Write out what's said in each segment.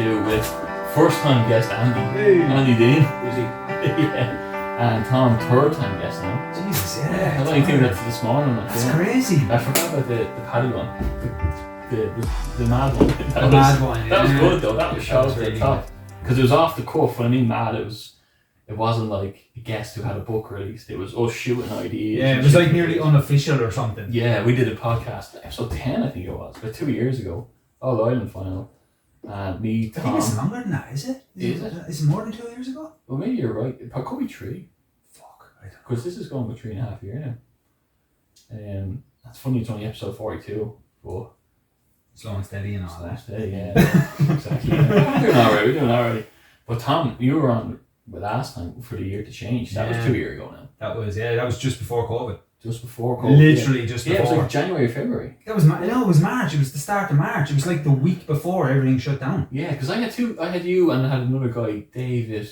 42 with first time guest Andy Deane. Was he? Yeah. And Tom, third time guest now. Jesus, yeah. I don't even think that's this morning. That's crazy. I forgot about the paddy one. The mad one. Mad one, That was yeah. good though. That was shot at the really top. Because it was off the cuff. When I mean mad, it wasn't like a guest who had a book released. It was us shooting ideas. Yeah, it was like nearly unofficial or something. Yeah, we did a podcast, episode 10 I think it was, about 2 years ago. All Island final. Me, Tom. I think it's longer than that, is it? Is it? Is it more than 2 years ago? Well, maybe you're right. It could be 3. Fuck, I don't know. Because this is going for 3.5 years now. That's funny, it's only episode 42, but Slow and steady and all that. steady, yeah. Exactly. Yeah. We're doing alright. But Tom, you were on the last time for the year to change. That was 2 years ago now. That was just before COVID. Just before COVID. Literally just before. Yeah, it was like January, February. That was it was March. It was the start of March. It was like the week before everything shut down. Yeah, because I had you and I had another guy, David.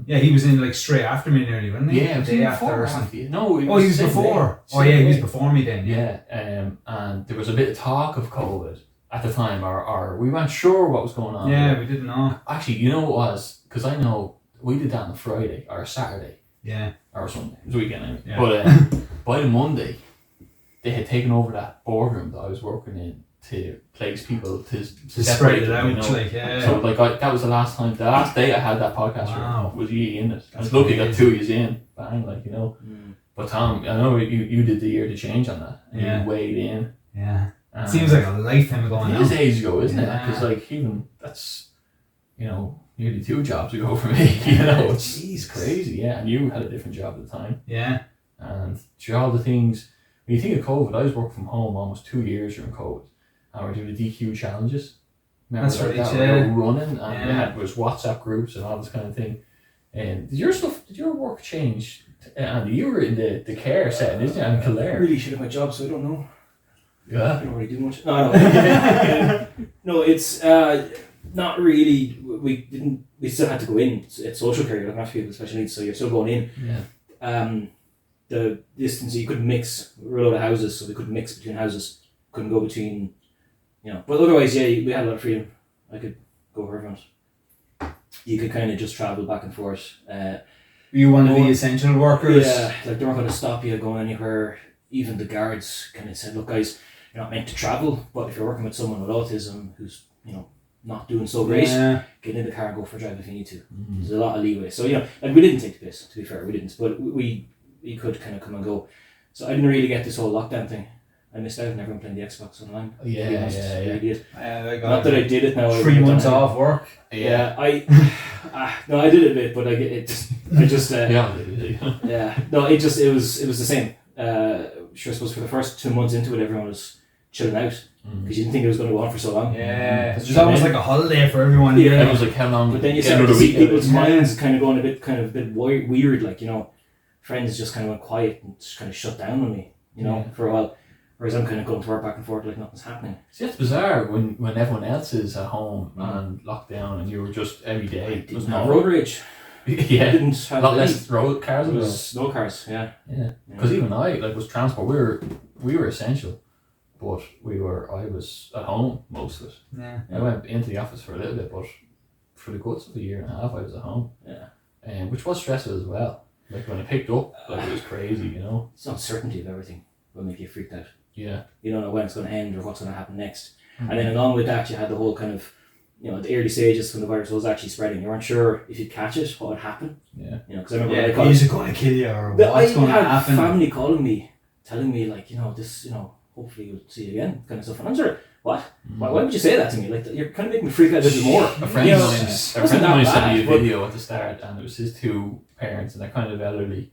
Yeah, he was in like straight after me nearly, wasn't he? Yeah, the day after or something. You. No, he was before. He was before me then. Yeah, and there was a bit of talk of COVID at the time, or we weren't sure what was going on. Yeah, we didn't know. Actually, you know what it was? Because I know we did that on a Friday or a Saturday. Yeah. Or Sunday. It was a weekend anyway. Yeah. But by the Monday, they had taken over that boardroom that I was working in to place people to spread it out, them, you know? like, yeah. So that was the last day I had that podcast. Wow. Was you in it? I was That's lucky that crazy. 2 years in, bang, like, you know. But Tom, I know you did the year to change on that, and Yeah. you weighed in. Yeah. Seems like a lifetime ago now. It is age ago, isn't it? Yeah. Because like even that's, you know, nearly 2 jobs ago for me. You know, it's crazy. Yeah, and you had a different job at the time. Yeah. And through all the things, when you think of COVID, I was working from home almost 2 years during COVID, and we're doing the DQ challenges. Remember That's right, that? yeah. We were running, and Yeah. there was WhatsApp groups and all this kind of thing. And did your work change? Andy, you were in the care setting, isn't you? And I Kildare. really should have my job, so I don't know. I Yeah. don't really do much. No, no, it's not really. We still had to go in. It's social care. You're looking after people with special needs, so you're still going in. Yeah. The distance you couldn't mix. We were a load of houses, so we couldn't mix between houses. Couldn't go between, you know. But otherwise, yeah, we had a lot of freedom. I could go wherever I want. You could kind of just travel back and forth. Were you one of the essential workers? Yeah, like they weren't going to stop you going anywhere. Even the guards kind of said, "Look, guys, you're not meant to travel, but if you're working with someone with autism who's, you know, not doing so great, Yeah. get in the car and go for a drive if you need to." Mm-hmm. There's a lot of leeway. So, you know, like we didn't take the piss, to be fair, we didn't, but we could kind of come and go. So I didn't really get this whole lockdown thing. I missed out on everyone playing the Xbox online. to be Yeah, honest. yeah, I yeah. really did. I got Not that I did it now. 3 months off work. Yeah, no, I did it a bit, but I just Yeah. no, it was the same. Sure, I suppose for the first 2 months into it, everyone was chilling out because you didn't think it was going to go on for so long. Yeah. That's It's almost true. like a holiday for everyone. Yeah. It was like how long? But then you get started to another see week out of people's it. minds kind of going a bit weird, like, you know, friends just kind of went quiet and just kind of shut down on me, you know, for a while. Whereas I'm kind of going to work back and forth like nothing's happening. See, it's bizarre when everyone else is at home and locked down, and you were just every day. I didn't no have road rage. I Yeah, didn't a have lot any. less road cars. There as well. was no cars, yeah. Yeah, because even I was transport. We were essential, but I was at home most of it. Yeah. I went into the office for a little bit, but for the guts of a year and a half, I was at home. Yeah. Which was stressful as well. Like when I picked up, like it was crazy, you know. It's uncertainty of everything will make you freaked out. Yeah. You don't know when it's going to end or what's going to happen next. And then along with that, you had the whole kind of, you know, the early stages when the virus was actually spreading. You weren't sure if you'd catch it, what would happen. Yeah. You know, because I remember when I Is it going to kill you or But what's going to I had happen? family calling me, telling me like, you know, this, you know, hopefully you'll see you again, kind of stuff. And I'm sort of, what? Why would you say that to me? Like, you're kind of making me freak out a little more. A friend You of know, mine, wasn't that sent me a bad, but- video at the start, and it was his 2 parents, and they're kind of elderly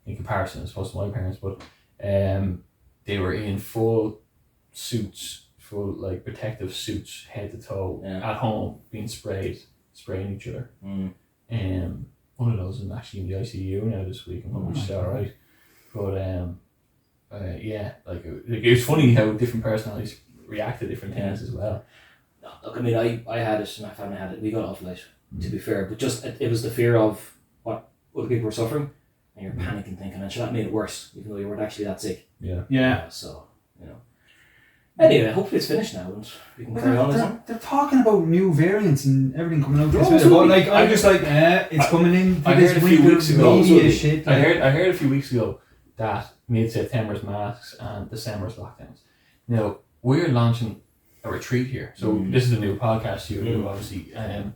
in comparison, I suppose, to my parents, but they were in full suits, full like protective suits, head to toe, at home, being spraying each other. One of those is actually in the ICU now this week, which is alright. But yeah, like it was funny how different personalities react to different things as well. No, look, I mean, I had it, my family had it, we got off light, to be fair, but just, it was the fear of what other people were suffering, and you're panicking thinking, and sure, that made it worse, even though you weren't actually that sick. Yeah. Yeah. So, you know, Anyway, hopefully it's finished now and we can carry on. They're talking about new variants and everything coming out. Oh, This way, but like I'm just like, it's coming in. I heard a few weeks ago. Media shit. I heard a few weeks ago that mid-September's masks and December's lockdowns. Now we're launching a retreat here, so this is a new podcast studio, obviously, and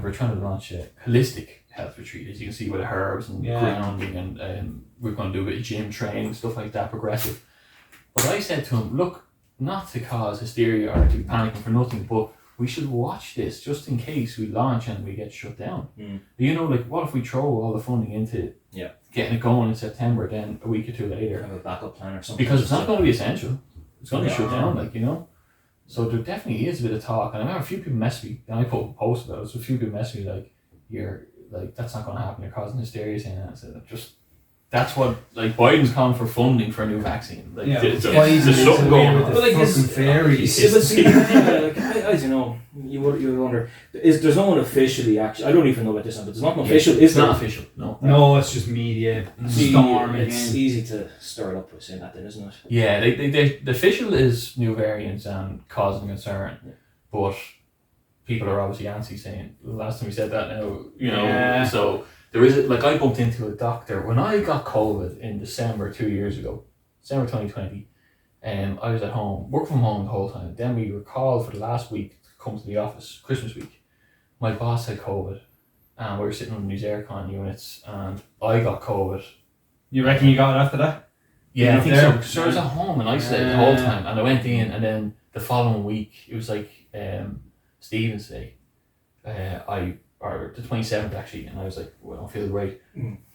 we're trying to launch a holistic health retreat, as you can see, with the herbs and grounding, and we're going to do a bit of gym training, stuff like that, progressive. But I said to him, look, not to cause hysteria or to be panicking for nothing, but we should watch this just in case we launch and we get shut down. You know, like, what if we throw all the funding into getting it going in September, then a week or two later have a backup plan or something, because it's not going to be essential. It's going to be shut down, like, you know. So there definitely is a bit of talk, and I remember a few people messaged me, and I put a post about it, so a few people messaged me like, you're like, that's not going to happen, you're causing hysteria, saying that. I said, just, that's what, like, Biden's calling for funding for a new vaccine. Like, there's something going on. But like, fucking fairies. As you know, you wonder, there's no one officially actually, I don't even know about this one, but there's not an official, it's not official, no, it's just media storm again. It's easy to stir it up by saying that then, isn't it? Yeah, the official is new variants and causing concern, but people are obviously antsy, saying, the last time we said that now, you know, so there is, like, I bumped into a doctor when I got COVID in December 2 years ago, December 2020. I was at home, working from home the whole time. Then we were called for the last week to come to the office, Christmas week. My boss had COVID, and we were sitting on these aircon units, and I got COVID. You reckon you got it after that? Yeah, I think so. So I was at home and isolated the whole time, and I went in, and then the following week, it was like Stephen's Day, or the 27th actually, and I was like, well, I don't feel great.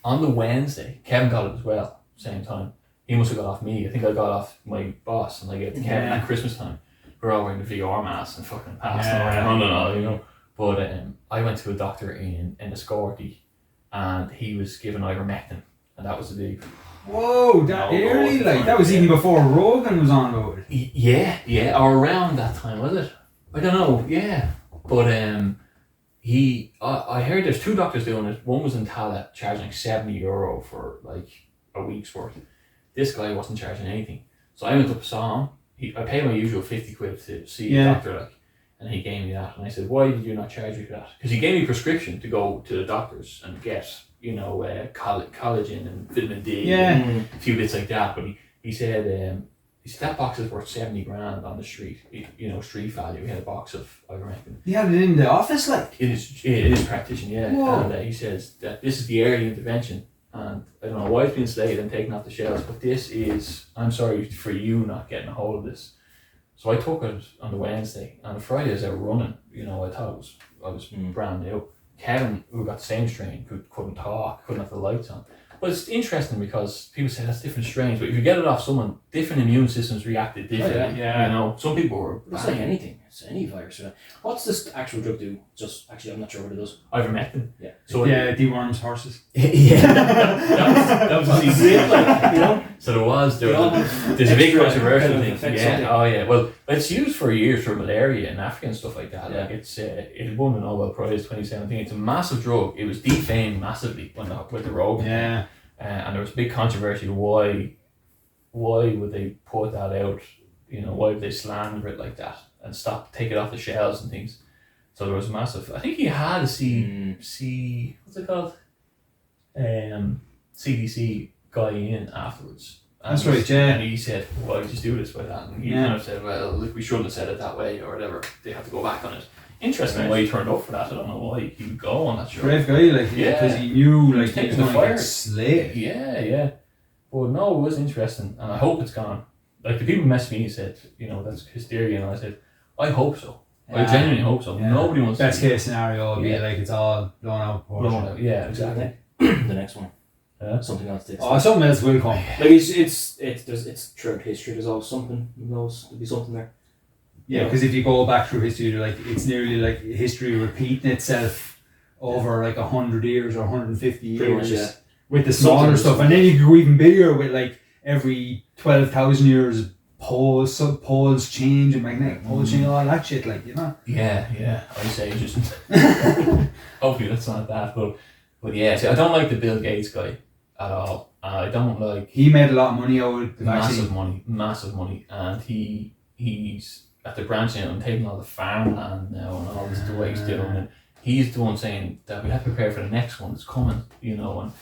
On the Wednesday, Kevin got it as well, same time. He must have got off me. I think I got off my boss, and I get to Kevin at Christmas time. We're all wearing the VR masks and fucking passing around and all, you know. But I went to a doctor in Escorty, and he was given ivermectin, and that was a big... Whoa, that early? Like, that was even before Rogan was on about it. Yeah, or around that time, was it? I don't know, yeah. But I heard there's two doctors doing it. One was in Tala, charging like €70 for like a week's worth. This guy wasn't charging anything. So I went up and saw him. I paid my usual 50 quid to see a doctor, like, and he gave me that. And I said, why did you not charge me for that? Because he gave me a prescription to go to the doctors and get, you know, collagen and vitamin D and a few bits like that. But he said that box is worth 70 grand on the street, you know, street value. He had a box of ivermectin. He had it in the office, like? It is practitioner, yeah. Whoa. And he says that this is the early intervention. And I don't know why it's been delayed and taken off the shelves, but this is, I'm sorry for you not getting a hold of this. So I took it on the Wednesday, and on Friday as I was running, you know, I thought I was brand new. Kevin, who got the same strain, couldn't talk, couldn't have the lights on. But it's interesting because people say that's different strains, but if you get it off someone, different immune systems reacted differently. You know, some people were... It's like anything. It's any virus. What's this actual drug do? I'm not sure what it does. Ivermectin. Yeah. So it deworms horses. that was the secret, like, you know. So there's a big controversial thing. Yeah. Well, it's used for years for malaria in Africa and stuff like that. Yeah. Like it won the Nobel Prize 2017. It's a massive drug. It was defamed massively with the Rogan. Yeah. And there was a big controversy. Why would they put that out? You know, why would they slander it like that and take it off the shelves and things? So there was massive. I think he had a what's it called? CDC guy in afterwards. That's right, yeah. And he said, "Why would you do this by that?" And he kind of said, "Well, look, we shouldn't have said it that way or whatever." They have to go back on it. Interesting why he turned up for that. I don't know why he would go on that show. Brave guy, like, because he knew, like, he was going to get slayed. Yeah. But no, it was interesting, and I hope it's gone. Like, the people messaged me and said, you know, that's hysteria, and I said, I hope so. I genuinely hope so. Yeah. Nobody wants best case scenario would be like it's all blown out. Yeah, exactly. The next one. Something else takes. Something else will come. Like it's throughout history. There's always something. There'll be something there. Yeah, because if you go back through history, like it's nearly like history repeating itself over like 100 years or 150 years. Much, with the smaller stuff, and then you could go even bigger with like every 12,000 years. Poles change and magnetic poles change, all that shit, like, you know. Yeah. I say just hopefully that's not that, but yeah. See, I don't like the Bill Gates guy at all. I don't like. He made a lot of money out of the vaccine. Massive money, and he he's at the branching out and taking all the farmland now and all this the way he's doing it. He's the one saying that we have to prepare for the next one that's coming, you know, and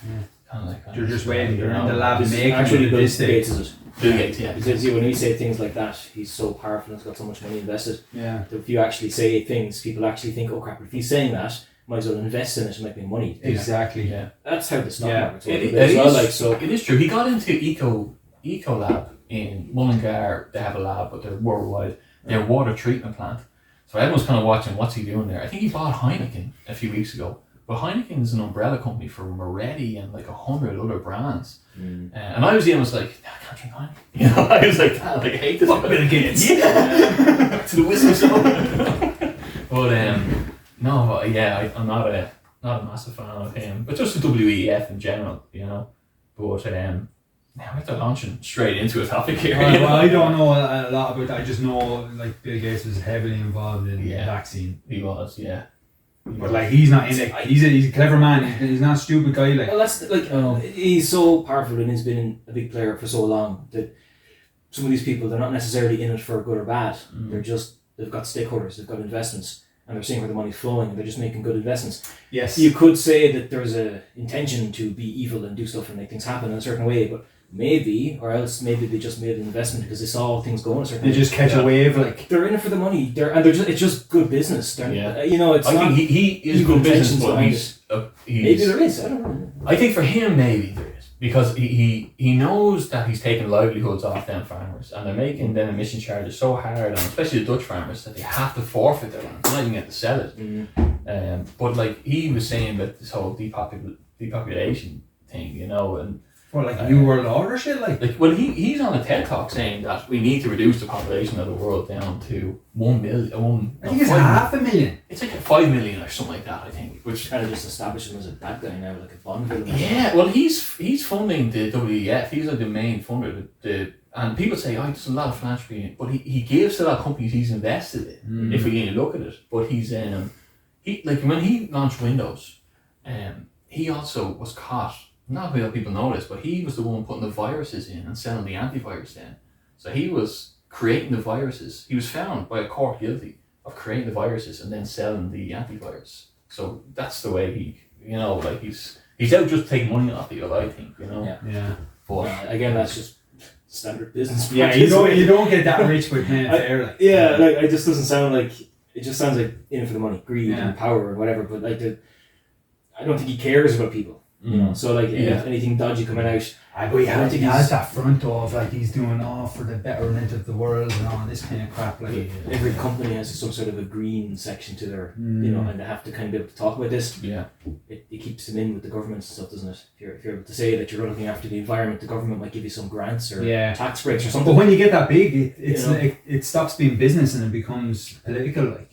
kind of like You're just waiting. You're in know, the lab making Actually, it Bill at this Gates stage. is it? Bill Gates, yeah. Because when we say things like that, he's so powerful and he's got so much money invested. Yeah. That if you actually say things, people actually think, oh crap, if he's saying that, might as well invest in it and make me money. Exactly. Yeah. That's how the stock Yeah. market's It working as well. is- Like, so It is true. He got into Eco Lab in Mullingar. They have a lab, but they're worldwide. Their water treatment plant. So everyone's kind of watching what's he doing there. I think he bought Heineken a few weeks ago. But Heineken is an umbrella company for Moretti and like 100 other brands. And I was the one was like, "No, I can't drink Heineken." You know, I was like, "God, like, I hate this." Bill Gates. Yeah. To the whiskey store. But no, yeah, I'm not a massive fan of him. But just the WEF in general, you know. But now we're launching straight into a topic here. Well, you know? I don't know a lot about that. I just know like Bill Gates was heavily involved in the Yeah. vaccine. He was, yeah. But like he's not in it. He's a clever man. He's not a stupid guy. Like well, that's like he's so powerful and he's been a big player for so long that some of these people, they're not necessarily in it for good or bad. They've got stakeholders, they've got investments, and they're seeing where the money's flowing, and they're just making good investments. yes, You could say that there's a intention to be evil and do stuff and make things happen in a certain way, but maybe they just made an investment because they saw things going a certain they way. just catch a wave. Like They're in it for the money. It's just good business. You know, it's I not. think he is evil good business, intentions but behind he's maybe there is. I don't know. I think for him maybe there is because he knows that he's taking livelihoods off them farmers and they're making them emission charges so hard on especially the Dutch farmers that they have to forfeit their land. They're not even get to sell it. But like he was saying about this whole depopulation thing, you know, and what, like New World Order shit. Like well he's on a TED Talk saying that we need to reduce the population of the world down to 1 million. I think it's 500,000. It's like 5 million or something like that, I think. Which Kind of just establish him as a bad guy now, like a Bond villain. yeah, well he's funding the WEF. He's like the main funder. And people say, oh, there's a lot of philanthropy, but he gives to a lot of companies he's invested in. If we really look at it, but he's he like when he launched Windows, he also was caught. Not many people know this, but he was the one putting the viruses in and selling the antivirus then. So he was creating the viruses. He was found by a court guilty of creating the viruses and then selling the antivirus. So that's the way he, you know, like he's out just taking money off you, I think, you know. Yeah. But Again, that's just standard business. Yeah, you don't get that rich by playing fair. Like. Yeah, like it just doesn't sound like it. Just sounds like in it for the money, greed Yeah. and power or whatever. But like I don't think he cares about people. You know, so like if anything dodgy coming out, But he has that front of like he's doing all for the betterment of the world and all this kind of crap. Like every company has some sort of a green section to their, you know, and they have to kind of be able to talk about this. yeah, It keeps them in with the governments and stuff, doesn't it? If you're able to say that you're looking after the environment, the government might give you some grants or tax breaks or something. But when you get that big, it's You know? like it stops being business and it becomes political. Like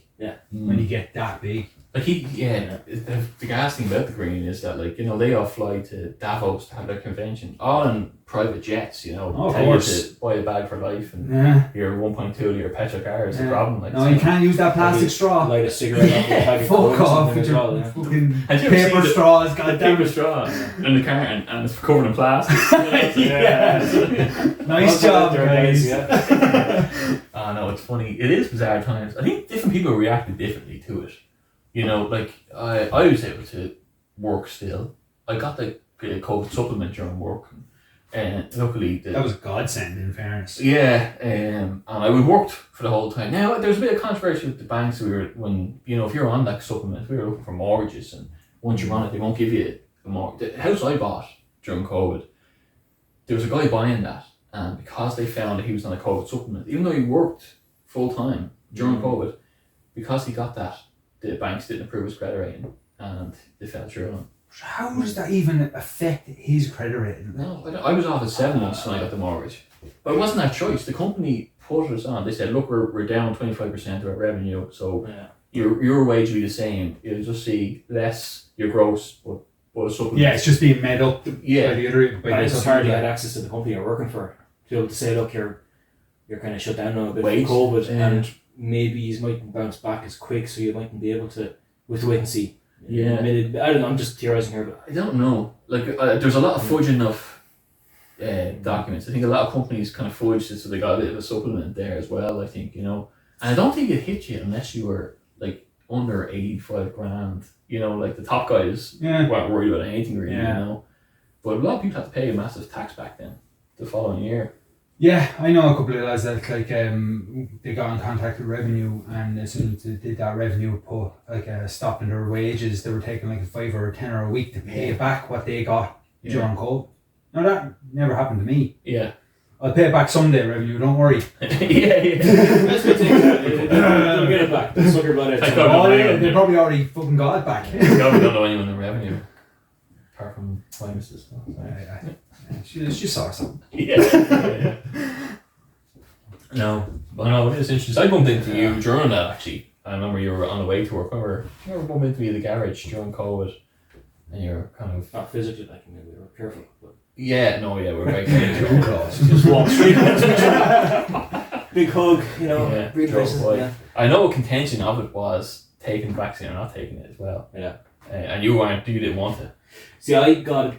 when you get that big. like the gas thing about the green is that, like, you know, they all fly to Davos to have their convention, all in private jets, you know. Oh, of tell course. you to buy a bag for life and Yeah. your 1.2 litre petrol car is the problem. Like, No, you can't use that plastic straw. Light a cigarette off with a bag of coke Fuck or off something with as well, your yeah. fucking Have you ever paper seen the- straws. a Goddamn. paper straw in the car and it's covered in plastic. Nice job, There, guys. Yeah. I know, it's funny. It is bizarre times. I think different people reacted differently to it. You know, like I was able to work still. I got the COVID supplement during work, and luckily That was a godsend, in fairness. yeah, and I worked for the whole time. Now there's a bit of controversy with the banks. When you know, if you're on that supplement, we were looking for mortgages, and once you're on it, they won't give you a mortgage. The house I bought during COVID, there was a guy buying that, and because they found that he was on a COVID supplement, even though he worked full time during COVID, because he got that, the banks didn't approve his credit rating, and they fell through on him. How does that even affect his credit rating? No, I was off at 7 months when I got the mortgage. But it wasn't our choice. The company put us on. They said, look, we're down 25% of our revenue, so your wage will be the same. You'll just see less your gross, but a supplement. Yeah, it's just being made up by Yeah. the other. By And the it's other hard to people. get access to the company you're working for to be able to say, look, you're kind of shut down now a bit Wait, for COVID, yeah. and maybe you mightn't bounce back as quick, so you mightn't be able to. With the wait and see. Yeah. I don't know. I'm just theorizing here, but I don't know. Like, there's a lot of fudging of documents. I think a lot of companies kind of fudged it, so they got a bit of a supplement there as well. I think, you know, and I don't think it hit you unless you were like under 85 grand. You know, like the top guys weren't worried about anything really. You know, but a lot of people had to pay a massive tax back then the following year. Yeah, I know a couple of lads that like they got in contact with revenue, and as soon as they did that, revenue put like a stop in their wages. They were taking like a $5 or $10 a week to pay back what they got during COVID. No, that never happened to me. Yeah. I'll pay it back someday, revenue, don't worry. yeah. That's what they'll get it back. They'll suck your blood out. They probably already fucking got it back. We don't know anyone in revenue. Apart from Primuses. She saw something. Yeah. No, but no, it is interesting. I bumped into you during that actually. I remember you were on the way to work. You were bumping into me in the garage during COVID, and you were kind of not physically, like we were careful. But we're very too close. Just walk straight into each other. Big hug, you know. Yeah. I know what contention of it was taking the vaccine or not taking it as well. Yeah. And you didn't want it. See, I got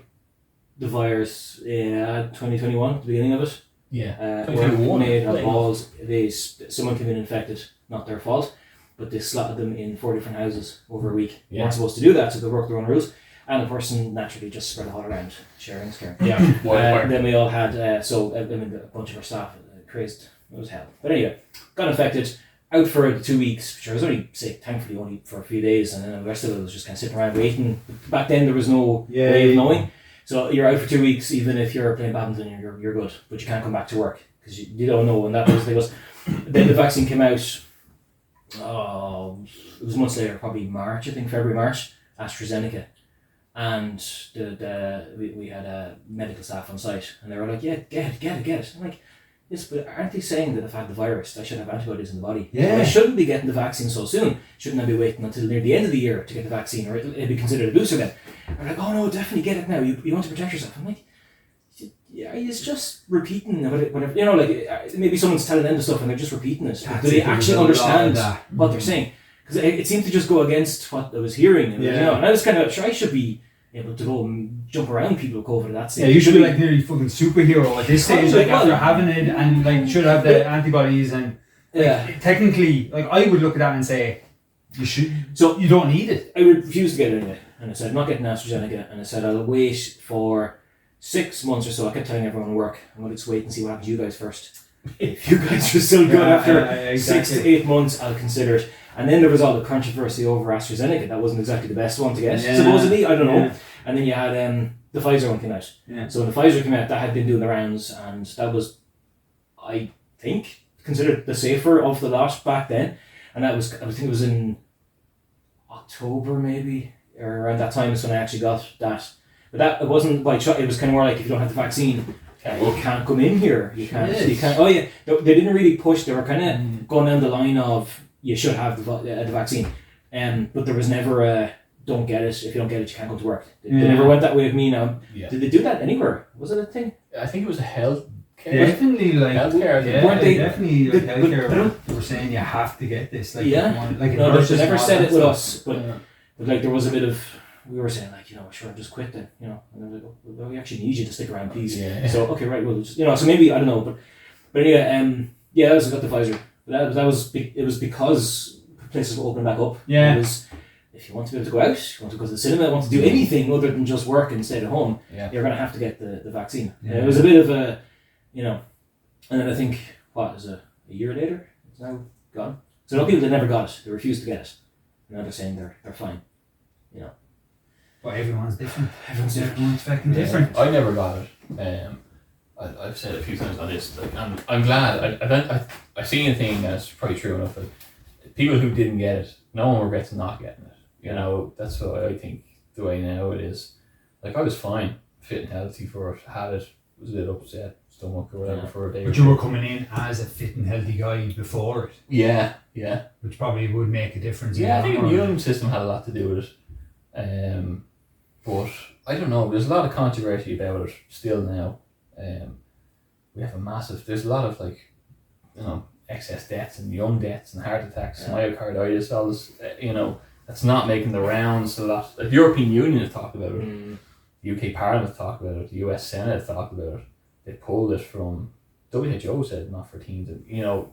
the virus in 2021, the beginning of it. Yeah. 2021. Made of balls. Someone came in infected, not their fault, but they slotted them in 4 different houses over a week. They weren't supposed to do that, so they worked their own rules. And the person naturally just spread it all around, sharing is caring. Yeah. Then we all had, a bunch of our staff crazed. It was hell. But anyway, got infected, out for 2 weeks, which I was only sick, thankfully only for a few days, and then the rest of it was just kind of sitting around waiting. Back then there was no way of knowing. So you're out for 2 weeks, even if you're playing badminton, you're good, but you can't come back to work because you don't know. And that was the thing. Then the vaccine came out. It was months later, probably March, I think February, March. AstraZeneca, and we had a medical staff on site, and they were like, "Yeah, get it." I'm like, yes, but aren't they saying that if I had the virus, I should have antibodies in the body? Yeah. So I shouldn't be getting the vaccine so soon. Shouldn't I be waiting until near the end of the year to get the vaccine, or it'll be considered a booster then? I'm like, oh no, definitely get it now. You want to protect yourself. I'm like, yeah, it's just repeating whatever, you know, like maybe someone's telling them the stuff and they're just repeating it. Do they actually understand what they're saying? Because it seemed to just go against what I was hearing. And, you know, and I was kind of sure I should be able to go and jump around people with COVID at that stage. Yeah, you should be like nearly fucking superhero at this stage, like after having it, and like should have the antibodies, and technically, like I would look at that and say, you should. So you don't need it. I refused to get it anyway, and I said I'm not getting AstraZeneca, and I said I'll wait for 6 months or so. I kept telling everyone at work, I'm going to just wait and see what happens to you guys first. If you guys are still good after 6 to 8 months, I'll consider it. And then there was all the controversy over AstraZeneca. That wasn't exactly the best one to get, supposedly. I don't know. And then you had the Pfizer one came out. Yeah. So when the Pfizer came out, that had been doing the rounds, and that was, I think, considered the safer of the lot back then. And that was, I think it was in October maybe, or around that time is when I actually got that. But that, it wasn't by choice. It was kind of more like, if you don't have the vaccine, you can't come in here. You can't. Oh yeah, they didn't really push. They were kind of going down the line of you should have the vaccine, but there was never a don't get it. If you don't get it, you can't go to work. They never went that way with me. Now, did they do that anywhere? Was it a thing? I think it was a health. Definitely, like healthcare. Yeah, weren't they definitely like healthcare? They were saying you have to get this. Like, like no, they never said it with us, but like there was a bit of. We were saying like, sure, just quit then, and they were like, well, we actually need you to stick around, please. So okay, right, well, just, so maybe I don't know, but anyway, that was got the Pfizer. But that was it was because places were opening back up. Yeah. It was, if you want to be able to go out, you want to go to the cinema, want to do anything other than just work and stay at home, you're going to have to get the vaccine. Yeah. It was a bit of a, and then I think what is a year later, it's now gone. So there are people that never got it, they refused to get it. Now they're saying they're fine. Well, everyone's different. Everyone's fucking different. I never got it. I've said it a few times on this, and I'm glad. I've seen a thing that's probably true enough. That people who didn't get it, no one regrets not getting it. That's what I think the way now it is. Like I was fine, fit and healthy for it. Had it, was a bit upset, stomach or whatever for a day. But you were coming in as a fit and healthy guy before it. Yeah. Which probably would make a difference. Yeah, I think the immune system had a lot to do with it. But I don't know. There's a lot of controversy about it still now. We have there's a lot of excess deaths and young deaths and heart attacks, myocarditis, all this, that's not making the rounds a lot. The European Union has talked about it, the UK Parliament has talked about it, the US Senate has talked about it. they pulled it from WHO said not for teens,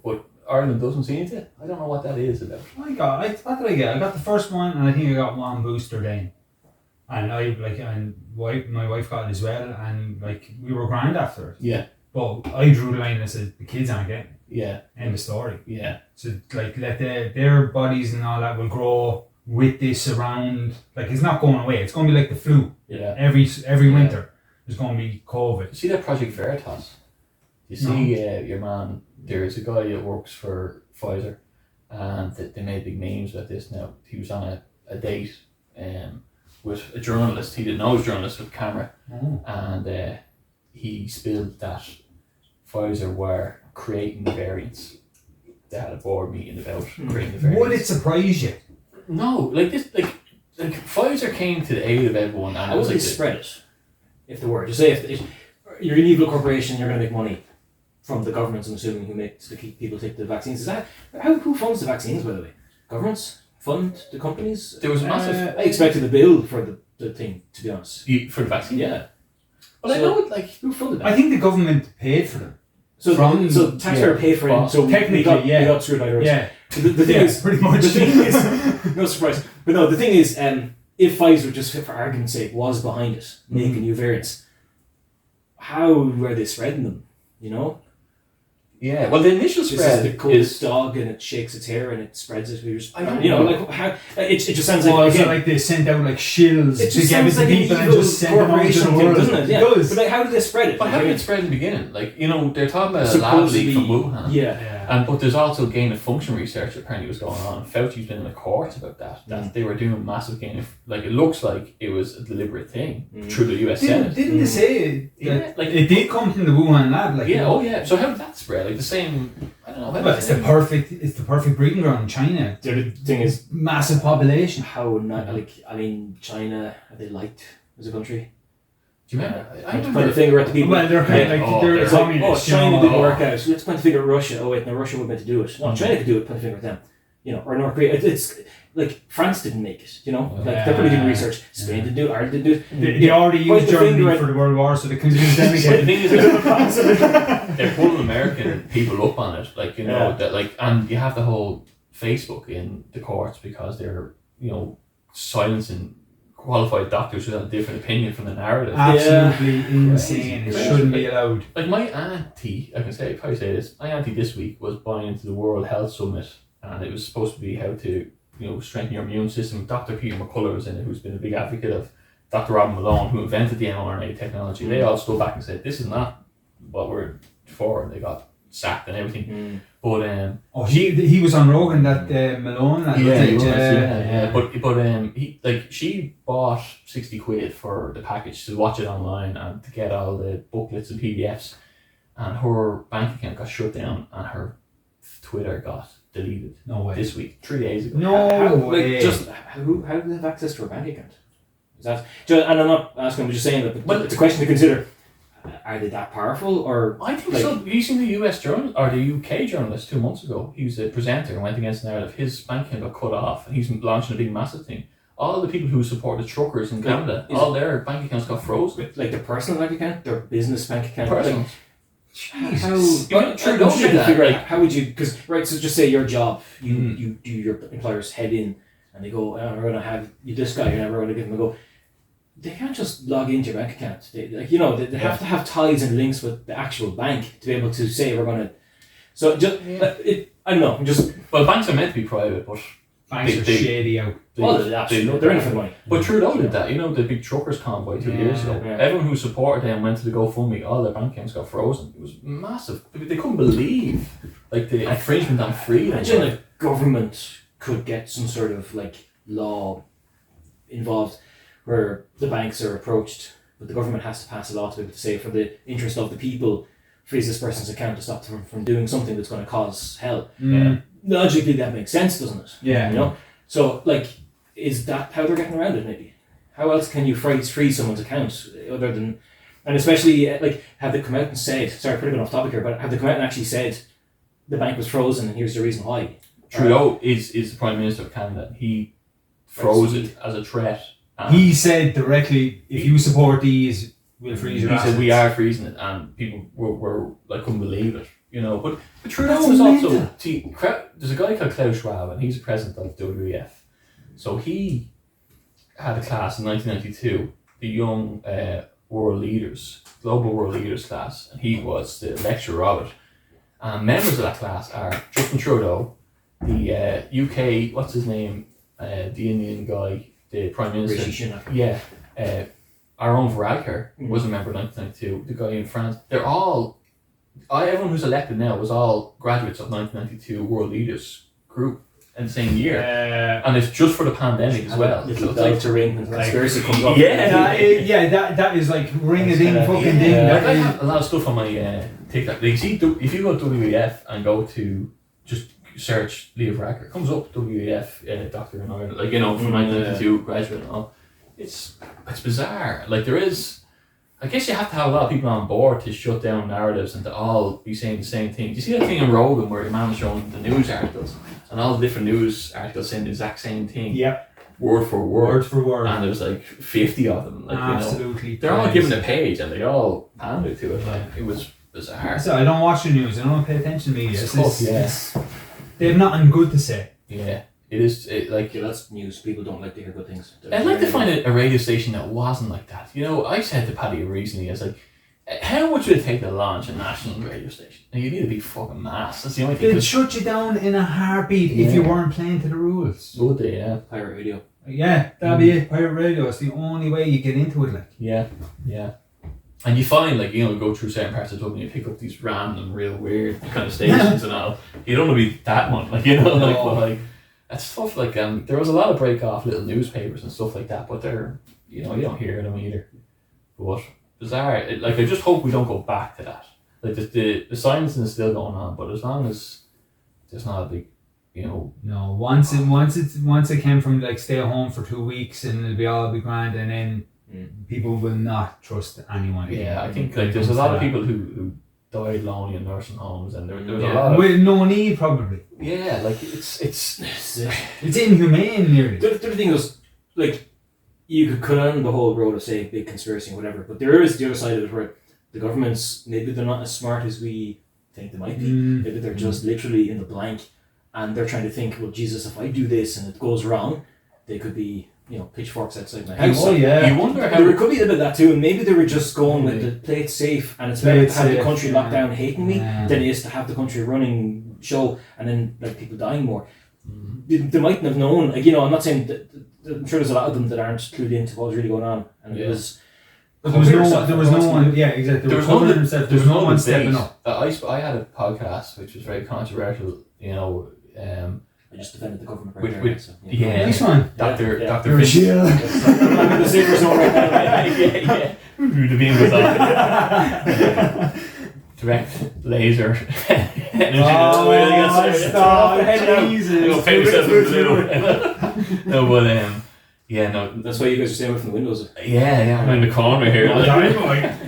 but Ireland doesn't seem to. I don't know what that is about. What did I get? I got the first one, and I think I got one booster then. And my wife got it as well, and we were grand after it. Yeah. But I drew the line and said the kids aren't getting it. Yeah. End of story. Yeah. So let their bodies and all that will grow with this around. It's not going away. It's going to be like the flu. Yeah. Every winter there's going to be COVID. See that Project Veritas? You see your man, there's a guy that works for Pfizer, and they made big names about this now. He was on a date with a journalist. He didn't know he was a journalist with a camera. And he spilled that Pfizer were creating the variants. They had a board meeting about creating the variants. Would it surprise you? No, Pfizer came to the aid of everyone, and how would they spread it? If they were, just say if you're an evil corporation, you're going to make money from the governments, I'm assuming, who makes people take the vaccines. Is that who funds the vaccines, by the way? Governments fund the companies? There was a massive. I expected the bill for the thing, to be honest. For the vaccine? Yeah. Well, I know it, who funded that? I think the government paid for them. So taxpayer paid for it. So technically, we got screwed either way. Yeah. The thing is, pretty much. The thing is, no surprise. But no, the thing is, if Pfizer, just for argument's sake, was behind it, making new variants, how were they spreading them? Yeah. Well, the initial spread is the coolest dog, and it shakes its hair and it spreads it. How it just sounds like they sent out shills to give it to people and just send them out to the world, doesn't it? Yeah. It does. But how did they spread it? But how did it spread in the beginning? They're talking about a lab leak from Wuhan. Yeah. But there's also gain of function research apparently was going on. Fauci's been in the courts about that they were doing massive gain of, it looks like it was a deliberate thing through the US Senate. Didn't they say it did come from the Wuhan lab? So how did that spread? The same, I don't know. Well, it's the perfect breeding ground in China. The thing is, massive population. How not, China, are they liked as a country? Do you remember? I point the finger at the people. Well, they're kind of they're communists. China didn't work out. Let's point the finger at Russia. Oh wait, no, Russia was meant to do it. No, China could do it. Point the finger at them. Or North Korea. It's France didn't make it. They're probably doing research. Spain didn't do it. Ireland didn't do it. They already used Germany for the World War, so they couldn't use them again. The thing is, they're pulling American people up on it. That and you have the whole Facebook in the courts because they're silencing qualified doctors who have a different opinion from the narrative. Absolutely insane. It shouldn't be allowed. My auntie, I can probably say this. My auntie this week was buying into the World Health Summit, and it was supposed to be how to strengthen your immune system. Dr. Peter McCullough was in it, who's been a big advocate of Dr. Robin Malone, who invented the mRNA technology. They all stood back and said, "This is not what we're for," and they got sacked and everything. But he was on Rogan, that Malone. But she bought £60 for the package to watch it online and to get all the booklets and PDFs, and her bank account got shut down and her Twitter got deleted. No way. This week, 3 days ago. No way. How do they have access to her bank account? Is that? And I'm not asking. I'm just saying that. But it's a question to consider. Are they that powerful, or I think so? You seen the US journal or the UK journalist 2 months ago? He was a presenter and went against the narrative. His bank account got cut off, and he's launching a big massive thing. All the people who support the truckers in Canada, all their bank accounts got frozen. Their personal bank account, their business bank account. Personal. How would you? Because so just say your job, you do your employers head in, and they go, "Oh, we're going to have you this guy. You're never going to give him a go." They can't just log into your bank account. They have to have ties and links with the actual bank to be able to say we're going to. So I don't know. Banks are meant to be private, but banks are shady out. They're in it for money. But Trudeau did that. The big truckers convoy 2 years ago. Yeah. Everyone who supported them went to the GoFundMe. All their bank accounts got frozen. It was massive. They couldn't believe the infringement on freedom. Imagine a government could get some sort of law involved, where the banks are approached, but the government has to pass a law to be able to say, for the interest of the people, freeze this person's account to stop them from doing something that's going to cause hell. Logically, that makes sense, doesn't it? Yeah. So, is that how they're getting around it? Maybe. How else can you freeze someone's account other than, and especially have they come out and said? Sorry, pretty bit off topic here, but have they come out and actually said the bank was frozen and here's the reason why? Trudeau is the Prime Minister of Canada. He froze it as a threat. He said directly, if you support these, We'll freeze He your said we assets. are freezing it, and people were like couldn't believe it, you know. But Trudeau That's was also mental. there's a guy called Klaus Schwab, and he's the president of WEF. So he had a class in 1992, the young global world leaders class, and he was the lecturer of it. And members of that class are Justin Trudeau, the UK, what's his name, the Indian guy, the Prime Minister. Rishi Sunak. Yeah. Our own Varadkar was a member in 1992. The guy in France. They're all, everyone who's elected now was all graduates of 1992 World Leaders Group in the same year. And it's just for the pandemic as well. Little So it's bell like, to ring when the conspiracy comes up. That is like ring a ding fucking ding. like That I is- have a lot of stuff on my TikTok. Like, see, if you go to WEF and go to just search Leo Varadkar, it comes up WEF doctor in Ireland, like, you know, from 1992 graduate and all. It's bizarre. Like, there is, I guess you have to have a lot of people on board to shut down narratives and to all be saying the same thing. Do you see that thing in Rogan where the man was showing the news articles and all the different news articles saying the exact same thing, Yep. word for word, Word for word. and there's like 50 of them. Like, Absolutely. you know, they're all crazy. given a page and they all pander to it. Like, it was bizarre. So I don't watch the news. I don't pay attention to media. It's tough, They have nothing good to say. Yeah, it is. Like, Yeah, that's news. People don't like to hear good things. I'd like to find a radio station that wasn't like that. You know, I said to Paddy recently, I was like, how much would it take to launch a national radio station? And you need to be fucking mass. That's the only thing. They'd shut you down in a heartbeat if you weren't playing to the rules. Would they? Yeah. Pirate radio. Yeah, that'd be it. Pirate radio. It's the only way you get into it. Like, Yeah. And you find, like, you know, you go through certain parts of Dublin, you pick up these random, real weird kind of stations and all. You don't want to be that one, like, you know, like, but like, that's stuff like, there was a lot of break off little newspapers and stuff like that, but they're, you know, you don't hear them either. But bizarre. Like, I just hope we don't go back to that. Like, the silencing is still going on, but as long as there's not a big, you know. no, once it came from like stay at home for 2 weeks and it'll be grand, and then people will not trust anyone again. Yeah, I think like there's a lot of people who died lonely in nursing homes, and there was a Yeah, lot of with no need probably. like it's It's inhumane nearly. The other thing was, like, you could cut on the whole road of saying big conspiracy and whatever, but there is the other side of it where the governments, maybe they're not as smart as we think they might be. Maybe they're just literally in the blank, and they're trying to think, well, Jesus, if I do this and it goes wrong, they could be, you know, pitchforks outside my house. Oh yeah. you wonder how There could be a bit of that too, and maybe they were just going with the play it safe, and it's better to have the country locked down hating me than it is to have the country running show and then like people dying more. They mightn't have known, like, you know, I'm not saying that, I'm sure there's a lot of them that aren't clued into what was really going on, and it was. But there was no one. Yeah, exactly. there was no There was no one stepping debate. up. I had a podcast which was very controversial, you know. I just defended the government right With- there. with- So, yeah. Nice one. Dr. Yeah. Dr. You're Finch. chill. I'm in the safer zone right now. yeah. The beam goes on. Direct laser. stop. Jesus. Go pay yourself in blue. No, but yeah, no. That's why you guys are staying away from the windows. Yeah, I'm in the corner here. Like,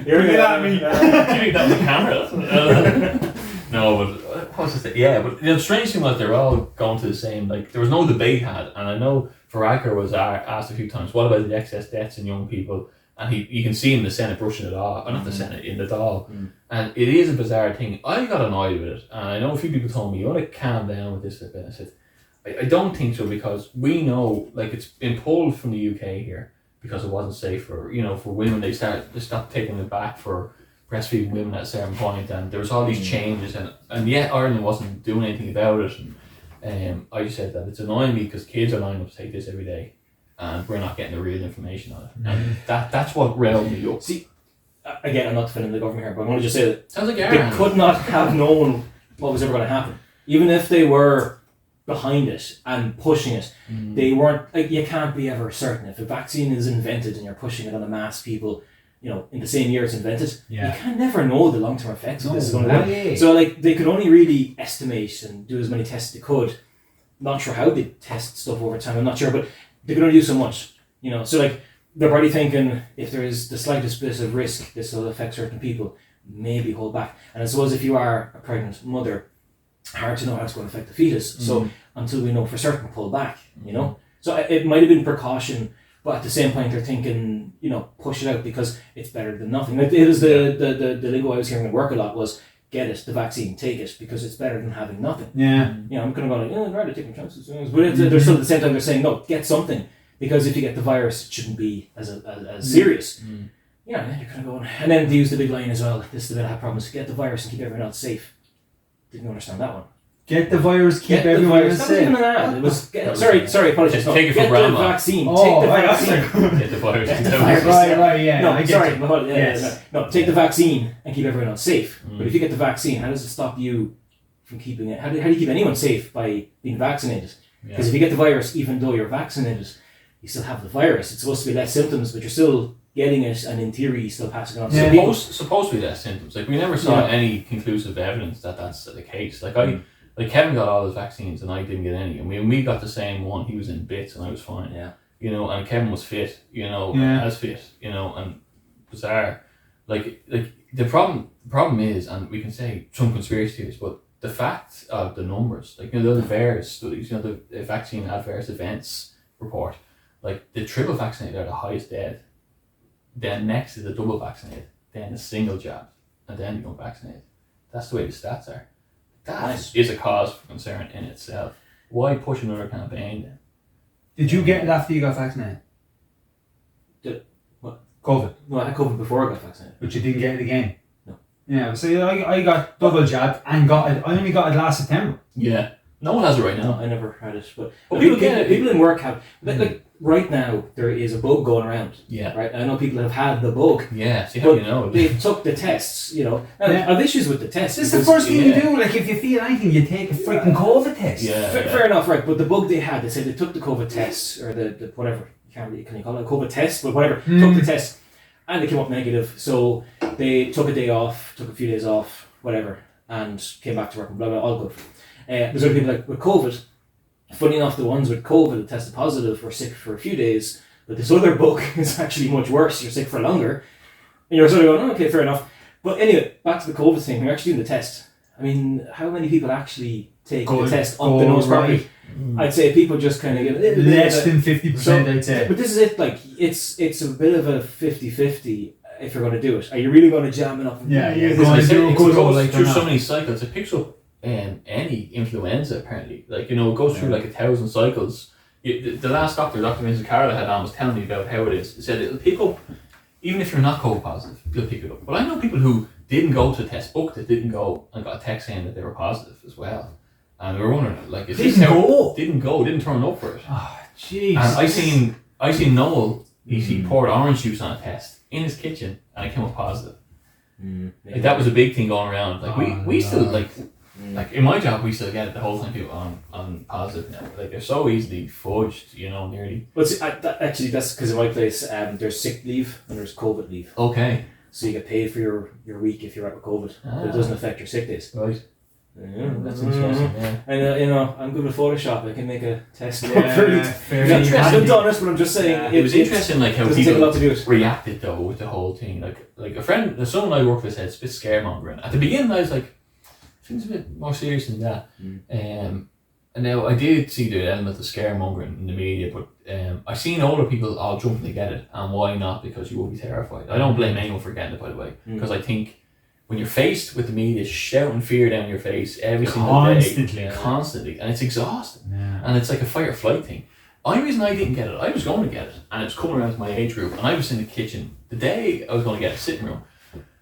Here Bring it at me. do you think that was a camera? No, but what's this thing? Yeah, but the strange thing was they're all going to the same. Like, there was no debate had, and I know Varadkar was asked a few times, what about the excess deaths in young people? And you can see him in the Senate brushing it off, or not the Senate, in the Dáil. And it is a bizarre thing. I got annoyed with it, and I know a few people told me, you want to calm down with this a bit. I said, I don't think so, because we know, like, it's been pulled from the UK here because it wasn't safe for, you know, for women. They stopped taking it back for breastfeeding women at a certain point, and there was all these changes, and yet Ireland wasn't doing anything about it. And I just said that it's annoying me because kids are lining up to take this every day, and we're not getting the real information on it. And that's what riled me up. See, again, I'm not defending the government here, but I want to just say that Sounds like they Aaron. could not have known what was ever going to happen. Even if they were behind it and pushing it, they weren't, like, you can't be ever certain. If a vaccine is invented and you're pushing it on a mass people, you know, in the same year it's invented, you can never know the long-term effects of this is going to happen. So, like, they could only really estimate and do as many tests as they could. Not sure how they test stuff over time, I'm not sure, but they could only do so much, you know. So, like, they're probably thinking, if there is the slightest bit of risk this will affect certain people, maybe hold back. And I suppose if you are a pregnant mother, hard to know how it's going to affect the fetus. So until we know for certain, pull back, you know. So it might have been precaution But at the same point, they're thinking, push it out because it's better than nothing. Like it was the lingo I was hearing at work a lot was, get it, the vaccine, take it, because it's better than having nothing. Yeah. I'm kind of going, I'd rather take my chances. But they're still at the same time, they're saying, no, get something. Because if you get the virus, it shouldn't be as serious. You're kind of going, and then they use the big line as well. This is the bit I have problems. Get the virus and keep everyone else safe. Didn't understand that one. Get the virus, keep everyone else safe. That wasn't even an ad. It was sorry, apologies. Take it for get grandma. The vaccine. Oh, take the vaccine. Get the virus. Get the virus. Right, yeah. No, I get sorry. you. Yes. No, take the vaccine and keep everyone else safe. Mm. But if you get the vaccine, how does it stop you from keeping it? How do you keep anyone safe by being vaccinated? Because if you get the virus, even though you're vaccinated, you still have the virus. It's supposed to be less symptoms, but you're still getting it, and in theory, you're still passing it on. Yeah. Supposed to be less symptoms. Like we never saw any conclusive evidence that that's the case. Like Kevin got all his vaccines and I didn't get any. And when we got the same one, he was in bits and I was fine. Yeah. And Kevin was fit. As fit. And bizarre. Like the problem is, and we can say some conspiracy theories, but the fact of the numbers, like the VAERS studies, the vaccine adverse events report, like the triple vaccinated are the highest dead. Then next is the double vaccinated, then the single jab, and then the unvaccinated. That's the way the stats are. That is a cause for concern in itself. Why push another campaign then? Did you get it after you got vaccinated? What? COVID. No, I had COVID before I got vaccinated. But you didn't get it again? No. Yeah, so I got double jabbed and got it. I only got it last September. Yeah. No one has it right No, now. I never had it. But people get it. People in work have. Like right now, there is a bug going around. Yeah. Right? I know people have had the bug. Yeah. See how you know. They took the tests, Now, I have issues with the tests. This is the first thing you do. Like, if you feel anything, you take a freaking COVID test. Yeah. Fair enough, right? But the bug they had, they said they took the COVID test, or the whatever. Can you call it a COVID test? But whatever. Took the test, and they came up negative. So they took a day off, took a few days off, whatever, and came back to work and blah, blah, all good. There's other people like with COVID. Funny enough, the ones with COVID that tested positive were sick for a few days, but this other bug is actually much worse. You're sick for longer. And you're sort of going, okay, fair enough. But anyway, back to the COVID thing. We're actually doing the test. I mean, how many people actually take the test up the nose properly? I'd say people just kind of give it less than 50%, I'd say. But this is it, like, it's a bit of a 50-50 if you're going to do it. Are you really going to jam it up? Yeah. It goes through so many cycles. It picks up any influenza apparently. Like, it goes through like 1,000 cycles. The last Dr. Vincent Carroll had on was telling me about how it is. He said it'll pick up, even if you're not COVID positive, you'll pick it up. But I know people who didn't go to the test, booked it, didn't go, and got a text saying that they were positive as well. And we were wondering, like, didn't turn up for it. Oh, jeez. And I seen Noel. He poured orange juice on a test in his kitchen, and it came up positive. Like, that was a big thing going around. Like we still like in my job we still get it the whole time people on positive now. Like, they're so easily fudged, nearly. Well, see, actually that's because in my place there's sick leave and there's COVID leave. Okay. So you get paid for your week if you're out with COVID. But it doesn't affect your sick days. Right. Yeah, That's interesting. Yeah. And I'm good with Photoshop. I can make a test. Fairly I haven't done it, but I'm just saying. It was interesting, like, how doesn't take a lot to do people it. reacted though with the whole thing. Like someone I work with said it's a bit scaremongering. At the beginning, I was like, things a bit more serious than that. And now I did see the element of scaremongering in the media, but I've seen older people all jumping to get it, and why not? Because you will be terrified. I don't blame anyone for getting it, by the way, because I think when you're faced with the media shouting fear down your face every single day, constantly, and it's exhausting, and it's like a fight or flight thing. The only reason I didn't get it, I was going to get it, and it was coming around to my age group, and I was in the kitchen the day I was going to get a sitting room.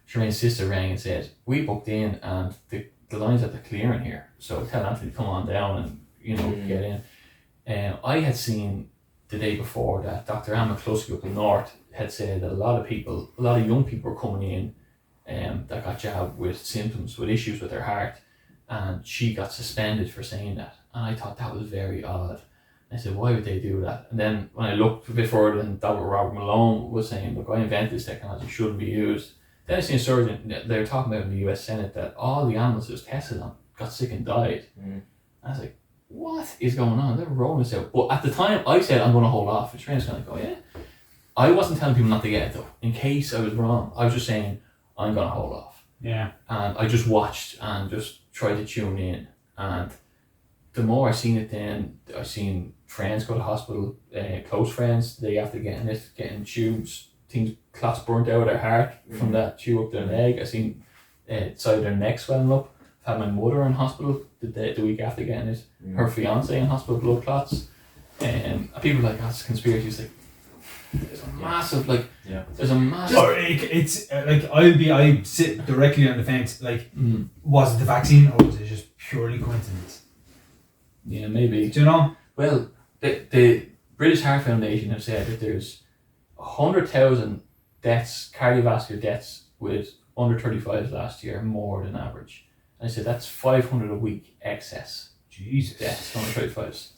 Shireen's sister rang and said, we booked in, and the lines at the clearing here, so tell Anthony to come on down and get in. I had seen the day before that Dr. Anne McCluskey up in North had said that a lot of young people were coming in that got jabbed with symptoms, with issues with their heart, and she got suspended for saying that. And I thought that was very odd. I said, why would they do that? And then when I looked a bit further, and Dr. Robert Malone was saying, look, I invented this technology, it shouldn't be used. Then I seen a surgeon, they were talking about in the US Senate that all the animals it was tested on got sick and died. I was like, what is going on? They're rolling this out. But at the time, I said, I'm going to hold off. And Shireen's kind of like, oh yeah? I wasn't telling people not to get it though, in case I was wrong. I was just saying, I'm going to hold off. Yeah. And I just watched and just tried to tune in. And the more I seen it, then I seen friends go to hospital, close friends, they after getting tubes, things, clots burnt out of their heart from that tube up their leg. I seen side of their neck swelling up. I've had my mother in hospital the week after getting it. Her fiance in hospital, blood clots. And people are like, that's conspiracy. It's like, there's a massive, there's a massive... Or it's like, I sit directly on the fence, like, was it the vaccine or was it just purely coincidence? Yeah, maybe. Do you know? Well, the British Heart Foundation have said that there's 100,000 deaths, cardiovascular deaths with under 35s last year, more than average. And I said that's 500 a week excess. Jesus. Deaths under 35s.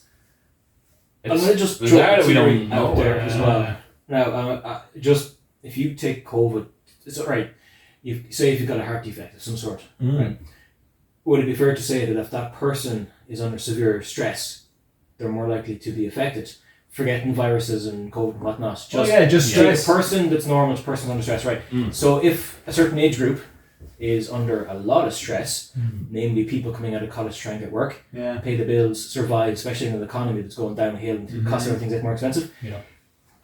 I'm going to just drop a theory out there as well. Now, just if you take COVID, it's alright. Say if you've got a heart defect of some sort, right? Would it be fair to say that if that person is under severe stress, they're more likely to be affected? Forgetting viruses and COVID and whatnot. Just stress. A person that's normal is a person under stress, right? So if a certain age group is under a lot of stress, namely people coming out of college trying to get work, pay the bills, survive, especially in an economy that's going downhill and costs everything get more expensive,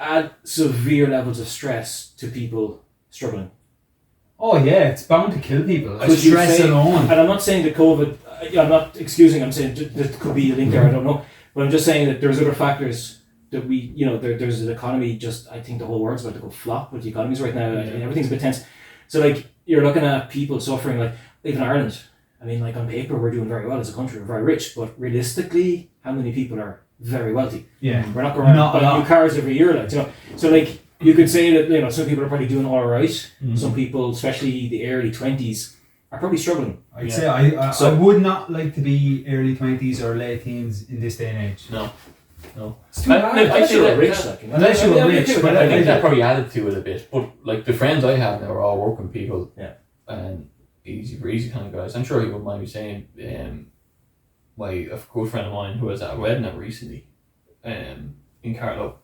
add severe levels of stress to people struggling. Oh yeah, it's bound to kill people. Stress alone. And I'm not saying that COVID, I'm not excusing, I'm saying there could be a link there, I don't know. But I'm just saying that there's other factors that we, there's an economy, I think the whole world's about to go flop with the economies right now. Everything's a bit tense. So you're looking at people suffering, even Ireland. I mean, on paper, we're doing very well as a country, we're very rich, but realistically, how many people are very wealthy? Yeah. We're not going around buying new cars every year, So you could say that, some people are probably doing all right. Some people, especially the early 20s, are probably struggling. I'd say I would not like to be early 20s or late teens in this day and age. No. It's too bad. Unless you were rich. Unless you were rich. But I think that probably added to it a bit. But the friends I have now are all working people. Yeah. And easy kind of guys. I'm sure you wouldn't mind me saying, a good friend of mine who was at a wedding recently, in Carlow.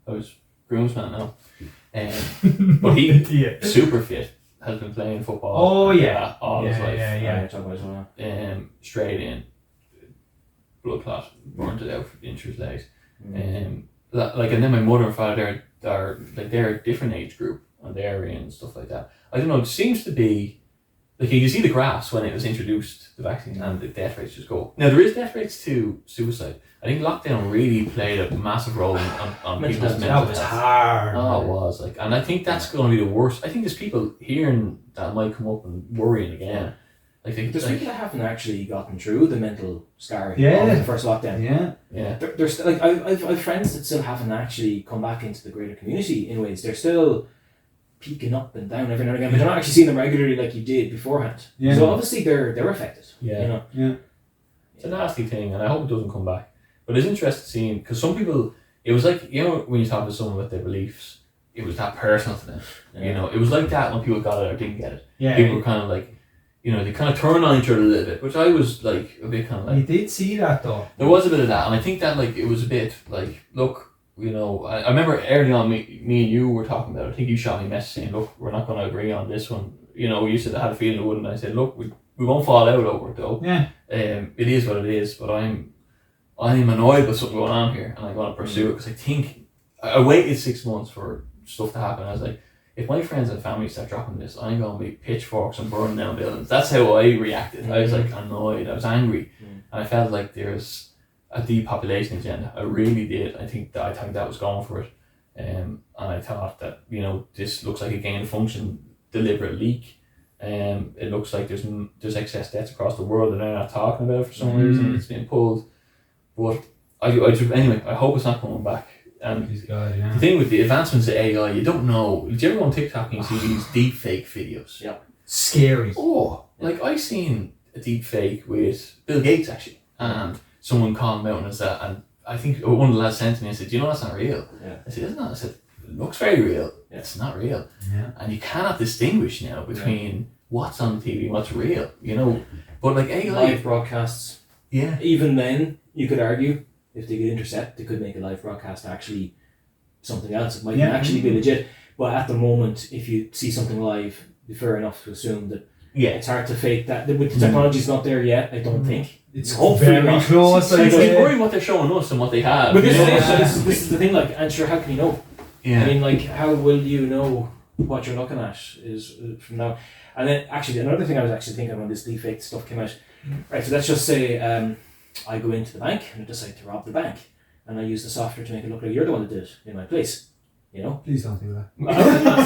I was groomsman now. But he super fit, has been playing football. Oh yeah. All his life. Yeah. Straight in, blood clot, burnt it out for inches legs. And then my mother and father, they're a different age group and they're in stuff like that. I don't know. It seems to be you see the graphs when it was introduced, the vaccine, and the death rates just go. Now there is death rates to suicide. I think lockdown really played a massive role on people's mental health. That was hard. Oh, it was and I think that's going to be the worst. I think there's people hearing that might come up and worrying again. There's people that haven't actually gotten through the mental scarring of the first lockdown. Yeah. There's I've friends that still haven't actually come back into the greater community in ways. They're still peaking up and down every now and again, but you're not actually seeing them regularly like you did beforehand. Yeah. So obviously they're affected. Yeah. It's a nasty thing, and I hope it doesn't come back. But it's interesting seeing, because some people, it was when you talk to someone about their beliefs, it was that personal to them. Yeah. It was like that when people got it or didn't get it. Yeah. People were kind of they kind of turned on each other a little bit, which I was a bit kind of You did see that though. There was a bit of that, and I think that it was a bit look, I remember early on me and you were talking about it. I think you shot me a message saying, look, we're not going to agree on this one. You said I had a feeling it wouldn't. I said, look, we won't fall out over it though. Yeah. It is what it is, but I'm annoyed with something going on here, and I'm going to pursue it because I think I waited 6 months for stuff to happen. I was like, if my friends and family start dropping this, I'm going to be pitchforks and burning down buildings. That's how I reacted. I was annoyed. I was angry, and I felt like there's a depopulation agenda. I really did. I think that was going for it, and I thought that this looks like a gain of function, deliberate leak. It looks like there's excess deaths across the world that they're not talking about for some reason. It's being pulled, but anyway. I hope it's not coming back. And the thing with the advancements of AI, you don't know. Do you ever go on TikTok and you see these deep fake videos? Yeah. Scary. Oh, I seen a deep fake with Bill Gates actually, and someone called him out and I think one of the lads sent to me and said, "Do you know that's not real?" Yeah. I said, "Isn't it?" I said, "It looks very real. Yeah. It's not real." Yeah. And you cannot distinguish now between what's on TV and what's real. But AI live broadcasts. Yeah. Even then, you could argue, if they could intercept, they could make a live broadcast actually something else. It might actually be legit. But at the moment, if you see something live, it'd be fair enough to assume that Yeah. It's hard to fake that. The technology's not there yet, I don't think. It's hopefully very not. close. So I'd it's say. worrying what they're showing us and what they have. But this, you know? this is the thing, like, and sure, how can you know? Yeah. I mean, like, how will you know what you're looking at is from now? And then, actually, another thing I was actually thinking when this deepfake stuff came out. Right, so let's just say I go into the bank and I decide to rob the bank, and I use the software to make it look like you're the one that did it in my place. You know? Please don't do that. I'm not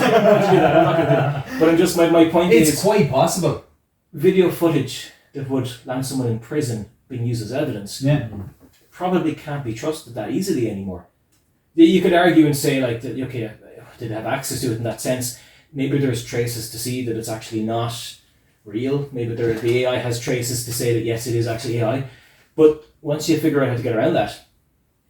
saying I'm not to do that. I'm not going to do that. But I'm just, my point It's is, quite possible. video footage that would land someone in prison being used as evidence Yeah. probably can't be trusted that easily anymore. You could argue and say, like, that, okay, did they have access to it in that sense? Maybe there's traces to see that it's actually not real. Maybe the AI has traces to say that yes, it is actually AI. But once you figure out how to get around that,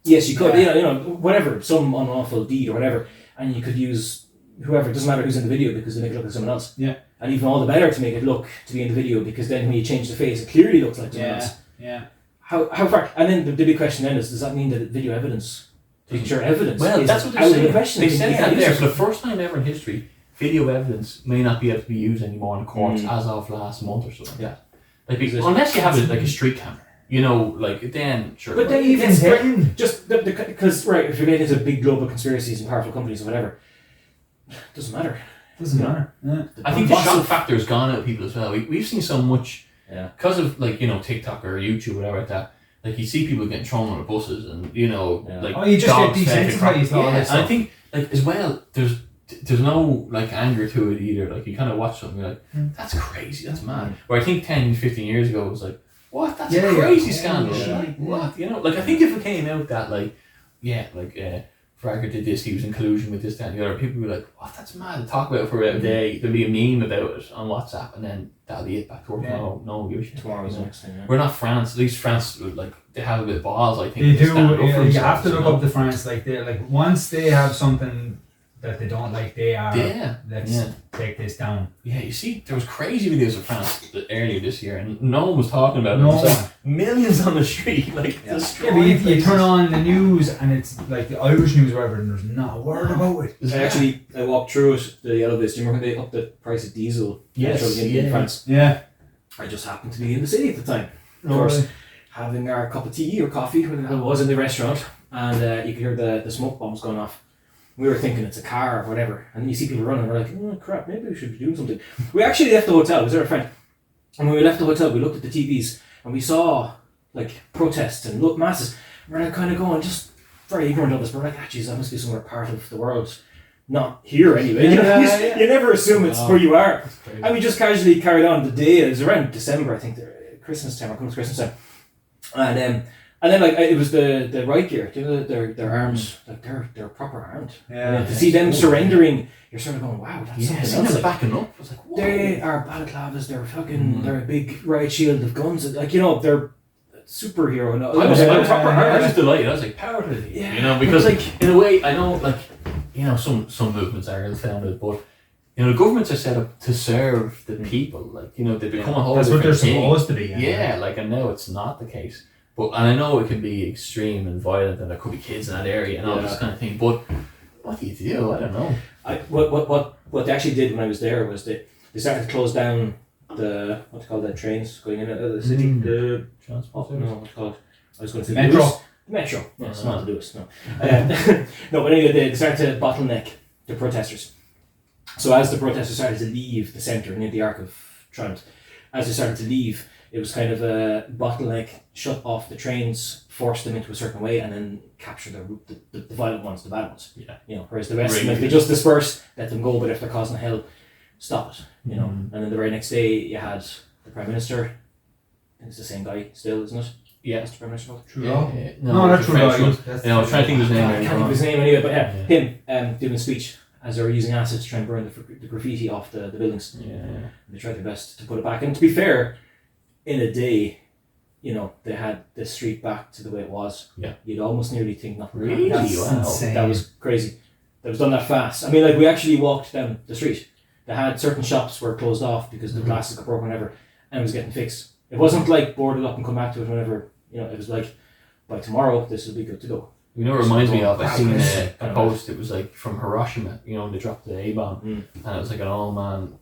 yes, you could, you know, whatever, some unlawful deed or whatever, and you could use whoever, it doesn't matter who's in the video because they make it look like someone else. Yeah. And even all the better to make it look to be in the video because then when you change the face, it clearly looks like someone else. Yeah. How far? And then the big question then is, does that mean that video evidence, picture evidence, Well, is that's what out they're of the saying. question? They You said can't that use there it. for the first time ever in history. Video evidence may not be able to be used anymore in courts as of last month or something. Yeah. Like unless you have it like a street camera, you know, like then sure. But then Even it's then, just because right, if you're getting into big global conspiracies and powerful companies or whatever, it doesn't matter. doesn't matter. Yeah. I think the shock factor has gone out of people as well. We've seen so much because of like, you know, TikTok or YouTube or whatever like that. Like you see people getting thrown on the buses and, you know, like you just get dogs fed to crap. desensitized to all that And I stuff. think like as well there's no like anger to it either. Like you kind of watch something, you're like, that's crazy, that's mad. Where I think 10, 15 years ago it was like, what? That's a crazy scandal. Like, what? You know, like I think if it came out that like, Fragger did this, he was in collusion with this, that, and the other, people would be like, what? That's mad. They'll talk about it for about a day. There'll be a meme about it on WhatsApp, and then that'll be it. Back to work. No one gives a shit. Tomorrow's the next thing. We're not France. At least France, like they have a bit of balls. I think They to do. stand up for You have themselves, to look you know? up to France. Like they like once they have something that they don't like, they are. Let's take this down. Yeah, you see, there was crazy videos of France earlier this year, and no one was talking about it. No It was like one. millions on the street, like Yeah, destroying but if you places. turn on the news and it's like the Irish news or whatever, and there's not a word about it. I walked through it, the yellow bits. Do you remember when they upped the price of diesel? Yes, in France. Yeah. I just happened to be in the city at the time. Of course, having our cup of tea or coffee, whatever the hell it was, in the restaurant, and you could hear the smoke bombs going off. We were thinking it's a car or whatever, and you see people running, we're like, oh crap, maybe we should be doing something. We actually left the hotel, was there a friend? And when we left the hotel, we looked at the TVs, and we saw, like, protests and masses. We're like kind of going, just very ignorant of this, but we're like, geez, that must be somewhere part of the world. Not here anyway. You never assume it's where you are. And we just casually carried on the day. It was around December, I think, Christmas time, or coming to Christmas time. And then like it was the riot gear, you know, their arms, like they're proper armed. Yeah. And to see them surrendering, you're sort of going, wow, that's something seeing else. them Like, backing up. I was like, whoa. they are balaclavas, they're fucking, they're a big riot shield of guns. Like, you know, they're superhero. And I was proper I armed. was delighted. I was like, power to the Yeah. you know, because like in a way, I know like, you know, some movements are ill-founded, but you know, the governments are set up to serve the people. Like, you know, they become a whole That's what different they're thing. supposed to be. Yeah, like I know it's not the case, but and I know it can be extreme and violent, and there could be kids in that area and all this kind of thing. But what do you do? I don't know. What they actually did when I was there was they started to close down the what do you call that, trains going in and out of the city. The Transport. no, what do you call it? I was going to say Metro. Lewis. Metro. No, it's not Lewis. No. No, but anyway, they started to bottleneck the protesters. So as the protesters started to leave the centre near the Arc of Triumph, as they started to leave, it was kind of a bottleneck, shut off the trains, force them into a certain way, and then capture the violent ones, the bad ones. Yeah. You know, whereas the rest, Really? if they just disperse, let them go. But if they're causing hell, stop it. You know. And then the very next day, you had the Prime Minister. I think it's the same guy still, isn't it? Yeah. That's the Prime Minister. Trudeau. No, that's the French Trudeau. one. You know, I was trying to think of his name. I can't think of his name anyway, but him doing a speech as they were using acid to try and burn the graffiti off the buildings. Yeah. And they tried their best to put it back. And to be fair, in a day, you know, they had the street back to the way it was. Yeah. You'd almost nearly think nothing Really? happened. Wow. insane. That was crazy. That was done that fast. I mean, like, we actually walked down the street. They had certain shops were closed off because the glasses got broken, whatever, and it was getting fixed. It wasn't like board it up and come back to it whenever, you know, it was like, by tomorrow, this will be good to go. You know, it reminds me of, I seen Wow. a post, it was like from Hiroshima, you know, when they dropped the A-bomb, and it was like an old man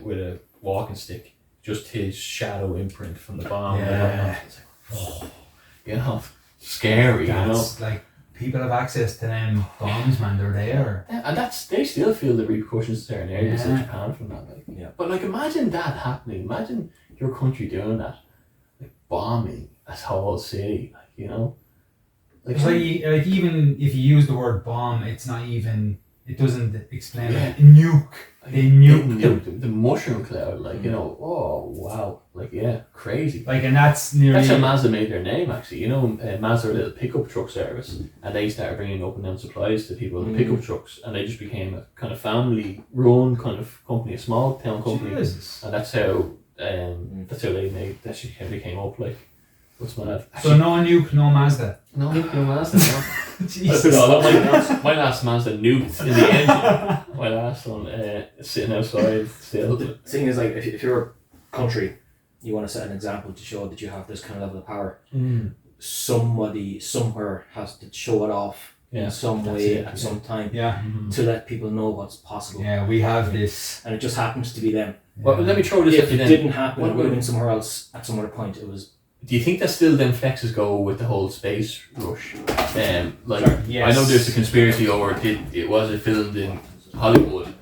with walking stick, just his shadow imprint from the bomb. Yeah. It's like, whoa, you know, scary. That's like people have access to them bombs, man. They're there. And they still feel the repercussions there in areas Yeah. like Japan from that. Like, Yeah. But like, imagine that happening. Imagine your country doing that, like bombing a whole city. Like, you know, It's like even if you use the word bomb, it's not even. It doesn't explain it. Nuke. They nuked the mushroom cloud. Like, you know, oh wow, like yeah, crazy. Like, and that's nearly. That's how Mazda made their name, actually. You know, Mazda are a little pickup truck service, and they started bringing up and down supplies to people in the pickup trucks, and they just became a kind of family-run kind of company, a small town company, Jesus. and that's how they made. That's how they came up. Like, what's mad? So no nuke, no Mazda. No nuke, no Mazda. No. Jesus. My last Mazda nuked in the engine. My last one sitting outside still. The thing is, like, if you're a country, you want to set an example to show that you have this kind of level of power. Somebody somewhere has to show it off in some way at some time to let people know what's possible. Yeah, we have this. And it just happens to be them. Well, let me throw this If at you it then. didn't happen, it would have been somewhere else at some other point. It was. Do you think that still then flexes go with the whole space rush? Like, Yes. I know there's a conspiracy over it was filmed in Hollywood,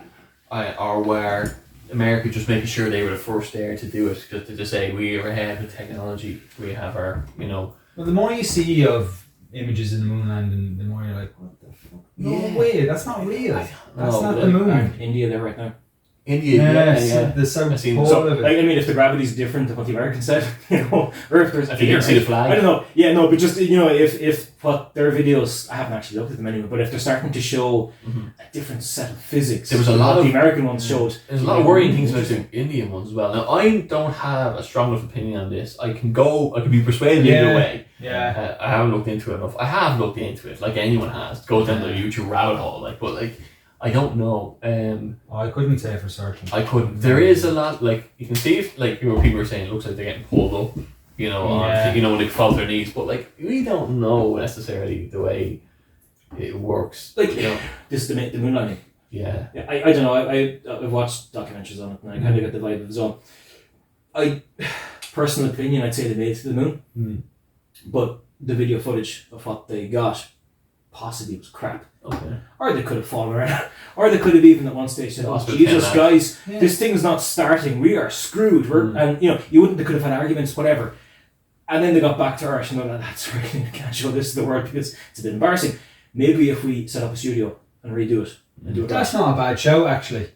or where America just making sure they were the first there to do it, because to just say we are ahead with technology, we have our, you know. Well, the more you see of images in the moon landing, the more you're like, what the fuck? No way, that's not real. That's not the moon. India there right now. India, the South Pole So, of it. like, I mean, if the gravity's different than what the Americans said, you know, or if there's I think you can see the flag. I don't know. Yeah, no, but just, you know, if what their videos, I haven't actually looked at them anyway, but if they're starting to show a different set of physics, There was a than lot what of the American ones showed. There's a lot of worrying things about the Indian ones as well. Now, I don't have a strong enough opinion on this. I can be persuaded either way. Yeah. I haven't looked into it enough. I have looked into it, like anyone has. Go down the YouTube rabbit hole, but I don't know. I couldn't say for certain. I couldn't. There is a lot, like, you can see if, like, people are saying it looks like they're getting pulled up, you know, when they fall to their knees, but, like, we don't know necessarily the way it works. Like, you know? this the moon landing. Yeah. I don't know. I've watched documentaries on it, and I kind of get the vibe of its own. Personal opinion, I'd say they made it to the moon, but the video footage of what they got possibly was crap. Okay. Or they could have fallen around, or they could have even at one stage said, "Oh Jesus, guys, this thing's not starting. We are screwed." And you know, they could have had arguments, whatever. And then they got back to Earth and went, "That's right. I can't show this to the world because it's a bit embarrassing. Maybe if we set up a studio and redo it and do it." That's not a bad show, actually.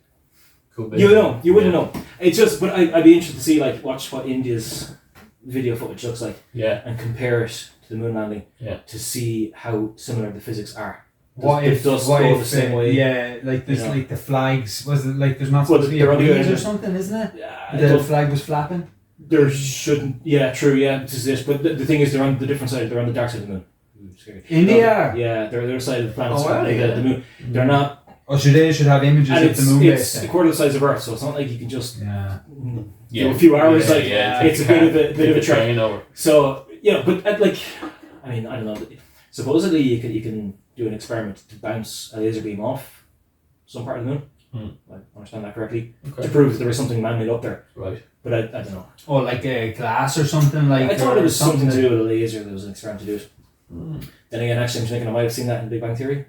Could be. You wouldn't know. It's just, but I'd be interested to see, like, watch what India's video footage looks like, and compare it to the moon landing, to see how similar the physics are. Does the same way? Yeah, like there's like the flags. Was it like there's not supposed to be a breeze or something, isn't it? The flag was flapping. There shouldn't. Yeah, true. Yeah, this is this. But the thing is, they're on the different side. They're on the dark side of the moon. Scary. India. Yeah, they're their side of the planet. The moon. They're not. Oh, they should have images And of the moon. It's a quarter the size of Earth, so it's not like you can just. Do a few hours. It's a bit of a train over. So but I mean, I don't know. Supposedly, you can do an experiment to bounce a laser beam off some part of the moon. I understand that correctly, to prove that there is something man-made up there. Right. But I don't know. Oh, like a glass or something like. I thought it was something to do with a laser. There was an experiment to do it. Then again, actually, I'm thinking I might have seen that in Big Bang Theory.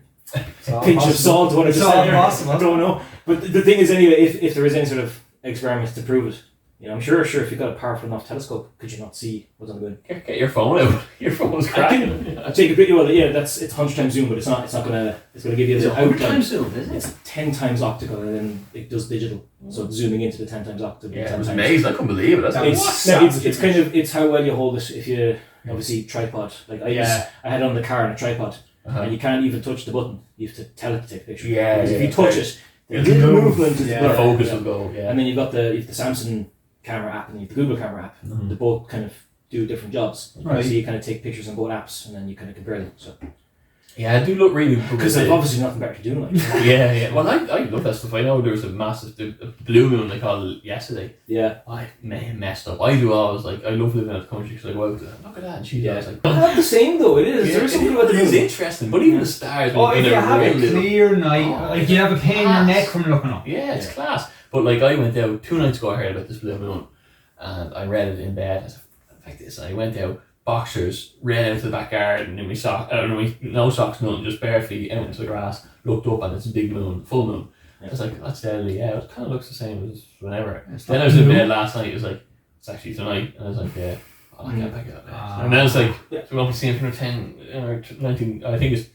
Pinch of salt. What I just said there. I don't know. But the thing is, anyway, if there is any sort of experiment to prove it. I'm sure if you've got a powerful enough telescope, could you not see what's on the moon? Get your phone out. Your phone's cracking. I take a picture. Well, yeah, it's 100 times zoom, but it's not gonna give you the 100 times zoom, is it? It's 10 times optical, and then it does digital. So it's zooming into the 10 times optical. Yeah, it was amazing. I couldn't believe it. It's kind of it's how well you hold it. If you obviously tripod, like I had it on the car on a tripod, and you can't even touch the button. You have to tell it to take a picture. Because if you touch it, the movement is the focus will go. Yeah. And then you've got the Samsung camera app and the Google camera app. They both kind of do different jobs. Right. So you kind of take pictures on both apps and then you kind of compare them. So Yeah, I do look really Because there's obviously nothing better to do. Like. yeah. Well, I love that stuff. I know there was a massive blue moon they called it yesterday. Yeah. I messed up. I do always like I love living in the country because I go out there, look at that, and she does like. Not the same though. It is. There's something about the It is moon. interesting, but even the stars. Oh, if you have a little, clear night, like you have a pain in your neck from looking up. yeah, it's class. But like I went out 2 nights ago. I heard about this blue moon, and I read it in bed. I said, "Like this," and I went out. Boxers, ran out to the back garden, and we saw, no socks, nothing, just bare feet out into the grass, looked up, and it's a big moon, full moon. Yeah. I was like, that's deadly, yeah, it kind of looks the same as whenever. Then I was in bed last night, it was like, it's actually tonight, and I was like, yeah, I can't pick it up. And then it's like, we won't be seeing from 10, or 19, I think it's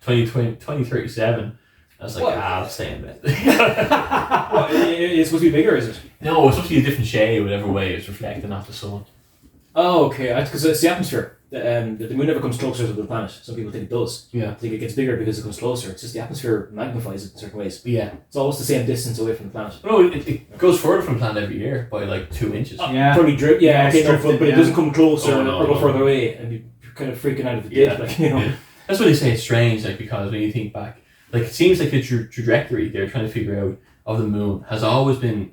2037. I was like, I'll stay in bed. What, it's supposed to be bigger, is it? No, it's supposed to be a different shade, whatever way it's reflecting off the sun. Oh, okay. Because it's the atmosphere. The moon never comes closer to the planet. Some people think it does. Yeah. I think it gets bigger because it comes closer. It's just the atmosphere magnifies it in certain ways. Yeah. It's almost the same distance away from the planet. No, it goes further from the planet every year by like 2 inches. Yeah. Probably drip. Yeah, okay, drifted, but it doesn't come closer or go further no. away, and you're kind of freaking out of the dip, like, you know. Yeah. That's why they say it's strange, like, because when you think back, like, it seems like the trajectory they're trying to figure out of the moon has always been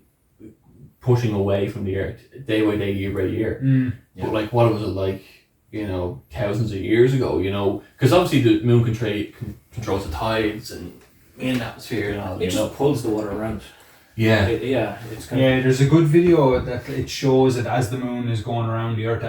pushing away from the Earth day by day, year by year. Yeah. But like, what was it like, you know, thousands of years ago, you know? Because obviously the moon controls the tides and in the atmosphere and all. It just pulls the water around. Yeah. It's kind Yeah, there's a good video that it shows that as the moon is going around the Earth,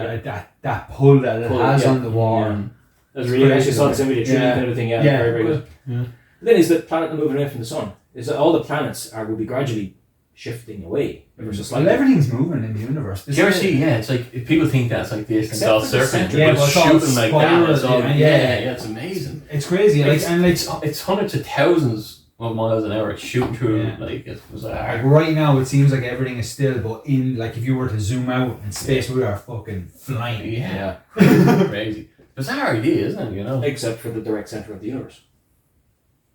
that pull that it has on the water. That's really, I actually saw the same video, kind of thing. Yeah, very, very good. Yeah. Then is the planet moving away from the sun? Is that all the planets will be gradually shifting away ever so slightly? Well, everything's moving in the universe. Do you ever see, it's like, if people think that's like this, it's all circling, yeah, but it's all shooting like that. It's all, yeah, it's amazing. It's crazy. It's hundreds of thousands of miles an hour. It's shooting through, like, it's bizarre. Like right now, it seems like everything is still, but in, like, if you were to zoom out in space, we are fucking flying. Yeah. Crazy. Bizarre idea, isn't it, you know? Except for the direct centre of the universe.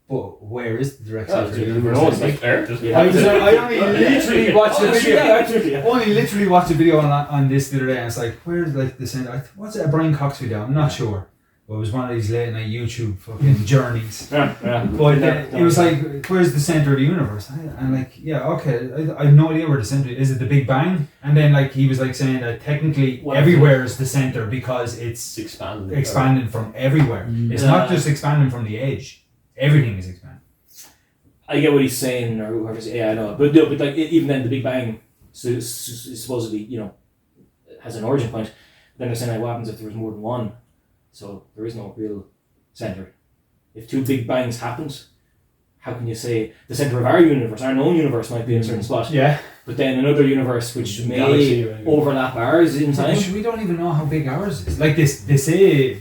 But where is the direct Oh, center of the it's universe? It's like Earth. I only literally watched a video. Absolutely. Only literally watched a video on this the other day, and it's like, where's like the center? What's it? A Brian Cox video? I'm not sure. But it was one of these late night YouTube fucking journeys. But it was like, where's the center of the universe? I'm like, yeah, okay. I have no idea where the center is. It the Big Bang? And then like he was like saying that technically everywhere is the center because it's expanding from everywhere. It's not just expanding from the edge. Everything is expanding. I get what he's saying, or whoever's, I know. But no, but like even then, the Big Bang is supposedly, you know, has an origin point. Then they're saying, like, what happens if there was more than one? So there is no real center. If 2 Big Bangs happens, how can you say the center of our universe, our known universe, might be in a certain spot? Yeah. But then another universe which may overlap ours in time. We don't even know how big ours is. Like they say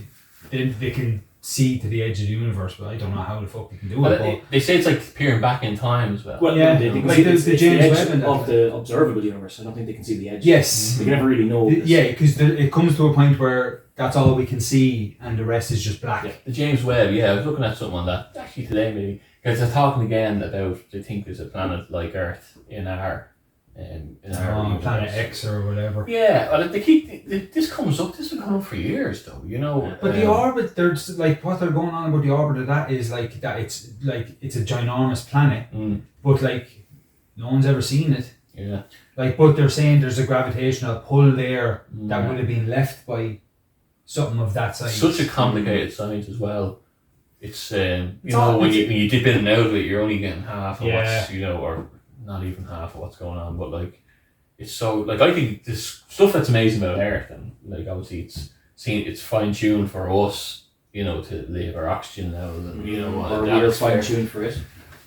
they can see to the edge of the universe, but I don't know how the fuck they can do it. They say it's like peering back in time as well. Well, yeah, they can like see the James the edge Webb of the observable universe. I don't think they can see the edge. Yes. They can never really know. Yeah, because it comes to a point where that's all we can see and the rest is just black. Yeah. The James Webb, I was looking at something on that actually today maybe, because they're talking again about they think there's a planet like Earth in our Planet X or whatever. Yeah, well, this comes up. This has been going on for years, though. You know. But the orbit, there's like what they're going on about the orbit of that is like that. It's a ginormous planet, but like no one's ever seen it. Yeah. Like, but they're saying there's a gravitational pull there that would have been left by something of that size. Such a complicated science as well. It's when you dip in and out of it, you're only getting half of what's or not even half of what's going on. But like, it's so like I think this stuff that's amazing about Earth, and like obviously it's fine tuned for us, to live our oxygen levels, and or we're fine tuned for it.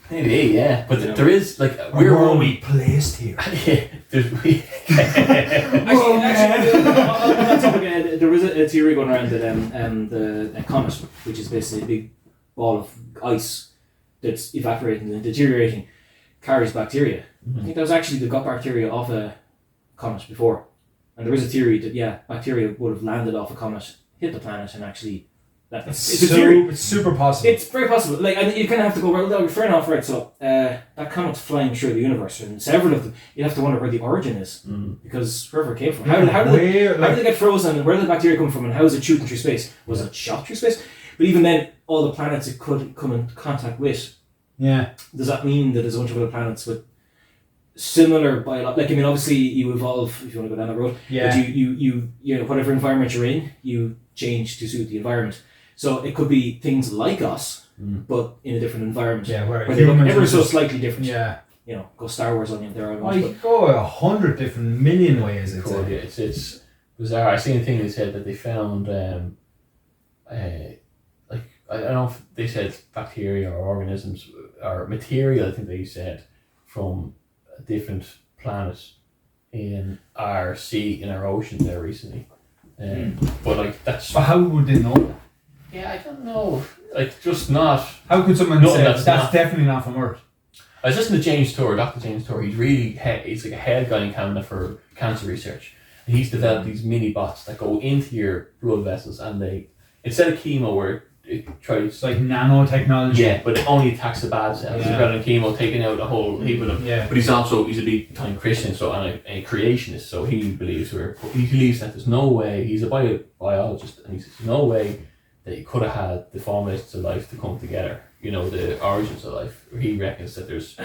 Maybe, yeah, but there is like where are we placed here? There was a theory going around that the comet, which is basically a big ball of ice that's evaporating and deteriorating, carries bacteria. I think that was actually they got bacteria off a comet before, and there is a theory that bacteria would have landed off a comet, hit the planet, and actually. It's a theory. It's super possible. It's very possible. Like, and you kind of have to go, well, fair enough, right? So, that comet's flying through the universe, and several of them, you have to wonder where the origin is, because wherever it came from. How did it get frozen, and where did the bacteria come from, and how is it shooting through space? Was it shot through space? But even then, all the planets it could come in contact with, does that mean that there's a bunch of other planets with similar like, I mean, obviously you evolve if you want to go down that road. But you know, whatever environment you're in, you change to suit the environment. So it could be things like us, but in a different environment. Yeah, where they look ever so slightly different. Yeah. You know, go Star Wars on you there. You go 100 different million ways. Cool, yeah, it's bizarre. I seen a thing that said that they found like I don't know if they said bacteria or organisms or material. I think they said from a different planet in our sea, in our ocean there recently. But like that's. But how would they know that? Yeah, I don't know. Like just not. How could someone say that's definitely not from Earth? I was listening to James Tour, Dr. James Tour. He's like a head guy in Canada for cancer research. And he's developed these mini bots that go into your blood vessels, and they, instead of chemo where it tries... It's like nanotechnology. Yeah, but it only attacks the bad cells. Yeah. Rather than chemo taking out a whole heap of them. Yeah. But he's a big time Christian, so and a creationist, so he believes that there's no way, he's a biologist, and he says there's no way that you could have had the formulations of life to come together. You know, the origins of life. He reckons that there's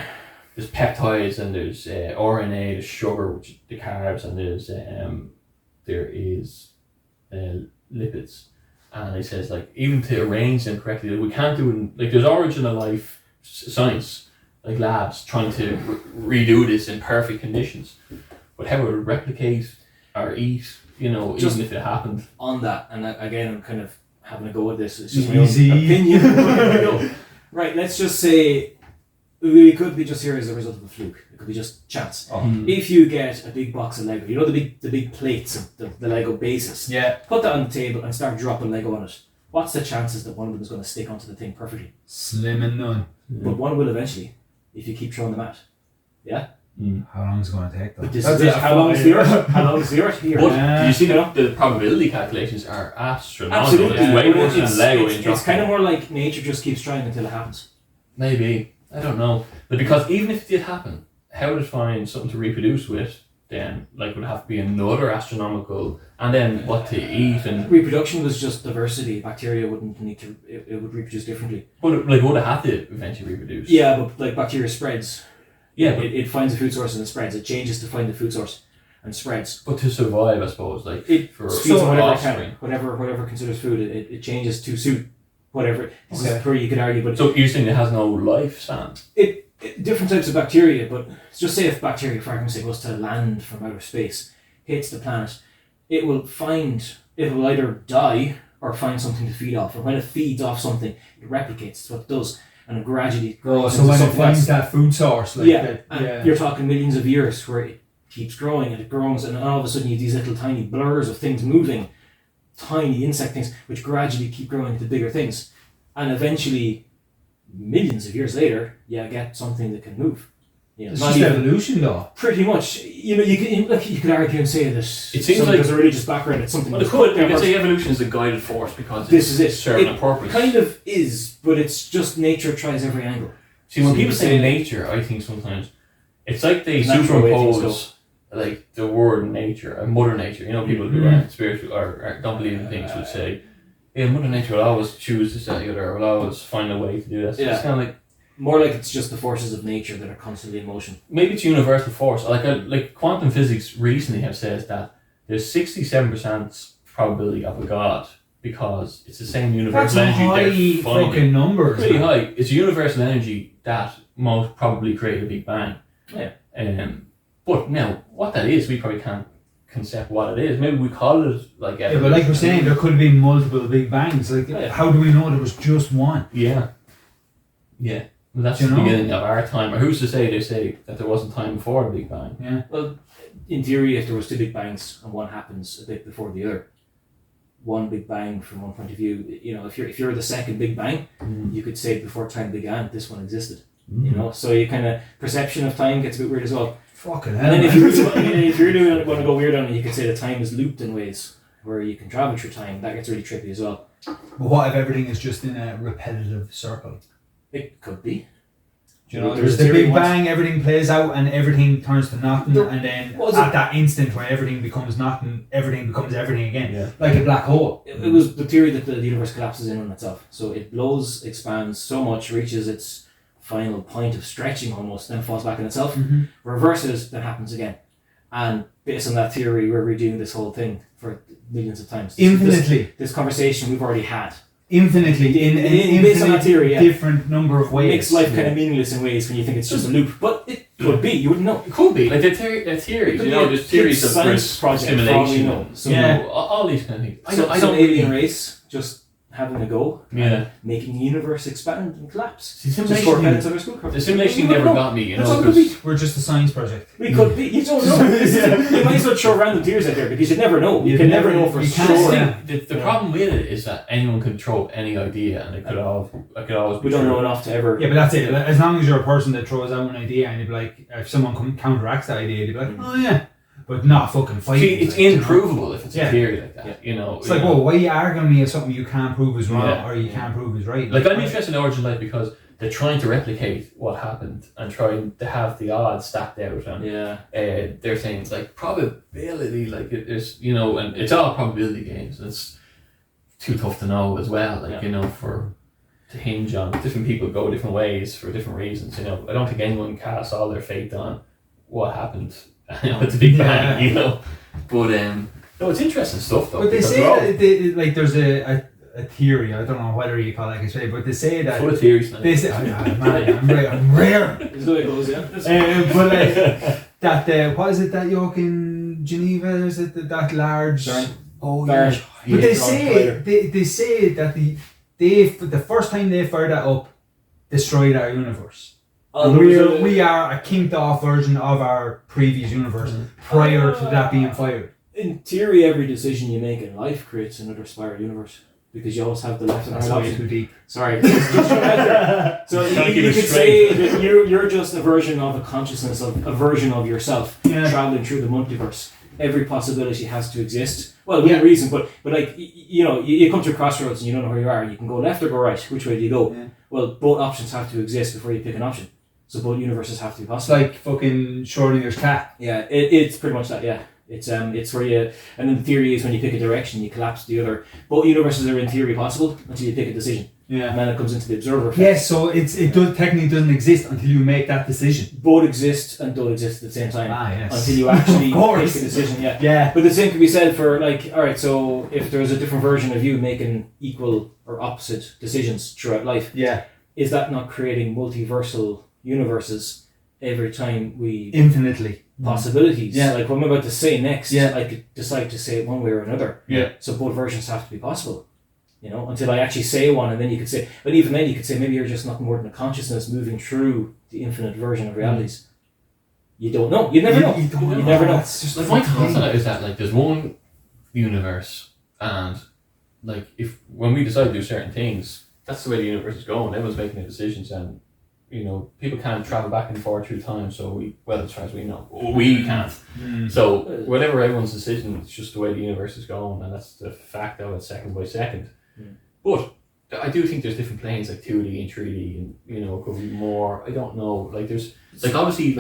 peptides and there's RNA, there's sugar, which is the carbs, and there is lipids. And he says, like, even to arrange them correctly, we can't do it. Like, there's origin of life science, like labs trying to redo this in perfect conditions. But how it would replicate or eat, you know, just even if it happened. On that, and again, I'm kind of having a go at this. It's just my own opinion. Right, let's just say we could be just here as a result of a fluke. It could be just chance. If you get a big box of Lego, you know the big plates of the Lego bases. Yeah. Put that on the table and start dropping Lego on it. What's the chances that one of them is going to stick onto the thing perfectly? Slim and none. But one will eventually, if you keep throwing them out. Yeah. How long is it going to take though? But how long is the Earth? How long is the Earth here? But do you see the probability calculations are astronomical. Absolutely. It's way worse than Lego. It's kind of more like nature just keeps trying until it happens. Maybe. I don't know. But because even if it did happen, how would it find something to reproduce with then? Like, would it have to be another astronomical, and then what to eat? And reproduction was just diversity. Bacteria wouldn't need to, it would reproduce differently. But like, would it have to eventually reproduce? Yeah, but like bacteria spreads. Yeah, it finds a food source and it spreads. It changes to find the food source and spreads. But to survive, I suppose, like it for feeds on whatever offspring. Whatever considers food. It changes to suit whatever. This Okay. is where you could argue, but so you're saying it has no lifespan? Different types of bacteria, but just say if bacteria, for argument's sake, was to land from outer space, hits the planet, it will either die or find something to feed off. And when it feeds off something, it replicates. That's what it does. And it gradually grows. So when it finds that food source, like you're talking millions of years where it keeps growing and it grows, and all of a sudden you have these little tiny blurs of things moving, tiny insect things, which gradually keep growing into bigger things. And eventually, millions of years later, you get something that can move. You know, it's just evolution, though. Pretty much. You know, you could argue and say that it seems like there's a religious background. It's something. Well, you could say evolution is a guided force because this is it. Serving a purpose. Kind of is, but it's just nature tries every angle. See, when people say nature, I think sometimes it's like they superimpose like the word nature and Mother Nature. You know, people who aren't spiritual or don't believe in things would say, "Yeah, Mother Nature will always choose this, that, the other, or will always find a way to do that." So it's kind of like. More like it's just the forces of nature that are constantly in motion. Maybe it's universal force. Like quantum physics recently have said that there's 67% probability of a god because it's the same universal energy. That's high fucking numbers. Pretty high. It's a universal energy that most probably created a Big Bang. Yeah. But now what that is, we probably can't concept what it is. Maybe we call it like. Yeah, but like we're saying, there could have been multiple Big Bangs. Like, how do we know there was just one? Yeah. Yeah. Well, that's the beginning of our time. Or who's to say they say that there wasn't time before the Big Bang? Yeah. Well, in theory, if there was two Big Bangs and one happens a bit before the other, one Big Bang from one point of view, you know, if you're the second Big Bang, you could say before time began, this one existed. You know, so you kind of perception of time gets a bit weird as well. Fucking hell. And then if you're doing want to go weird on it, you could say that time is looped in ways where you can travel through time. That gets really trippy as well. But what if everything is just in a repetitive circle? It could be. You know, There's there's the theory Big once- Bang, everything plays out and everything turns to nothing, There- and then was at it- that instant when everything becomes nothing, everything becomes everything again, Yeah. like a black hole. It was the theory that the universe collapses in on itself. So it blows, expands so much, reaches its final point of stretching almost, then falls back on itself, reverses, then happens again. And based on that theory, we're redoing this whole thing for millions of times. Infinitely. This conversation we've already had. Infinitely, in based on that theory, yeah. different number of It ways. makes life kind of meaningless in ways when you think it's just a loop. But it could be, you wouldn't know. It could be like the theories, you know, there's theories of science project for all we simulation, know. and, So, you know, all these kind of things. I some don't alien really, race just having a go, Yeah. making the universe expand and collapse. See, Just simulation, for penance on our school cover. the simulation We never don't know. got me, you That's know, all it could be. because We're just a science project. We could be. You don't know. You might as well throw random theories out there because you never know. You can never know for you sure. can't the, see. the problem with it is that anyone can throw up any idea and it could always be We don't true. know enough to ever. Yeah, but that's it. As long as you're a person that throws out an idea and you'd be like, if someone counteracts that idea, you'd be like, oh yeah, but not fucking fighting. See, it's like, you know? improvable if it's Yeah. a theory like that, Yeah. you know. It's like, well, why are you arguing me of something you can't prove is wrong Yeah. or you can't prove is right? Like, I'm interested in Origin Life because they're trying to replicate what happened and trying to have the odds stacked out, and Yeah. they're saying like probability, like it is, you know, and it's all probability games, and it's too tough to know as well, like, Yeah. you know, to hinge on different people go different ways for different reasons, you know. I don't think anyone casts all their faith on what happened, you know, at the Big Bang, you know. But no, it's interesting stuff though. But they because say they're all that like there's a theory. I don't know whether you call it like a but they say that full of theories now. they say, I'm rare. It's the way it goes, yeah. But that what is it that yoke in Geneva? Is it that large? Darn. Oh Darn. yeah. But they say they say that the first time they fired that up, destroyed our universe. We are a kinked off version of our previous universe prior to that being fired. In theory, every decision you make in life creates another spiral universe because you always have the left and That's right way option. too deep. Sorry, just throw it out there. So Gotta you keep could it say straight. that you're just a version of a consciousness of a version of yourself Yeah. traveling through the multiverse. Every possibility has to exist. Well, within reason, but like you know, you come to a crossroads and you don't know where you are. You can go left or go right. Which way do you go? Yeah. Well, both options have to exist before you pick an option. So both universes have to be It's possible. like fucking Schrodinger's cat. Yeah, it's pretty much that. Yeah, it's where you, and then the theory is when you pick a direction, you collapse the other. Both universes are in theory possible until you pick a decision, Yeah. and then it comes into the observer effect. Yes, so technically doesn't exist until you make that decision. Both exist and don't exist at the same time Yes. until you actually Of course. pick a decision. Yeah, Yeah. but the same can be said for like, all right, so if there's a different version of you making equal or opposite decisions throughout life, Yeah. is that not creating multiversal universes every time we Infinitely. possibilities? Yeah. Like what I'm about to say next, Yeah. I could decide to say it one way or another. Yeah. So both versions have to be possible. You know, until I actually say one, and then you could say, but even then you could say maybe you're just nothing more than a consciousness moving through the infinite version of realities. You don't know. You never know. You don't You never know. It's just Like my thoughts on it is that like there's one universe, and like if when we decide to do certain things, that's the way the universe is going. Everyone's making the decisions, and you know people can't travel back and forth through time. So as far as we know, we can't. So whatever everyone's decision, it's just the way the universe is going, and that's the fact of it, second by second. But I do think there's different planes like 2D and 3D, and you know it could be more. I don't know. Like there's like obviously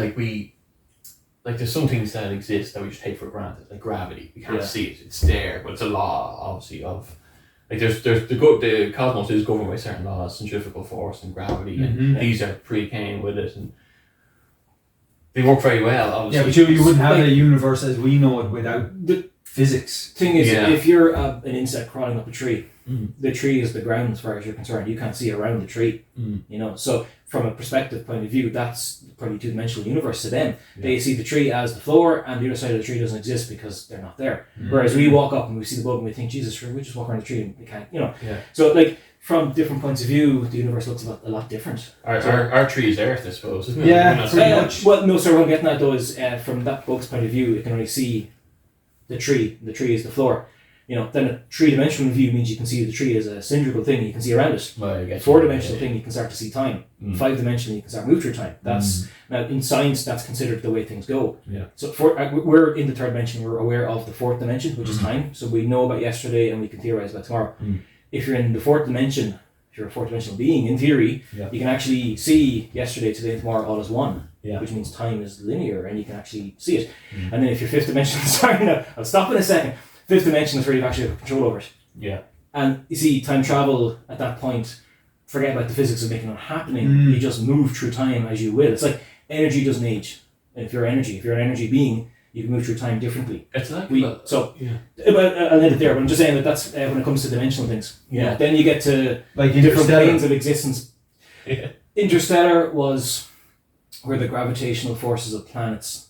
like there's some things that exist that we just take for granted, like gravity. We can't see it; it's there, but it's a law, obviously. Of like there's the cosmos is governed by certain laws, centrifugal force and gravity, and these are pre-came with it, and they work very well. Obviously, Yeah, but you wouldn't have a universe as we know it without The physics. thing is, Yeah. if you're an insect crawling up a tree, the tree is the ground as far as you're concerned. You can't see around the tree. You know, so from a perspective point of view, that's probably two-dimensional universe to them. They see the tree as the floor, and the other side of the tree doesn't exist because they're not there. Whereas we walk up and we see the bug and we think, Jesus, we just walk around the tree and we can't, you know. Yeah. So like from different points of view, the universe looks a lot different. our tree is Earth, I suppose. Isn't it? Yeah, We're not pretty saying- much. Well, no, sir. What I'm getting at though is from that bug's point of view, it can only see the tree. The tree is the floor. You know, then a three-dimensional view means you can see the tree as a cylindrical thing. You can see around it. Well, I guess Four-dimensional thing, you can start to see time. Five-dimensional, you can start to move through time. That's now in science, that's considered the way things go. Yeah. So we're in the third dimension. We're aware of the fourth dimension, which is time. So we know about yesterday, and we can theorize about tomorrow. If you're in the fourth dimension, if you're a fourth dimensional being, in theory, Yeah. you can actually see yesterday, today, and tomorrow all as one. Yeah. Which means time is linear, and you can actually see it. Mm. And then if you're fifth dimensional, sorry, no, I'll stop in a second. Fifth dimensional is where you've actually got control over it. Yeah. And you see, time travel at that point, forget about the physics of making it happening. Mm. You just move through time as you will. It's like energy doesn't age. And if you're an energy being, you can move through time differently. It's like Yeah. But I'll end it there. But I'm just saying that that's when it comes to dimensional things. Yeah. Then you get to Like different Interstellar. planes of existence. Yeah. Interstellar was where the gravitational forces of planets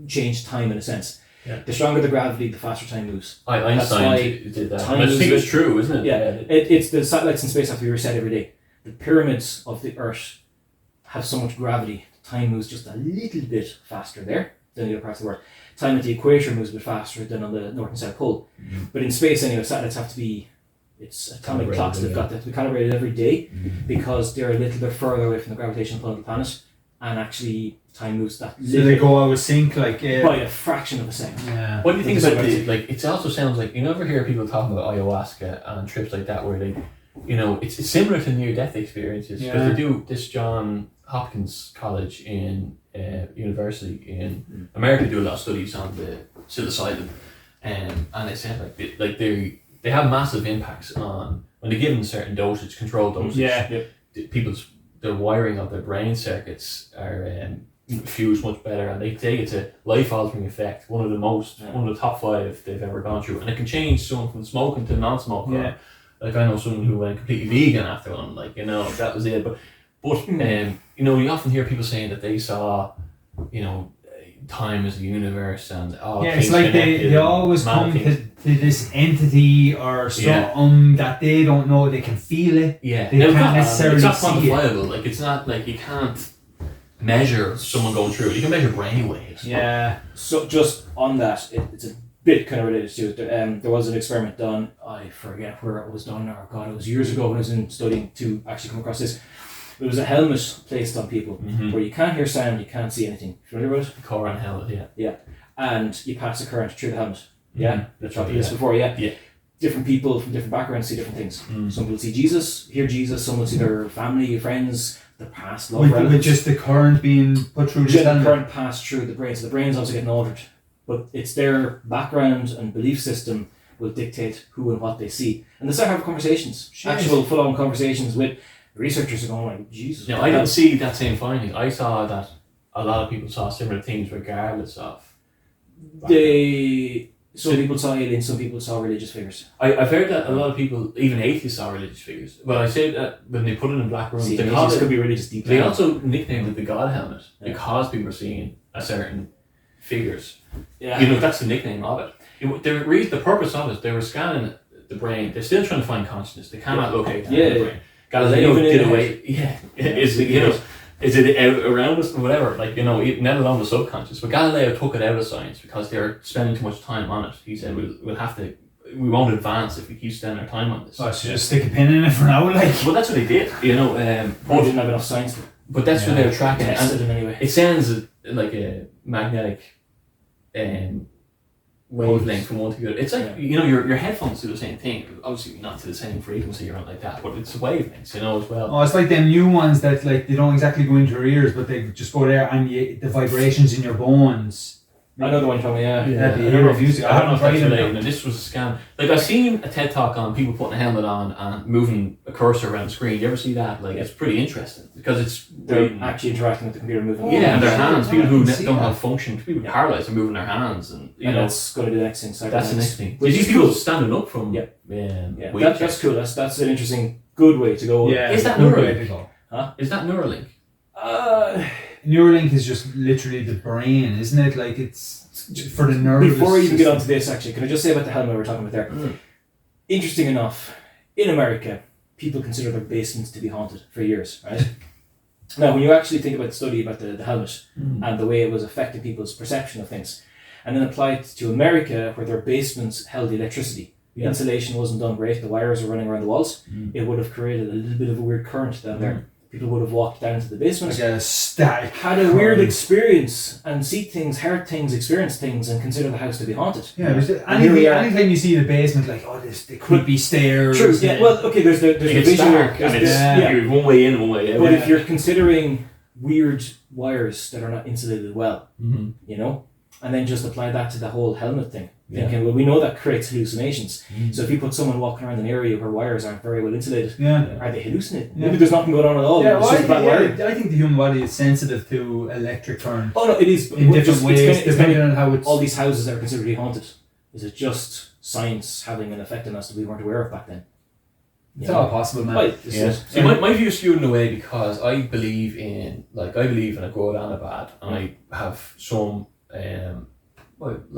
change time in a sense. Yeah. The stronger the gravity, the faster time moves. Einstein why did that. time I just think is- it's true, isn't it? Yeah, it's the satellites in space have to be reset every day. The pyramids of the Earth have so much gravity. Time moves just a little bit faster there than the other parts of the world. Time at the equator moves a bit faster than on the North and South Pole. Mhm. But in space, anyway, satellites have to be. It's atomic Calibrated, clocks. They've got to be calibrated every day because they're a little bit further away from the gravitational pull of the planet, and actually time moves that So they little go out of sync, like by a fraction of a second. yeah. What do you think That's about what I the, like, it also sounds like, you never hear people talking about ayahuasca and trips like that where they, you know, it's similar to near-death experiences because Yeah. they do this John Hopkins College in university in America do a lot of studies on the psilocybin, and they said they have massive impacts on when they're given certain dosage, controlled dosage. Yeah. The wiring of their brain circuits are fused much better, and they say it's a life-altering effect. One of the top 5 they've ever gone through, and it can change someone from smoking to non-smoker. Yeah. Like I know someone who went completely vegan after one. Like, you know, that was it. But you know, you often hear people saying that they saw, you know, time as a universe and It's like they always come to this entity or something that they don't know. They can feel it. Yeah, They can't necessarily it's not see it. quantifiable. Like, it's not like you can't measure someone going through it. You can measure brain waves. Yeah. So just on that, it's a bit kind of related to it. There was an experiment done. I forget where it was done. Oh God, it was years ago when I was in studying to actually come across this. It was a helmet placed on people where you can't hear sound, you can't see anything. Familiar with it? Core and helmet, yeah. And you pass a current through the helmet. Mhm. Yeah, That's talked right, about this yeah. before. Yeah. Yeah. Different people from different backgrounds see different things. Mm. Some people see Jesus, hear Jesus. Some will see their family, friends, their past, love, With relatives. just the current being put through this Just the helmet. current passed through the brain, so the brain's also getting altered. But it's their background and belief system will dictate who and what they see. And they start having conversations, Shit. actual full-on conversations with researchers who are going like, Jesus. Now, I didn't see that same finding. I saw that a lot of people saw similar things regardless of. Some people saw aliens, some people saw religious figures. I've heard that a lot of people, even atheists, saw religious figures. Well, I say that when they put it in black rooms, See, they, aliens could be religious deep they down. also nicknamed it the God helmet Yeah. because people are seeing a certain figures. Yeah. You know, that's the nickname of it. The purpose of it, they were scanning the brain. They're still trying to find consciousness. They cannot locate that in the brain. Galileo Even in did the away. Yeah, is it out around us or whatever? Like, you know, let alone the subconscious. But Galileo took it out of science because they're spending too much time on it. He said we won't advance if we keep spending our time on this. Oh, so just stick a pin in it for now, like. Well, that's what they did. You know, Or didn't have enough science to but that's what they were tracking. test And it in any way. it sounds like a magnetic wavelength from one to the other. It's like, you know, your headphones do the same thing. Obviously not to the same frequency or anything like that, but it's wavelengths, you know, as well. Oh, it's like them new ones that like they don't exactly go into your ears, but they just go there and the vibrations in your bones. I know the one from Yeah, I the don't ear know of music. I don't know if that's tried related. them. And this was a scam. Like, I've seen a TED talk on people putting a helmet on and moving a cursor around the screen. You ever see that? Like, it's pretty interesting because it's They're actually interacting with the computer moving. yeah, and their hands. People who I see don't that. have function, people paralyzed are moving their hands, and you And know that's going to be the next thing. that's the next thing. Which These is people cool. standing up from Yeah, wheelchairs. that's cool. That's an interesting, good way to go. Yeah, Is that good Neuralink? way to go. Is that Neuralink? Neuralink is just literally the brain, isn't it? Like it's for the nervous Before we even get system. onto this, actually, can I just say about the helmet we were talking about there? Interesting enough, in America, people consider their basements to be haunted for years, right? Now, when you actually think about the study about the helmet and the way it was affecting people's perception of things, and then apply it to America, where their basements held electricity, Yeah. insulation wasn't done great, the wires were running around the walls, it would have created a little bit of a weird current down there. people would have walked down to the basement, Like a static. had a weird experience and see things, heard things, experience things, and consider the house to be haunted. Yeah, And here we are. anytime you see the basement, like, oh, there's the creepy stairs. True. Yeah. Well, okay. There's the It's vision. dark, and it's Yeah. one way in, one way out. But if you're considering weird wires that are not insulated well, Mm-hmm. you know, and then just apply that to the whole helmet thing, Yeah. thinking, well, we know that creates hallucinations. Mm-hmm. So if you put someone walking around an area where wires aren't very well insulated, Yeah. are they hallucinating? Yeah. Maybe there's nothing going on at all. Yeah, It's well, just bad wiring. I think the human body is sensitive to electric current Oh no, it is in different ways, it's depending on how it's. all these houses that are considered to be haunted. Is it just science having an effect on us that we weren't aware of back then? It's all possible, man. Right. This Yeah. is- See, my view is skewed in a way because I believe in a good and a bad, and I have some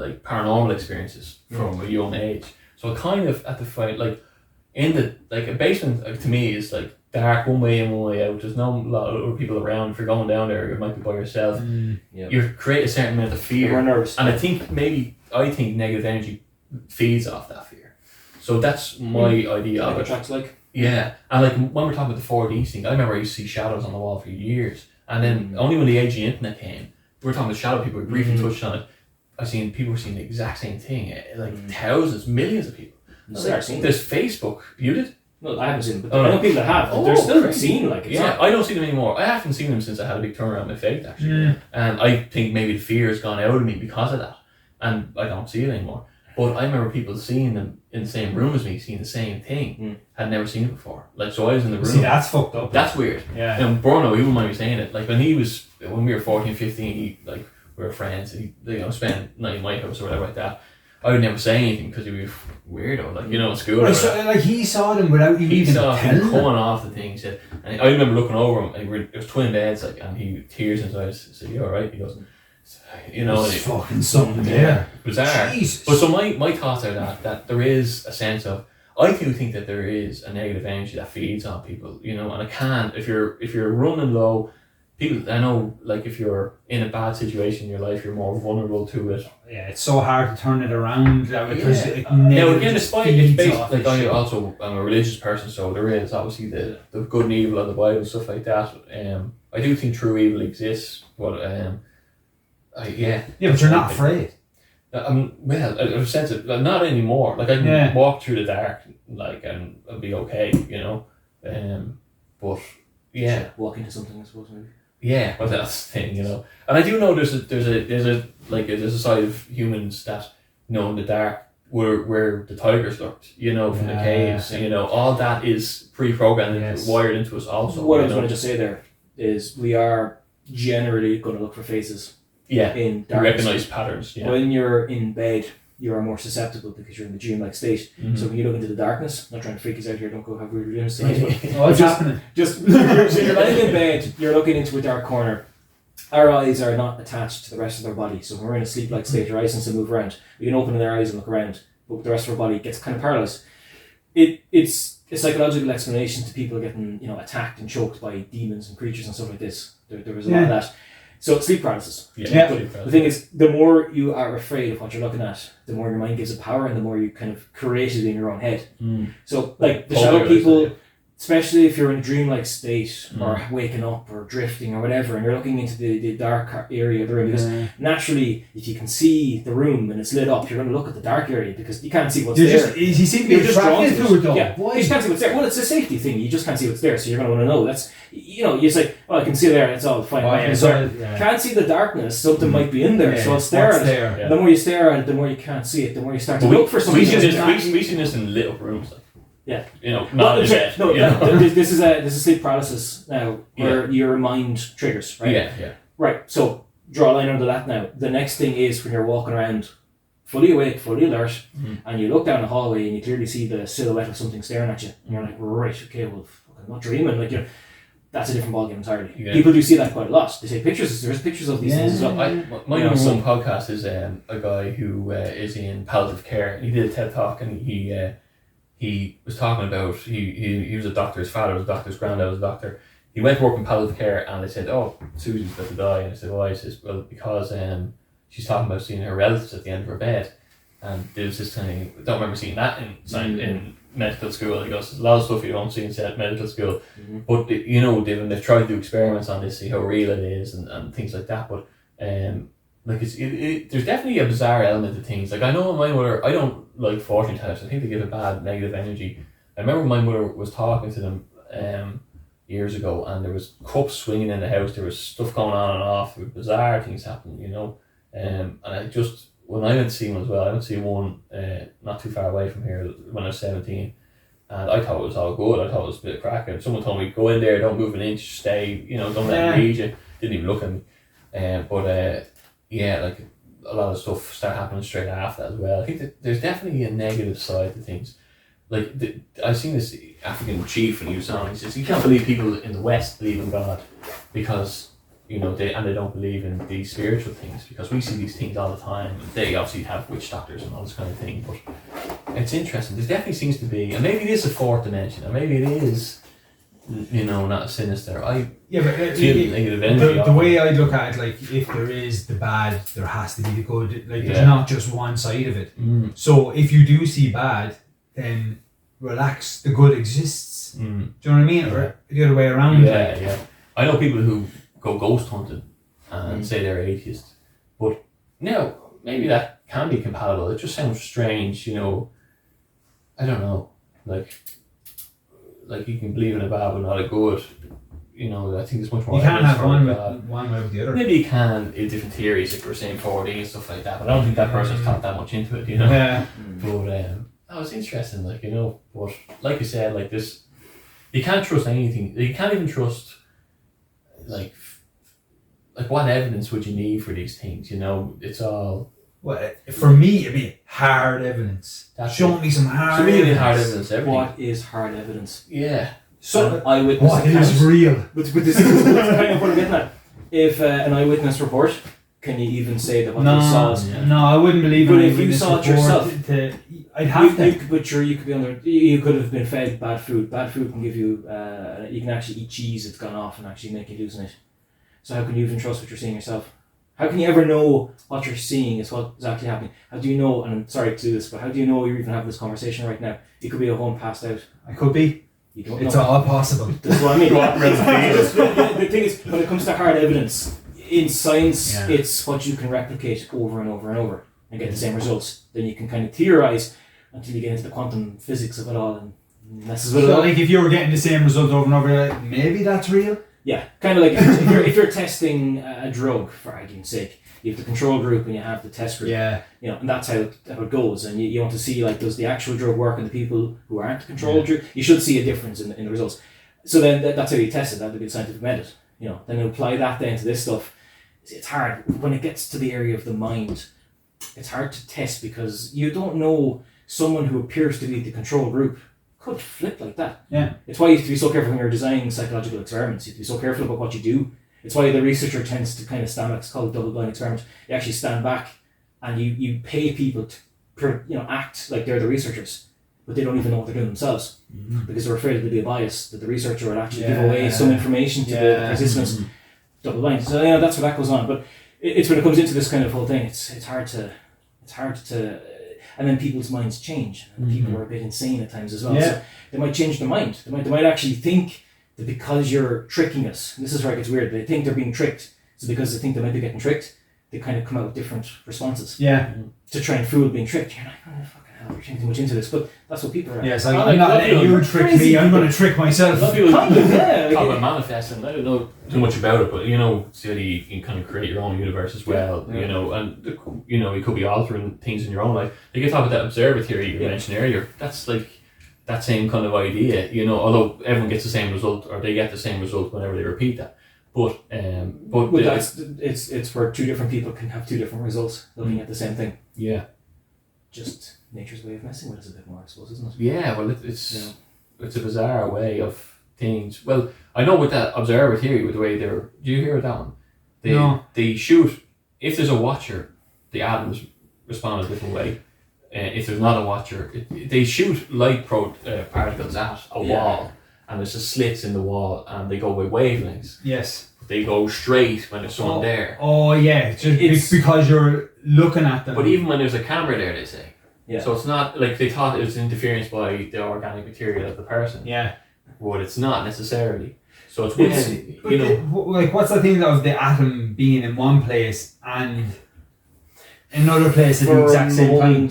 like paranormal experiences from a young age. So I kind of at the fight in the a basement to me is like dark one way in, one way out. There's no lot of other people around. If you're going down there, you might be by yourself. Yeah. You create a certain amount of fear. We're nervous. And I think negative energy feeds off that fear. So that's my idea Like of a it. track's like. Yeah, and when we're talking about the 4D thing, I remember I used to see shadows on the wall for years, and then only when the age of the internet came, we were talking about shadow people. We briefly touched on it. People were seeing the exact same thing, thousands, millions of people. I've seen it. There's Facebook. You did? No, I haven't seen them, but Oh, I no. know people that have. Oh, They're still crazy. seen like it's Yeah, not. I don't see them anymore. I haven't seen them since I had a big turnaround in my faith, actually. And I think maybe the fear has gone out of me because of that, and I don't see it anymore. But I remember people seeing them in the same room as me, seeing the same thing. Had never seen it before. So I was in the room. See, that's fucked up. That's weird. Yeah. And Bruno, he wouldn't mind me saying it. When we were 14, 15, we were friends. He, spent night in my house or whatever like that. I would never say anything because he'd be weirdo, in school. Right, so, he saw them without you He even saw him telling coming them. off the thing. He said, and I remember looking over him. And it was twin beds, and he tears in his eyes. I said, "You all right?" He goes, There's fucking something there. bizarre. Jesus. But so my thoughts are that there is a sense of, I do think that there is a negative energy that feeds on people, and it can, if you're running low, people, I know, if you're in a bad situation in your life, you're more vulnerable to it. Yeah, it's so hard to turn it around because Yeah. it Now never again, just it's feeds based, off I'm shit. a religious person, so there is obviously the good and evil of the Bible and stuff like that. I do think true evil exists, but Yeah, but you're not afraid. Well, in a sense of not anymore. I can walk through the dark, and I'll be okay, But yeah, Walk into something, I suppose maybe. yeah. Well, that's the thing, And I do know there's a side of humans that in the dark where the tigers lurked, from the caves. All that is pre-programmed and wired into us also. What I was going to just say there is we are generally going to look for faces. Yeah, in you darkness. recognise patterns. Yeah. When you're in bed, you are more susceptible because you're in the dreamlike state. Mm-hmm. So when you look into the darkness, not trying to freak us out here, don't go have weird dreams. But What's happening? just so you're lying in bed, you're looking into a dark corner. Our eyes are not attached to the rest of our body. So when we're in a sleep-like state, our eyes can still move around. We can open their eyes and look around, but the rest of our body gets kind of paralyzed. It's a psychological explanation to people getting attacked and choked by demons and creatures and stuff like this. There was a lot of that. So sleep paralysis. Yeah. But the thing is, the more you are afraid of what you're looking at, the more your mind gives it power and the more you kind of create it in your own head. So the shadow people, especially if you're in a dreamlike state or waking up or drifting or whatever, and you're looking into the dark area of the room, because naturally, if you can see the room and it's lit up, you're going to look at the dark area because you can't see what's there. You seem to You're be just drawn attracted to to it though. Yeah, Why? you just can't see what's there. Well, it's a safety thing. You just can't see what's there, so you're going to want to know. That's you say, "Oh, I can see there. It's all fine." Can't see the darkness. Something might be in there, so I'll stare at it. there? Yeah. The more you stare at it, the more you can't see it. The more you start to look for something. We see this in lit up rooms. Yeah. Not in bed. This is sleep paralysis now, where your mind triggers, right? Yeah. Right. So draw a line under that now. The next thing is when you're walking around, fully awake, fully alert, and you look down the hallway and you clearly see the silhouette of something staring at you, and you're like, right, okay, well, I'm not dreaming, that's a different ballgame entirely. Yeah. People do see that quite a lot. They take pictures. There's pictures of these things as well. My number one podcast is a guy who is in palliative care. He did a TED talk and he was talking about he was a doctor. His father was a doctor. His granddad was a doctor. He went to work in palliative care and they said, "Oh, Susie's about to die." And I said, "Why?" He says, "Well, because she's talking about seeing her relatives at the end of her bed." And there's this kind of, I don't remember seeing that in medical school. He goes, there's a lot of stuff you don't see in medical school. But they've tried to do experiments on this, see how real it is and things like that. But like there's definitely a bizarre element to things. Like I know my mother, I don't like fortune tellers. I think they give a bad negative energy. I remember my mother was talking to them years ago, and there was cups swinging in the house. There was stuff going on and off. There were bizarre things happening, and I just, when I went to see one as well, I went to see one not too far away from here when I was 17, and I thought it was all good. I thought it was a bit of crack. And someone told me, go in there, don't move an inch, stay, don't let them read you. Didn't even look at me. Like a lot of stuff start happening straight after that as well. I think that there's definitely a negative side to things. Like I've seen this African chief, and he was on. He says, you can't believe people in the West believe in God because they don't believe in these spiritual things, because we see these things all the time. They obviously have witch doctors and all this kind of thing, but it's interesting. There definitely seems to be, and maybe it is a fourth dimension, or maybe it is, not sinister. But feel negative energy. The way I look at it, like if there is the bad, there has to be the good. Like there's not just one side of it. So if you do see bad, then relax, the good exists. Do you know what I mean? Or the other way around. Yeah. I know people who go ghost hunting and say they're atheists, but maybe that can be compatible. It just sounds strange, I don't know, like you can believe in a bad but not a good. I think there's much more. You can't have one way with the other. Maybe you can in different theories, like we're saying 4D and stuff like that, but I don't think that person's thought that much into it, Yeah. But it's interesting, but like you said, like this, you can't trust anything. You can't even trust, like what evidence would you need for these things? It's all. Well, for me, it'd be hard evidence. Show me some hard evidence. Hard evidence. Everything. What is hard evidence? Yeah. So eyewitness. What is real? But this is kind of what I'm getting at. If an eyewitness report, can you even say that what they saw is? No, I wouldn't believe. But if you saw it yourself, I'd have to. But you could be under. You could have been fed bad food. Bad food can give you. You can actually eat cheese that's gone off and actually make you hallucinate. So how can you even trust what you're seeing yourself? How can you ever know what you're seeing is what is actually happening? How do you know? And I'm sorry to do this, but how do you know you're even having this conversation right now? You could be at home passed out. I could be. You don't it's know. all possible. That's what I mean. The thing is, when it comes to hard evidence in science, it's what you can replicate over and over and over and get the same results. Then you can kind of theorize until you get into the quantum physics of it all and messes with it all. Like if you were getting the same result over and over, you're like, maybe that's real. Yeah, kind of like if you're testing a drug, for argument's sake, you have the control group and you have the test group. Yeah. And that's how it goes. And you want to see, like, does the actual drug work on the people who aren't the control group? You should see a difference in the results. So then that's how you test it. That would be the scientific method. Then you apply that then to this stuff. It's hard when it gets to the area of the mind. It's hard to test because you don't know someone who appears to be the control group could flip like that. Yeah. It's why you have to be so careful when you're designing psychological experiments. You have to be so careful about what you do. It's why the researcher tends to kind of stand back. It's called a double-blind experiment. You actually stand back and you pay people to act like they're the researchers, but they don't even know what they're doing themselves because they're afraid that there'll be a bias, that the researcher will actually give away some information to the participants. Double-blind. So that's where that goes on. But it's when it comes into this kind of whole thing, it's hard to, and then people's minds change. And people are a bit insane at times as well. Yeah. So they might change their mind. They might actually think that because you're tricking us, and this is where it gets weird, they think they're being tricked. So because they think they might be getting tricked, they kind of come out with different responses. Yeah. To try and fool being tricked. You're like, oh, fucking hell, you're too much into this. But that's what people are. Yeah, it's like, I'm not letting you trick me, I'm going to trick myself. A lot of people Yeah, talk about manifesting. I don't know too much about it, but so you can kind of create your own universe as well. And you could be altering things in your own life. You can talk about that observer theory you mentioned earlier. That's like that same kind of idea. Although everyone gets the same result, or they get the same result whenever they repeat that. But it's where two different people can have two different results looking at the same thing. Yeah. Just nature's way of messing with us a bit more, I suppose, isn't it? Yeah, well, it's a bizarre way of things. Well, I know with that observer theory, with the way do you hear that one? They shoot, if there's a watcher, the atoms respond a different way. If there's not a watcher, they shoot light particles at a wall, and there's just slits in the wall, and they go by wavelengths. Yes. They go straight when there's someone there. Oh yeah, it's because you're looking at them. But even when there's a camera there, they say. Yeah. So it's not like they thought it was interference by the organic material of the person. Yeah. But it's not necessarily. So it's But like, what's the thing of the atom being in one place and another place at the exact same time?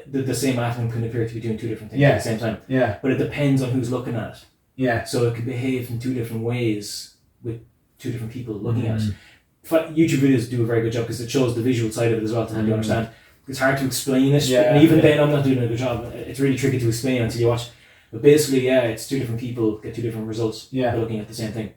The same atom can appear to be doing two different things Yeah. at the same time. Yeah. But it depends on who's looking at it. Yeah. So it can behave in two different ways with two different people looking at it. YouTube videos do a very good job because it shows the visual side of it as well to help you understand. It's hard to explain it, and even then I'm not doing a good job. It's really tricky to explain until you watch. But basically, it's two different people get two different results by looking at the same thing.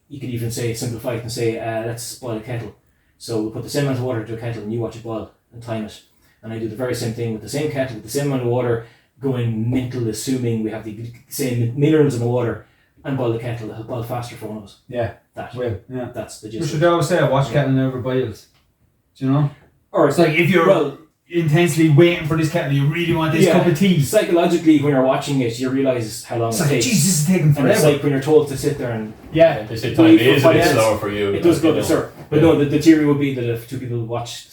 You could even simplify it and say, let's boil a kettle. So we'll put the same amount of water into a kettle and you watch it boil and time it. And I do the very same thing with the same kettle, with the same amount of water, going mental, assuming we have the same minerals in the water, and boil the kettle. It'll boil faster for one of us. Yeah. That's the gist. Which should always say, watch kettle never boils. Do you know? Or it's like if you're intensely waiting for this kettle, you really want this cup of tea. Psychologically, when you're watching it, you realise how long it takes. Jesus, this is taking forever. And it's like when you're told to sit there and they say time is a bit slower for you. It does go a bit slower. But no, the theory would be that if two people watch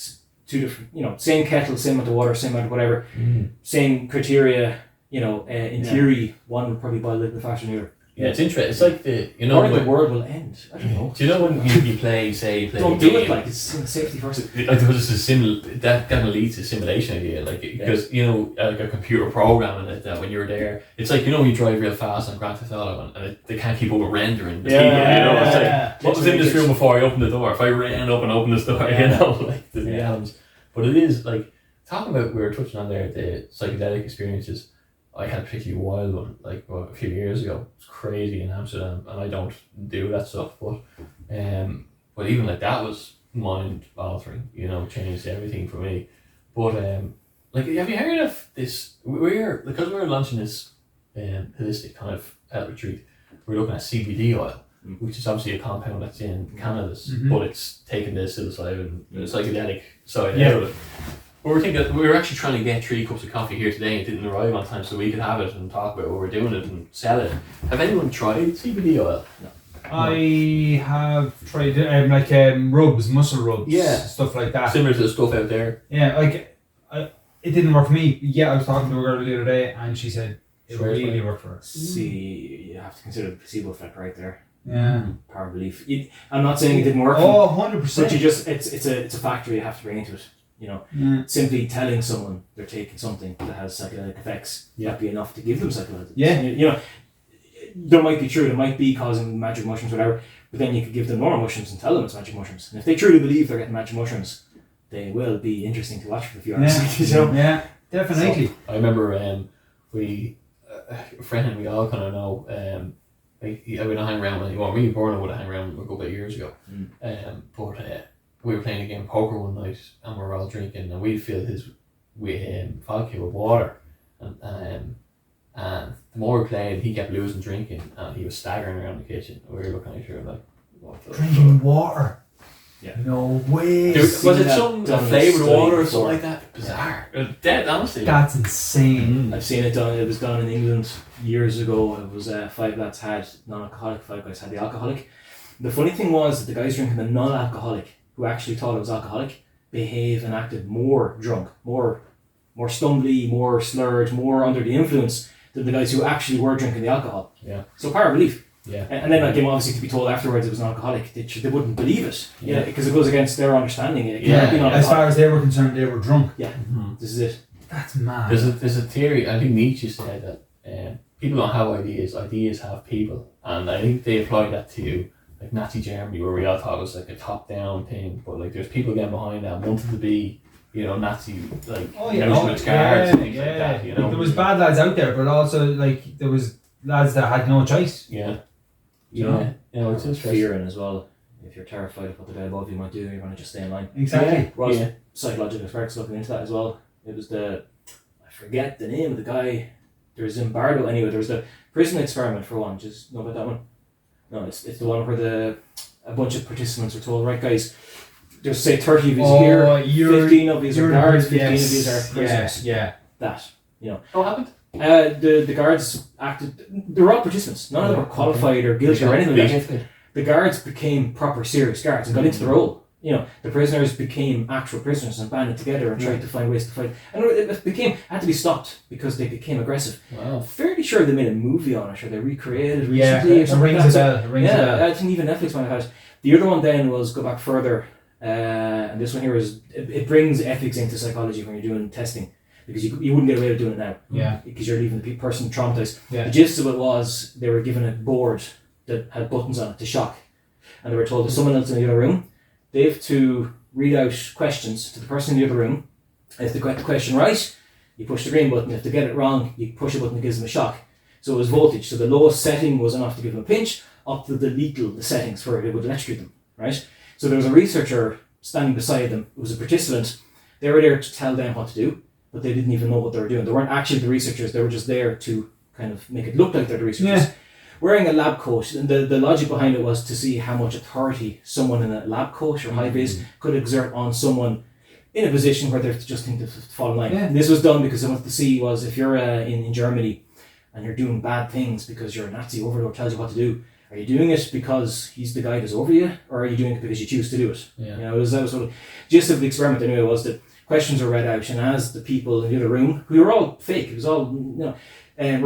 two different, same kettle, same amount of water, same amount of whatever, same criteria, in theory, one would probably boil a little bit faster than the other. Yeah, it's interesting. It's like or the world will end. I don't know. Do you know when you play don't do it like it's safety first. Like because that kind of leads to simulation idea, like because like a computer programming it that when you're there, it's like when you drive real fast on Grand Theft Auto and they can't keep up with rendering. It's like what was in this room before I opened the door? If I ran up and opened this door, like the atoms. But it is like talking about we were touching on there the psychedelic experiences. I had a particularly wild one a few years ago. It's crazy in Amsterdam, and I don't do that stuff. But even like that was mind altering. Changed everything for me. But have you heard of this? Because we're launching this holistic kind of health retreat. We're looking at CBD oil, which is obviously a compound that's in cannabis, but it's taking the psilocybin, the psychedelic side out of it. We were actually trying to get 3 cups of coffee here today and it didn't arrive on time so we could have it and talk about what we're doing it and sell it. Have anyone tried CBD oil? No. I have tried rubs, muscle rubs, stuff like that. Similar to the stuff out there. Yeah, it didn't work for me. Yeah, I was talking to a girl the other day and she said it really worked for her. See, you have to consider the placebo effect right there. Yeah. Power of belief. I'm not saying it didn't work. 100%. But it's a factor you have to bring into it. Simply telling someone they're taking something that has psychedelic effects might be enough to give them psychedelic. Yeah. There might be true, it might be causing magic mushrooms, whatever, but then you could give them normal mushrooms and tell them it's magic mushrooms. And if they truly believe they're getting magic mushrooms, they will be interesting to watch for a few hours. Yeah, definitely. So, I remember a friend we all kind of know, I would hang around with, me and Borna would hang around a couple of years ago. But we were playing a game of poker one night and we were all drinking and we filled his vodka with water and the more we played he kept losing drinking and he was staggering around the kitchen and we were looking at each other like what the drinking water? Yeah. No way. Was it some flavoured water or something like that? Bizarre. Dead honestly. That's insane. I've seen it done. It was done in England years ago. It was 5 lads had non-alcoholic, 5 guys had the alcoholic. The funny thing was that the guys drinking the non-alcoholic who actually thought it was alcoholic behaved and acted more drunk, more stumbly, more slurred, more under the influence than the guys who actually were drinking the alcohol. Yeah. So power of belief. Yeah. And then obviously to be told afterwards it was an alcoholic, they wouldn't believe it. Yeah. Because it goes against their understanding. As far as they were concerned, they were drunk. Yeah. This is it. That's mad. There's a theory. I think Nietzsche said that people don't have ideas. Ideas have people, and I think they applied that to like Nazi Germany, where we all thought it was like a top-down thing, but like there's people getting behind that wanted to be, Nazi like Auschwitz guards and things like that. Like, there was bad lads out there, but also like there was lads that had no choice. Yeah. It's interesting. Fearing as well. If you're terrified of what the guy above you might do, you're going to just stay in line. Exactly. Psychological experts looking into that as well. It was I forget the name of the guy. There was Zimbardo anyway. There was the prison experiment for one. Just know about that one. No, it's the one where a bunch of participants were told, right guys, just say 30 of these here, 15 of these are guards, 15 of these are prisoners. Yeah. That, What happened? The guards acted, they were all participants. None of them were qualified or guilty or anything like that. The guards became proper serious guards and got into the role. the prisoners became actual prisoners and banded together and tried to find ways to fight. And it had to be stopped because they became aggressive. Wow. Fairly sure they made a movie on it, or they recreated it Yeah, recently. it rings a bell. I think even Netflix might have had it. The other one then was go back further, and this one here is it brings ethics into psychology when you're doing testing, because you wouldn't get away with doing it now. Yeah. Because you're leaving the person traumatized. Yeah. The gist of it was they were given a board that had buttons on it to shock, and they were told there's someone else in the other room. They have to read out questions to the person in the other room. If they get the question right, you push the green button. If they get it wrong, you push a button that gives them a shock. So it was voltage. So the lowest setting was enough to give them a pinch, up to the settings where it would electrocute them, right? So there was a researcher standing beside them who was a participant. They were there to tell them what to do, but they didn't even know what they were doing. They weren't actually the researchers. They were just there to kind of make it look like they're the researchers. Yeah. Wearing a lab coat, and the logic behind it was to see how much authority someone in a lab coat or high vis could exert on someone in a position where they're just think to fall in line. Yeah. And this was done because they wanted to see was if you're in Germany and you're doing bad things because your Nazi overlord tells you what to do, are you doing it because he's the guy that's over you, or are you doing it because you choose to do it? Yeah. That was sort of gist of the experiment anyway, was that questions were read out, and as the people in the other room, who were all fake, it was all, were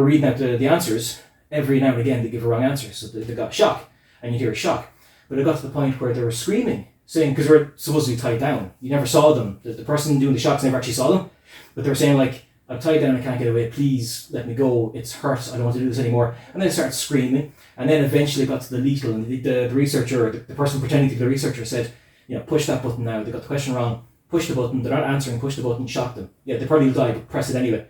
reading out the answers, every now and again they give a wrong answer, so they got a shock, and you hear a shock. But it got to the point where they were screaming, saying, because they were supposedly tied down, you never saw them, the person doing the shocks never actually saw them, but they were saying like, I'm tied down, I can't get away, please let me go, it's hurt, I don't want to do this anymore. And then they started screaming, and then eventually got to the lethal, and the researcher, the person pretending to be the researcher said, push that button now, they got the question wrong, push the button, they're not answering, push the button, shock them. Yeah, they probably die, but press it anyway.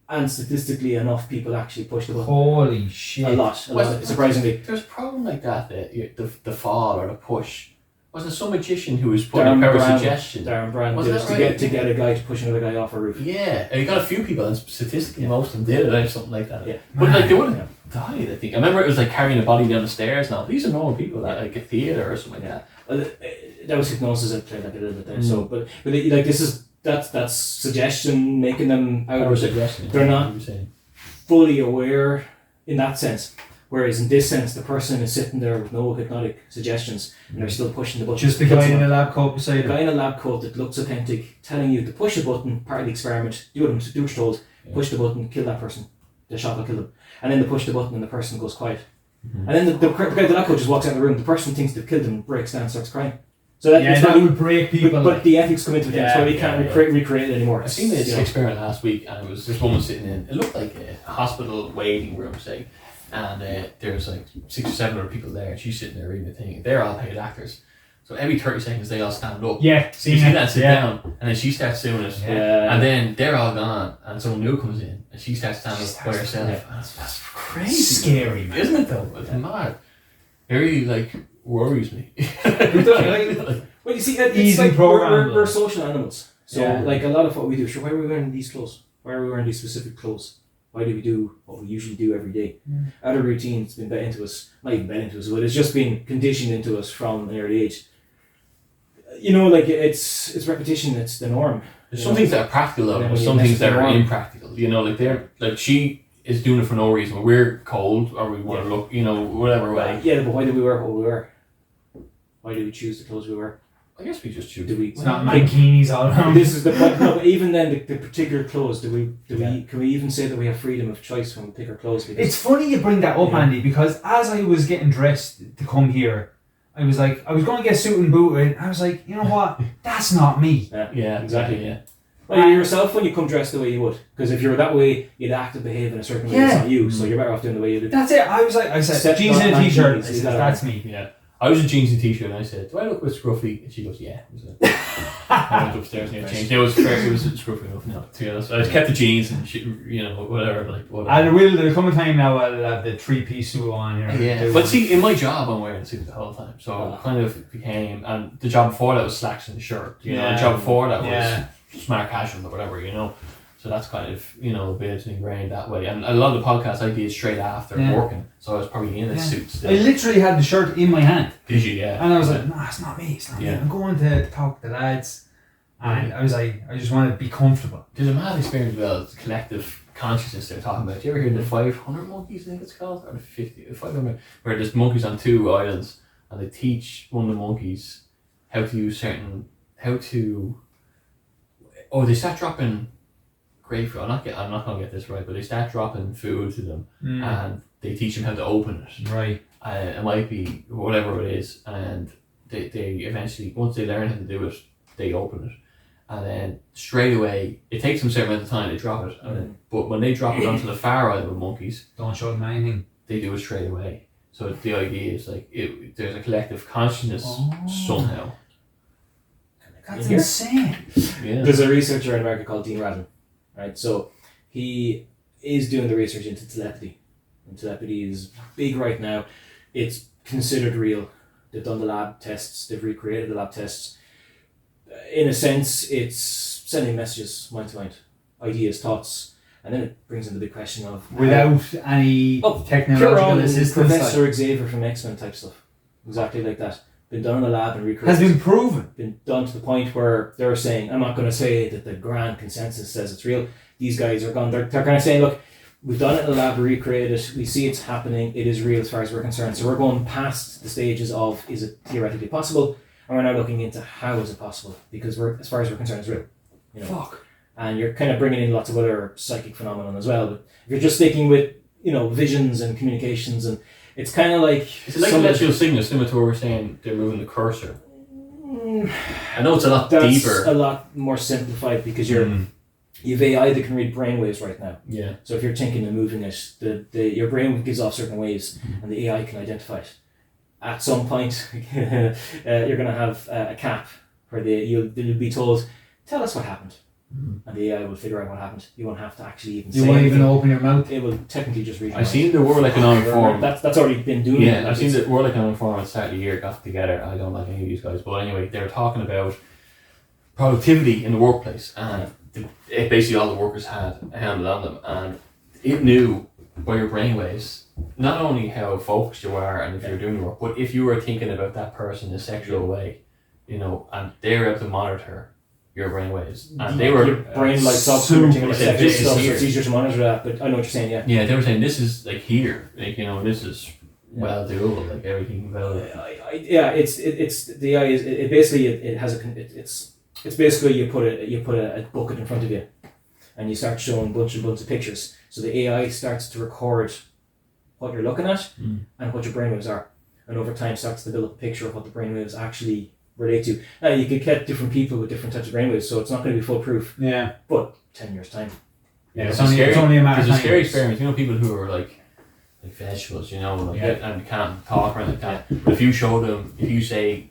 And statistically enough people actually push the button. Holy shit. A lot, surprisingly. There's a problem like that, the fall or the push. Was it some magician who was putting Darren power Brown, suggestion? Darren Brown Was did that it right? to get a guy to push another guy off a roof. Yeah, and he got a few people, and statistically most of them did it or something like that. Yeah. But like they wouldn't have died, I think. I remember it was like carrying a body down the stairs now. These are normal people that like a theatre or something like that. Well, that was hypnosis that played like a little bit there. So, but like this is that's suggestion, making them out Power of it. suggestion. They're not you were saying. fully aware in that sense. Whereas in this sense, the person is sitting there with no hypnotic suggestions, and they're still pushing the button. Just the guy in the lab coat beside The him. guy in a lab coat that looks authentic, telling you to push a button, part of the experiment, do what you're told, push the button, kill that person. The shot will kill them. And then they push the button and the person goes quiet. And then the guy in the lab coat just walks out of the room, the person thinks they've killed them, breaks down, starts crying. So that would break people. But the ethics come into it, so we can't recreate it anymore. I seen this experiment last week, and it was this woman sitting in, it looked like a hospital waiting room, say, and there's like 6 or 7 other people there, and she's sitting there reading the thing. They're all paid actors. So every 30 seconds they all stand up. Yeah, see that and sit down, and then she starts doing it. Yeah. And then they're all gone, and someone new comes in, and she starts standing up by herself. Yeah. That's crazy. Scary, man. Isn't it though? It's mad. It really worries me. Well, you see, it's Easy like program, we're social animals. So, Yeah. like a lot of what we do, why are we wearing these clothes? Why are we wearing these specific clothes? Why do we do what we usually do every day? Our routine's been bet into us, not even bet into us, but it's just been conditioned into us from an early age. Like it's repetition, it's the norm. There's some things that are practical though, Yeah, there's when some you things that mess are with the impractical. Like she is doing it for no reason. We're cold or we want to look, whatever way. Yeah, but why do we wear what we wear? Why do we choose the clothes we wear? I guess we just choose. Do we? It's not mankinis all around. This is the point. No, but even then, the particular clothes. Can we even say that we have freedom of choice when we pick our clothes? Because It's funny you bring that up, Yeah. Andy, because as I was getting dressed to come here, I was like, I was going to get suit and booted. I was like, you know what? That's not me. Yeah, exactly. Yeah. Well, you're yourself when you come dressed the way you would. Because if you were that way, you'd act and behave in a certain way. It's Yeah. not you, so you're better off doing the way you do. That's it. I said, Except jeans not and a t-shirt. I mankinis, said, that's me. Yeah. I was in jeans and t-shirt, and I said, "Do I look a bit scruffy?" And she goes, "Yeah." I went upstairs and changed. It was scruffy enough. No, to be honest, I just kept the jeans and whatever. And there'll come a time now I'll have the 3-piece suit on here. Yeah, but see, in my job, I'm wearing a suit the whole time, so it kind of became. And the job before that was slacks and a shirt. The job before that was smart casual or whatever. So that's kind of, a bit ingrained that way. And a lot of the podcasts I did straight after working, so I was probably in a suit still. I literally had the shirt in my hand. Did you? Yeah. And I was like, no, it's not me. It's not me. I'm going to talk to the lads. And I was like, I just want to be comfortable. There's a mad experience as well, it's collective consciousness they're talking about. Do you ever hear the 500 monkeys, I think it's called? Or the 500, where there's monkeys on 2 islands, and they teach one of the monkeys how to use they start dropping grapefruit. I'm not gonna get this right, but they start dropping food to them, and they teach them how to open it. Right. It might be whatever it is, and they eventually, once they learn how to do it, they open it, and then straight away it takes them a certain amount of time. They drop it, and then, but when they drop it onto the far right of the monkeys, Don't show them anything. they do it straight away. So the idea is like there's a collective consciousness somehow. That's insane. Yeah. There's a researcher in America called Deane, right? So he is doing the research into telepathy. And telepathy is big right now. It's considered real. They've done the lab tests. They've recreated the lab tests. In a sense, it's sending messages mind to mind, ideas, thoughts, and then it brings in the big question of without any technological assistance. Professor Xavier from X-Men type stuff, exactly like that. Been done in the lab and recreated. Has been proven. Been done to the point where they're saying, I'm not going to say that the grand consensus says it's real. These guys are gone. They're kind of saying, look, we've done it in the lab, we recreated it, we see it's happening, it is real as far as we're concerned. So we're going past the stages of, is it theoretically possible? And we're now looking into how is it possible? Because as far as we're concerned, it's real. Fuck. And you're kind of bringing in lots of other psychic phenomenon as well. But if you're just sticking with, visions and communications, and it's kind of like... It's like electrical signals, similar to what we're saying, they're moving the cursor. I know it's a lot deeper. A lot more simplified because you've AI that can read brainwaves right now. Yeah. So if you're thinking and moving it, your brain gives off certain waves, and the AI can identify it. At some point, you're going to have a cap where you'll be told, tell us what happened. And the AI will figure out what happened. You won't have to actually even say won't anything. even open your mouth. It will technically just read. I've seen the World Economic Forum. That's already been doing. Yeah, I've seen the World Economic Forum at the start of the year got together. I don't like any of these guys, but anyway, they were talking about productivity in the workplace, and basically all the workers had a handle on them, and it knew by your brainwaves not only how focused you are and if you're doing your work, but if you were thinking about that person in a sexual way, and they were able to monitor your brainwaves, and they were your brain lights up. So it's easier to monitor that. But I know what you're saying. Yeah. Yeah, they were saying this is like here, this is well doable, like everything about it. It's the AI is it basically it has it's basically you put a bucket in front of you, and you start showing bunch of pictures. So the AI starts to record what you're looking at and what your brainwaves are, and over time starts to build up a picture of what the brainwaves actually relate to. Now you could get different people with different types of brainwaves, so it's not going to be foolproof. Yeah. But 10 years time. Yeah, it's only a matter of time. It's a scary experiment. People who are like vegetables, and can't talk or anything like that. But if you show them, if you say,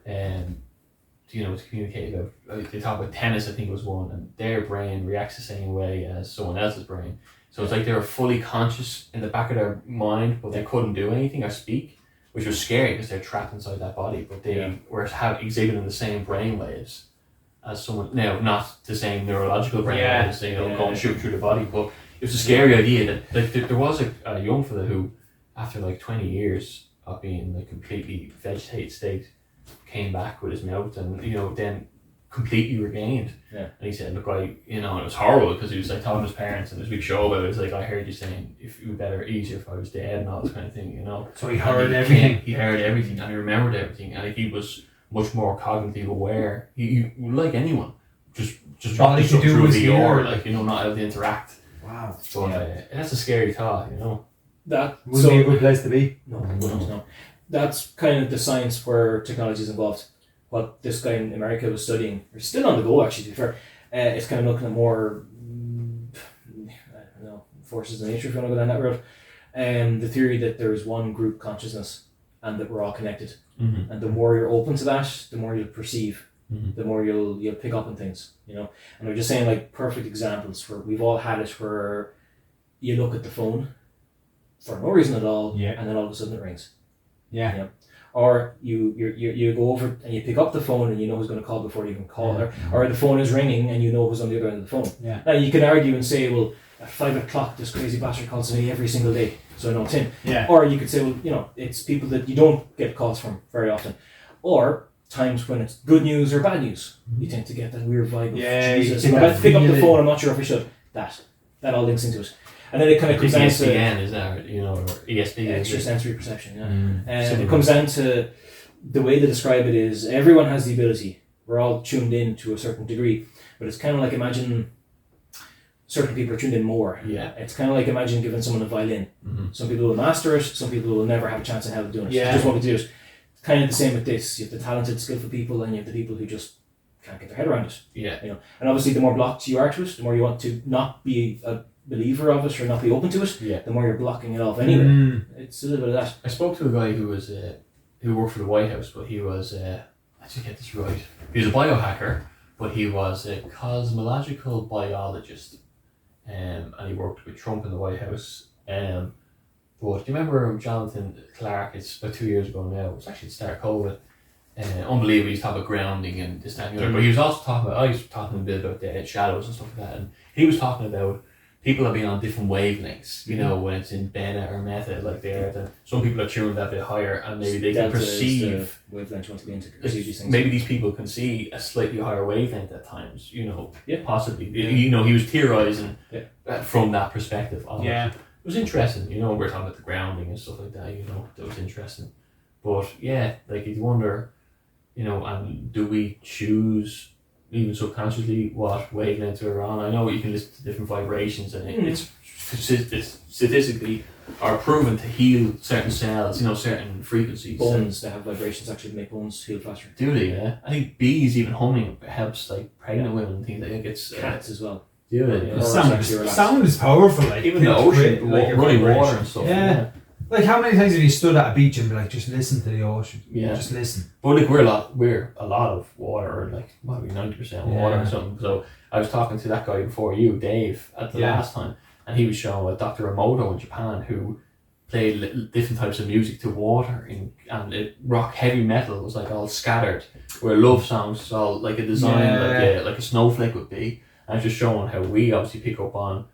to communicate about, they talk about tennis, I think was one, and their brain reacts the same way as someone else's brain. So it's like they were fully conscious in the back of their mind, but they couldn't do anything or speak, which was scary because they're trapped inside that body. But they were exhibiting the same brain waves as someone. Now, not the same neurological brain waves, going shoot through the body, but it was a scary idea that there was a young fella who, after 20 years of being completely vegetated state, came back with his mouth and then completely regained. Yeah. And he said, look, and it was horrible because he was talking to his parents, and there's a big show about it. It was I heard you saying if it would better easier if I was dead and all this kind of thing, So he heard everything. He heard everything and he remembered everything, and he was much more cognitively aware. He like anyone, just all he could do was hear, not able to interact. Wow. But that's a scary thought, That wouldn't be a good place to be. No, it wouldn't. No. That's kind of the science where technology is involved. What this guy in America was studying, or still on the go actually, to be fair, it's kind of looking at more, forces of nature, if you want to go down that road. The theory that there is one group consciousness and that we're all connected. Mm-hmm. And the more you're open to that, the more you'll perceive, the more you'll pick up on things, And I'm just saying perfect examples where we've all had it where you look at the phone for no reason at all, and then all of a sudden it rings. Yeah. Or you go over and you pick up the phone and you know who's going to call before you even call, or the phone is ringing and you know who's on the other end of the phone. Yeah. Now you can argue and say, well, at 5 o'clock this crazy bastard calls me every single day, so I know it's him. Yeah. Or you could say, well, it's people that you don't get calls from very often. Or times when it's good news or bad news, you tend to get that weird vibe of Jesus. I'm about to pick up the phone, I'm not sure if I should. That all links into it. And then it kind of comes down to ESPN, is that, or ESP? Extrasensory perception, It comes down to the way they describe it is everyone has the ability. We're all tuned in to a certain degree, but it's kind of like imagine certain people are tuned in more. Yeah. It's kind of like imagine giving someone a violin. Mm-hmm. Some people will master it. Some people will never have a chance in hell of doing it. Yeah. They just want to do it. It's kind of the same with this. You have the talented, skillful people, and you have the people who just can't get their head around it. Yeah. You know, and obviously, the more blocked you are to it, the more you want to not be a believer of it or not be open to it. Yeah. The more you're blocking it off anyway. Mm. It's a little bit of that. I spoke to a guy who was who worked for the White House, but he was I should get this right. He was a biohacker, but he was a cosmological biologist, and he worked with Trump in the White House. But do you remember Jonathan Clark? It's about 2 years ago now. It was actually the start of COVID. Unbelievable. He's talking about grounding and this, that, and the other. But he was also talking about, I was talking a bit about the shadows and stuff like that. And he was talking about people have been on different wavelengths, you know, when it's in beta or meta, like the Earth. And some people are tuned that bit higher, and maybe they can Delta is perceive. the wavelength you want to be into. Perceive these things. Maybe these people can see a slightly higher wavelength at times, you know, Yeah. possibly. Yeah. You know, he was theorizing Yeah. from that perspective. Of Yeah. it was interesting, you know, we were talking about the grounding and stuff like that, you know, that was interesting. But yeah, like you wonder, you know, and do we choose even subconsciously what wavelengths we're on? I know you can listen to different vibrations, and it's statistically are proven to heal certain cells, you know, certain frequencies. Bones that have vibrations actually make bones heal faster. Do they? Yeah, I think bees even humming helps like pregnant women and things. I think it's Cats as well. do they? Or Yeah. Sound is powerful. Like Even the think ocean, like a running vibration. water and stuff. Yeah. Like how many times have you stood at a beach and be like, just listen to the ocean? Yeah. Just listen. But like we're a lot of water, like what are we 90% water or something. So I was talking to that guy before you, Dave, at the last time, and he was showing a Dr. Emoto in Japan who played different types of music to water, and rock heavy metal was like all scattered, where love songs was all like a design like a snowflake would be, and just showing how we obviously pick up on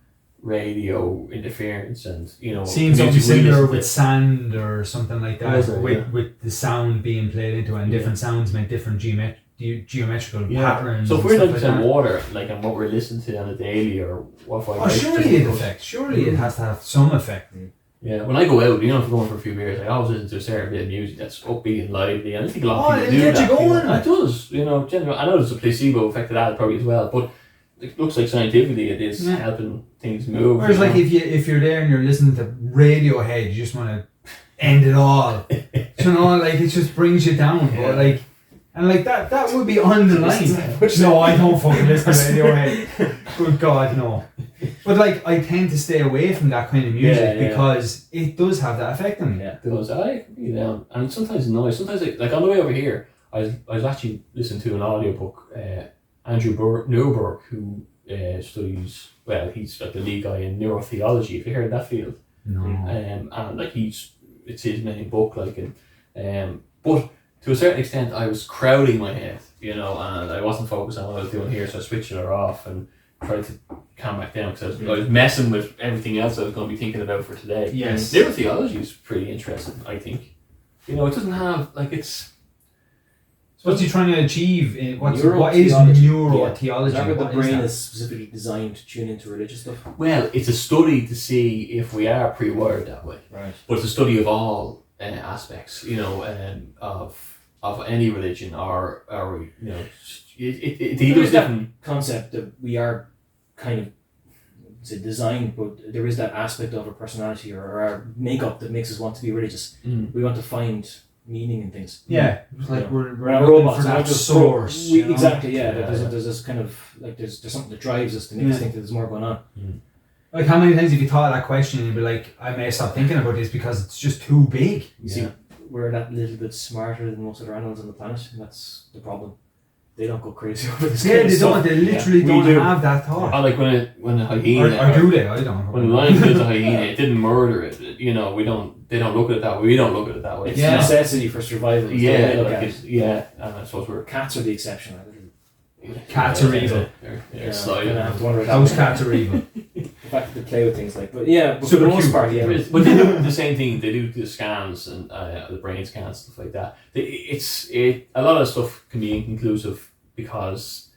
radio interference and, you know, Seeing music something we similar listen with to. sand or something like that, Was it? with the sound being played into it, and different sounds make different geometrical patterns. So if and we're stuff 90% like that. water, like, and what we're listening to on a daily or what Oh, vibration. surely it affects. Surely it has to have some effect. Yeah, when I go out, you know, if I'm going for a few beers, I always listen to a certain bit of music that's upbeat and lively, and I think a lot of people do it'll that. get you going. You know, it does, you know, generally. I know there's a placebo effect of that probably as well, but it looks like scientifically it is helping things move. Whereas, you like, know? if you're there and you're listening to Radiohead, you just want to end it all. You know, like, it just brings you down. But like, and like that would be on the line. No, I don't fucking listen to Radiohead. Good God, no. But like, I tend to stay away from that kind of music because it does have that effect on me. Yeah, it does. I you know, and sometimes it's noise. Sometimes like on the way over here, I was actually listening to an audiobook. Andrew Newberg, who studies, well, he's like the lead guy in neurotheology. If you heard that field, No. and like it's his main book, like, and but to a certain extent, I was crowding my head, you know, and I wasn't focused on what I was doing here, so I switched it off and tried to calm back down because I was messing with everything else I was going to be thinking about for today. Yes. Neurotheology is pretty interesting, I think. You know, it doesn't have like it's. So what's he trying to achieve? What is Neurotheology. neurotheology? Is that where the What brain that? is specifically designed to tune into religious stuff? Well, it's a study to see if we are pre-wired that way. Right. But it's a study of all aspects, you know, of any religion or you know, it There is that different. concept that we are kind of designed, but there is that aspect of our personality or our makeup that makes us want to be religious. We want to find meaning in things. Yeah, it's like Yeah. we're We're not looking robots. for we're that not just source. you know? Exactly, yeah. Yeah, There's this kind of like there's something that drives us to make us think that there's more going on. Like, how many times have you thought of that question and you'd be like, I may stop thinking about this because it's just too big? You see, we're that little bit smarter than most other animals on the planet, and that's the problem. They don't go crazy over this Yeah, kind of they stuff. don't. They literally we don't do. have that thought. I like when a hyena Or do they? I don't. when a lion kills a hyena, it didn't murder it. You know, they don't look at it that way. We don't look at it that way. It's Yeah. a necessity for survival. is the way Yeah, they look like at it's, it. yeah, and I suppose we're Cats are the exception. Cats are evil. They're sliding. I have to wonder Those cats are evil. the fact that they play with things like, but yeah, but for Super the most cute. part, yeah. But they do the same thing. They do the scans and the brain scans, stuff like that. A lot of stuff can be inconclusive because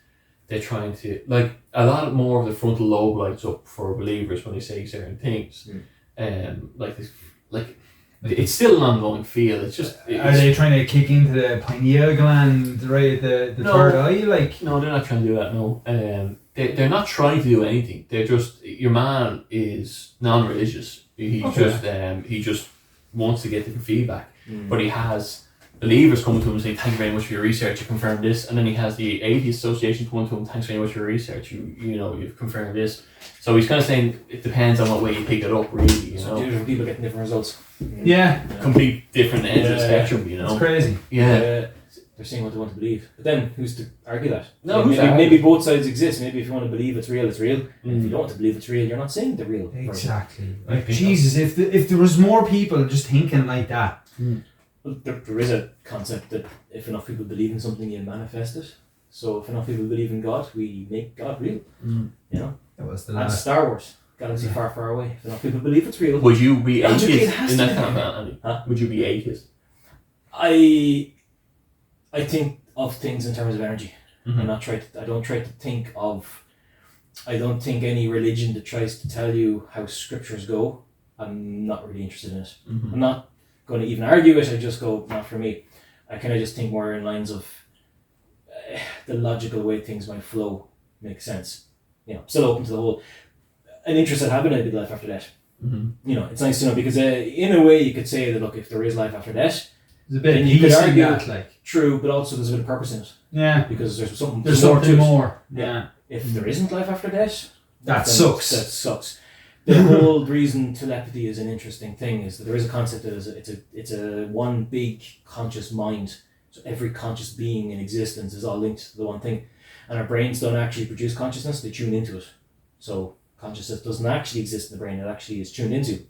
they're trying to, like, a lot more of the frontal lobe lights up for believers when they say certain things. Like It's still an ongoing field. It's just. Are they trying to kick into the pineal gland, right at the third eye? Like, no, they're not trying to do that. No, they're not trying to do anything. They're just, your man is non-religious. He just wants to get different feedback, but he has believers coming to him and saying, "Thank you very much for your research. You confirmed this," and then he has the Atheist Association coming to him, "Thanks very much for your research. You've confirmed this." So he's kind of saying it depends on what way you pick it up, really. So different people getting different results. yeah, Complete different ends of the spectrum. it's crazy. Yeah. They're saying what they want to believe, but then who's to argue that? No, maybe both sides exist. Maybe if you want to believe it's real, it's real. And if you don't want to believe it's real, you're not saying the real. Exactly. Like, Jesus, if there was more people just thinking like that. Well, there is a concept that if enough people believe in something, you manifest it. So if enough people believe in God, we make God real. You know, That was the and last. Star Wars, galaxy far, far away. If enough people believe it's real, Would you be Logically, it atheist has in to that be. kind of Andy? Huh? Would you be atheist? I think of things in terms of energy. I don't try to think of. I don't think any religion that tries to tell you how scriptures go, I'm not really interested in it. I'm not going to even argue it. I just go, not for me. I kind of just think more in lines of the logical way things might flow makes sense. Still open to the whole. An interest in having a bit life after death. It's nice to know because in a way you could say that, look, if there is life after death, There's a bit of you could peace in argue that, like. true, but also there's a bit of purpose in it. Yeah. Because there's something. There's more something to it. more. Yeah. If there isn't life after death, That then sucks. That sucks. The whole reason telepathy is an interesting thing is that there is a concept that it's a one big conscious mind. So every conscious being in existence is all linked to the one thing, and our brains don't actually produce consciousness; they tune into it. So consciousness doesn't actually exist in the brain; it actually is tuned into.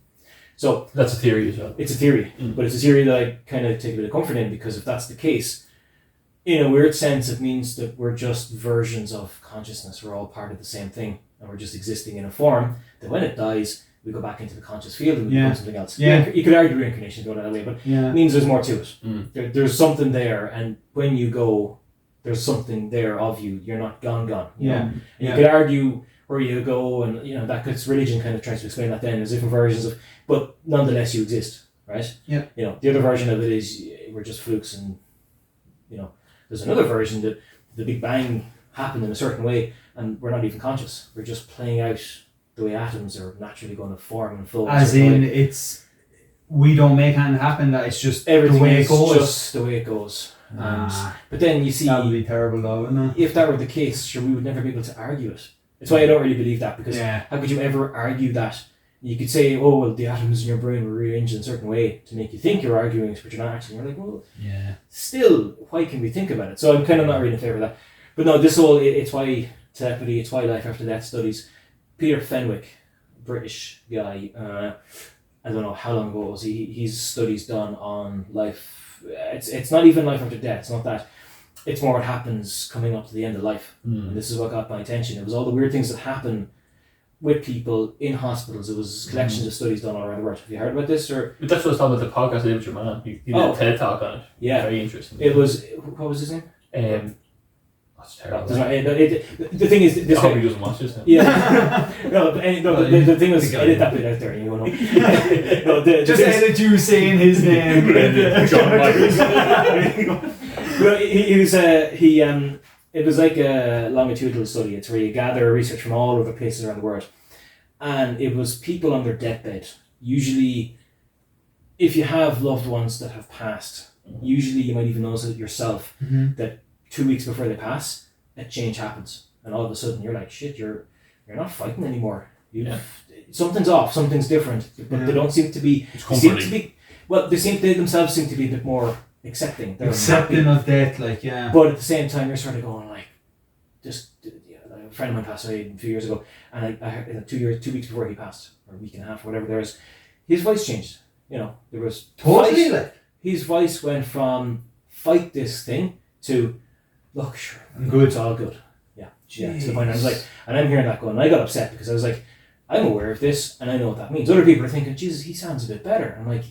So that's a theory as well. It's a theory, but it's a theory that I kind of take a bit of comfort in because if that's the case, in a weird sense, it means that we're just versions of consciousness. We're all part of the same thing, and we're just existing in a form that when it dies, we go back into the conscious field and we become something else. Yeah. You could argue reincarnation going that way, but it means there's more to it. There's something there, and when you go, there's something there of you. You're not gone. You know? And you could argue where you go, and that because religion kind of tries to explain that. Then there's different versions of, but nonetheless you exist, right? Yeah. The other version of it is we're just flukes, and there's another version that the Big Bang happened in a certain way, and we're not even conscious. We're just playing out the way atoms are naturally going to form and flow. As in, we don't make anything happen. That it's just everything the way is it goes. just the way it goes. But then you see, that would be terrible, though, wouldn't it? if that were the case, sure, we would never be able to argue it. That's why I don't really believe that, because how could you ever argue that? You could say, oh, well, the atoms in your brain were rearranged in a certain way to make you think you're arguing it, but you're not actually. You're like, well, still, why can we think about it? So I'm kind of not really in favour of that. But no, this whole, it's why telepathy, it's why life after death studies. Peter Fenwick, British guy, I don't know how long ago it was, he's studies done on life. It's not even life after death, it's not that. It's more what happens coming up to the end of life. And this is what got my attention. It was all the weird things that happen with people in hospitals. It was collections of studies done all around the world. Have you heard about this? Or But that's what I was talking about, the podcast I did with your man. He did a TED talk on it. Yeah. Very interesting. It was, what was his name? That's terrible. The thing is, this I hope guy, he doesn't watch this now. yeah. The thing was, edit that bit out there and you won't know. Just edit you saying his name. John Michaels. Well, it was like a longitudinal study. It's where you gather research from all over places around the world. And it was people on their deathbed. Usually, if you have loved ones that have passed, usually you might even notice it yourself, that 2 weeks before they pass, a change happens. And all of a sudden you're like, shit, you're not fighting anymore. Something's off, something's different. But they don't seem to be... They themselves seem to be a bit more accepting. They're accepting happy. of death, like, yeah. But at the same time, you're sort of going like, a friend of mine passed away a few years ago, and I heard 2 weeks before he passed, or a week and a half, or whatever there is, his voice changed. There was totally voice, his voice went from fight this thing to look, sure, I'm good. It's all good. Yeah. To the point I was like, and I'm hearing that going, and I got upset because I was like, I'm aware of this, and I know what that means. Other people are thinking, Jesus, he sounds a bit better. I'm like,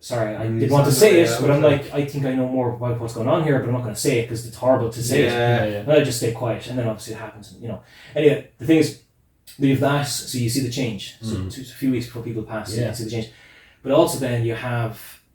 sorry, I didn't want to say it, but I'm like, I think I know more about what's going on here, but I'm not going to say it because it's horrible to say it. And I just stay quiet, and then obviously it happens. Anyway, the thing is, we have that, so you see the change. So a few weeks before people pass, you see the change. But also then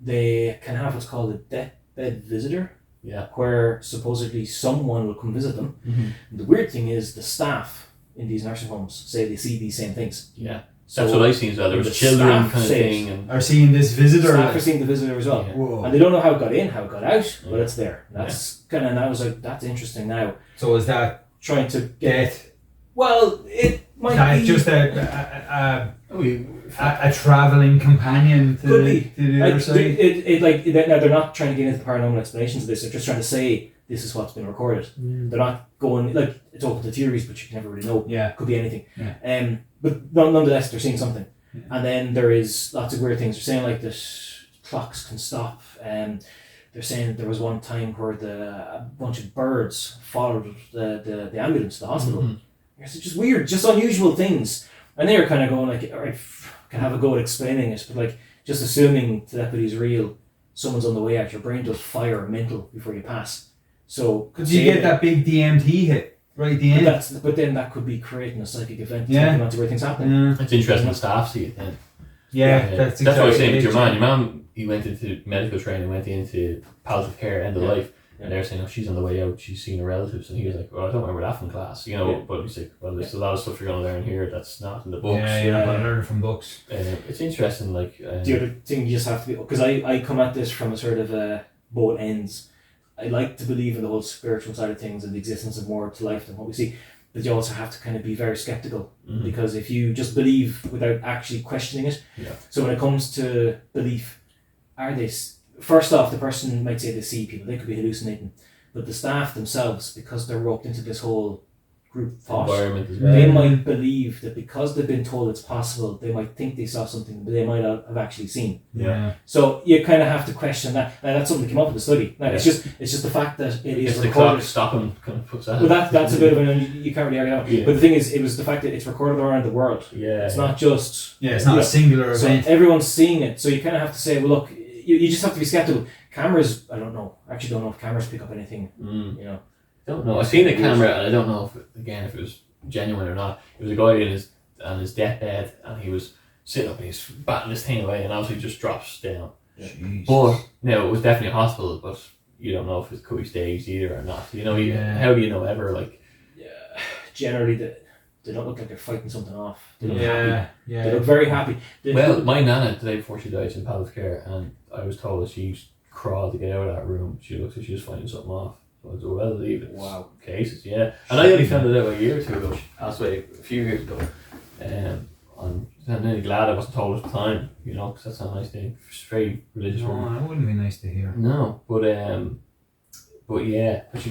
they can have what's called a deathbed visitor, Yeah. where supposedly someone will come visit them. Mm-hmm. And the weird thing is the staff in these nursing homes say they see these same things. Yeah. So That's what I seen as well. There was the children staff kind of say it. thing, and Are seeing this visitor? staff like- are seeing the visitor as well. Yeah. Whoa. And they don't know how it got in, how it got out, but Yeah. it's there. That's kind of, and I was like, that's interesting now. So is that Trying to get, death? well, it might That be. just a traveling companion to Could the, be. to the Like, other side? now they're not trying to get into the paranormal explanation of this. They're just trying to say this is what's been recorded. They're not going like it's open to theories, but you can never really know. Yeah. Could be anything. Yeah. But nonetheless, they're seeing something. Yeah. And then there is lots of weird things. They're saying like that clocks can stop. They're saying that there was one time where a bunch of birds followed the ambulance to the hospital. Mhm. It's just weird, just unusual things. And they were kind of going like, all right, can have a go at explaining it, but like just assuming telepathy is real, someone's on the way out, your brain does fire mental before you pass. So Because you get that big DMT hit right at the end. but then that could be creating a psychic event, Yeah. taking on to where things happen. Yeah. it's interesting the staff see it then. Yeah, that's what I was saying with exactly your it. man. Your mum, he went into medical training, went into palliative care, end of Yeah. life, Yeah. and they're saying, oh, she's on the way out, she's seen her relatives, and he was like, well, I don't remember that from class, you know, Yeah. but he's like, well, there's a lot of stuff you're going to learn here that's not in the books. Yeah, you yeah, know. I learned it from books. It's interesting, like... The other thing you just have to be, because I come at this from a sort of both ends. I like to believe in the whole spiritual side of things and the existence of more to life than what we see, but you also have to kind of be very skeptical, Mhm. because if you just believe without actually questioning it. Yeah. So when it comes to belief, are they first off, the person might say they see people, they could be hallucinating, but the staff themselves, because they're roped into this whole group thought, environment as well. they might believe that because they've been told it's possible, they might think they saw something, but they might not have actually seen. Yeah. So you kind of have to question that. Now that's something that came up in the study. Now it's just the fact that it It's is the clock recorded. stopping kind of puts that. Well, that's a bit of you can't really argue that. Yeah. But the thing is, it was the fact that it's recorded around the world. Yeah. It's not just Yeah, it's not Yeah. a singular so event. everyone's seeing it. So you kind of have to say, well, look, you just have to be skeptical. Cameras, I don't know. I actually don't know if cameras pick up anything. Mm. You know. Don't know. I seen the camera, and I don't know if it was genuine or not. It was a guy on his deathbed, and he was sitting up and he's batting this thing away, and obviously just drops down. Jeez. But no, it was definitely a hospital, but you don't know if it could be staged either or not. You know, Yeah. how do you know ever? Like, Generally, they don't look like they're fighting something off. They look happy. Yeah, They yeah. look very happy. well, my nana the day before she died was in palliative care, and I was told that she crawled to get out of that room. She looked like she was fighting something off. So I was well believe it's Wow. cases, yeah. And I only found it out a year or two ago. She passed away a few years ago. I'm really glad I wasn't told at the time, you know, because that's not a nice thing. She's a very religious woman. No, that wouldn't be nice to hear. No, but yeah, but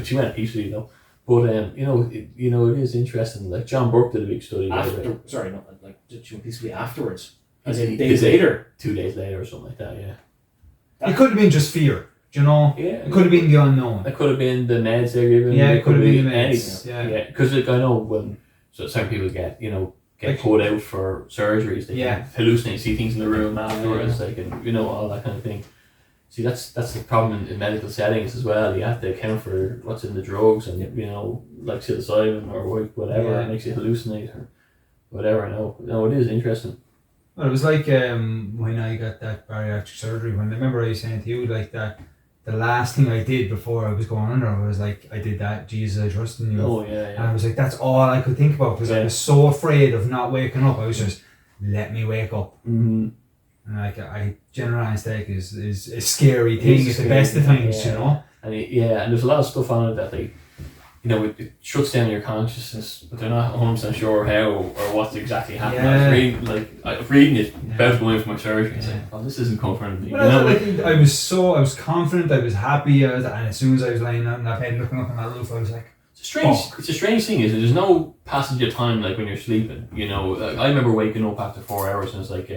she went peacefully though. But you know, it is interesting. Like John Burke did a big study about it. After, sorry, not like she went peacefully afterwards. As Is in it- days is it- later. 2 days later or something like that. Yeah. It could have been just fear, do you know? Yeah. It could have been the unknown. It could have been the meds they're giving. Yeah, it could have been the anything. meds. Yeah. Because like, I know when certain people get Like- put out for surgeries, they Yeah. can hallucinate, see things in the room afterwards, they can all that kind of thing. See, that's the problem in medical settings as well. You have to account for what's in the drugs, and like psilocybin or whatever Yeah. makes you hallucinate or whatever. No, it is interesting. Well, it was like when I got that bariatric surgery. When I remember I was saying to you like that, the last thing I did before I was going under, I was like, I did that. Jesus, I trust in you. Oh yeah, And I yeah. was like, that's all I could think about because I Yeah. was so afraid of not waking up. I was just, let me wake up. Mm-hmm. And like, general anesthetic is a scary thing It's at the best of scary, times, yeah. you know? And and there's a lot of stuff on it that it shuts down your consciousness, but they're not 100% sure how or what's exactly happening. Yeah. I was reading it Yeah. about going for my surgery. It's Yeah. like, oh, this isn't comforting me. Well, I was confident, I was happy, and as soon as I was lying on that bed looking up on that roof, I was like, It's a strange thing, is it? There's no passage of time like when you're sleeping. I remember waking up after 4 hours and it's like,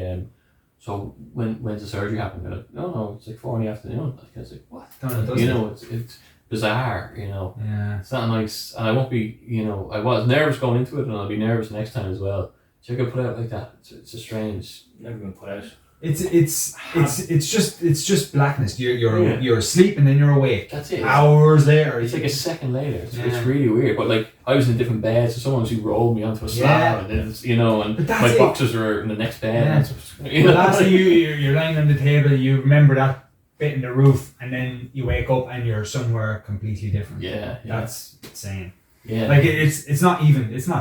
so when's the surgery happening? They're like, no, it's like 4 in the afternoon. Like, I was like, what? It's bizarre. Yeah. It's not nice, and I won't be. I was nervous going into it, and I'll be nervous next time as well. So I get put out like that. It's a strange. Never been put out. It's just blackness. You're asleep and then you're awake. That's it. Hours later. It's like a second later. It's really weird. But like I was in a different bed, so someone who rolled me onto a slab, and then and my boxers were in the next bed. Yeah. Lastly, you're lying on the table. You remember that bit in the roof, and then you wake up and you're somewhere completely different. Yeah. That's insane. Yeah. Like it's not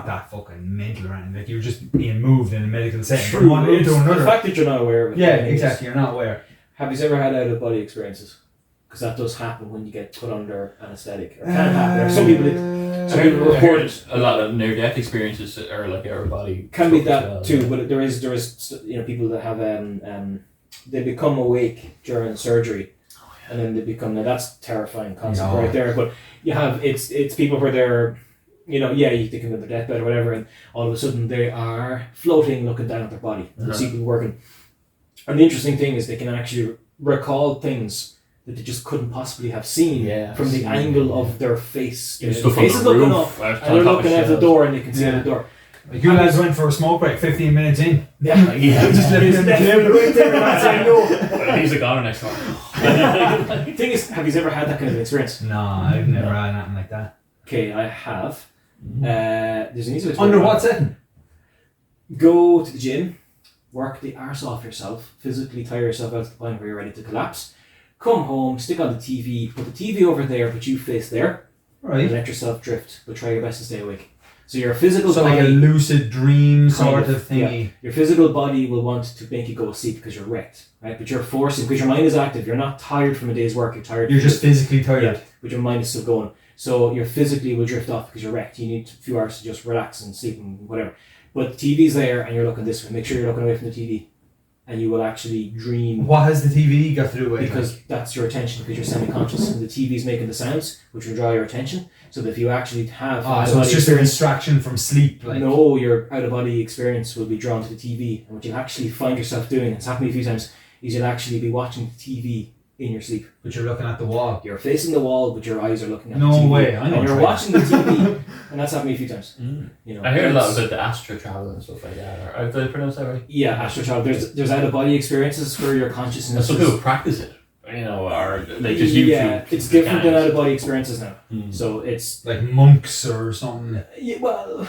that fucking mental or anything. Like you're just being moved in a medical setting True. from one into another. The fact that you're not aware of it. Yeah, exactly. You're not aware. Have you ever had out of body experiences? Because that does happen when you get put under anaesthetic. Or can happen. There are some people report it. A lot of near death experiences are like out of body. Can be that too, but there is people that have they become awake during surgery. And then they become, now that's terrifying concept right there, but you have, it's people where they're, they can be on their deathbed or whatever, and all of a sudden they are floating, looking down at their body. You see people working. And the interesting thing is they can actually recall things that they just couldn't possibly have seen from the angle of their face. Their face is looking up, and they're looking out the door, and they can see the door. Like you guys went for a smoke break 15 minutes in. Yeah. Just left in the table right there and not saying no. He's a goner next door. The thing is, have you ever had that kind of experience? No, I've never had anything like that. Okay, I have. There's an easy way to Under what setting? Go to the gym, work the arse off yourself, physically tire yourself out to the point where you're ready to collapse. Come home, stick on the TV, put the TV over there, but you face there, Right. and let yourself drift, but try your best to stay awake. So your physical body, like a lucid dream sort of thingy. Yeah. Your physical body will want to make you go to sleep because you're wrecked, right? But you're forcing, because your mind is active. You're not tired from a day's work. You're tired. You're just physically tired. Yeah, but your mind is still going. So your physically will drift off because you're wrecked. You need a few hours to just relax and sleep and whatever. But the TV's there and you're looking this way. Make sure you're looking away from the TV, and you will actually dream. What has the TV got to do with it? Because that's your attention, because you're semi-conscious, and the TV's making the sounds, which will draw your attention. So that if you actually have so it's just a distraction from sleep. Like. No, your out-of-body experience will be drawn to the TV, and what you'll actually find yourself doing, it's happened a few times, is you'll actually be watching the TV in your sleep. But you're looking at the wall. You're facing the wall, but your eyes are looking at no the TV. Way. I know. And you're watching the TV, and that's happened a few times. I heard a lot about the astral travel and stuff like that. Or, did I pronounce that right? Yeah, astral travel. There's out-of-body experiences where your consciousness. Some people practice it. Or they just YouTube. Yeah, it's different than out-of-body experiences now. So it's like monks or something. Yeah, well,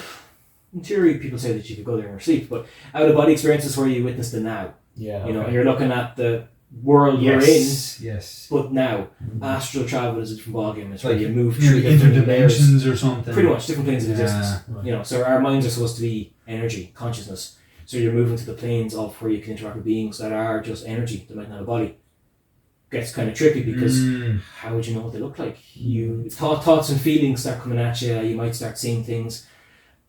in theory, people say that you could go there in your sleep, but out-of-body experiences where you witness the now. Yeah. And you're looking at the world you're in. Yes. But now, astral travel is a different ballgame. It's like where you move through different interdimensions or something. Pretty much different planes of existence. Right. So our minds are supposed to be energy, consciousness. So you're moving to the planes of where you can interact with beings that are just energy, that might not have a body. Gets kind of tricky because how would you know what they look like? You thoughts and feelings start coming at you. You might start seeing things,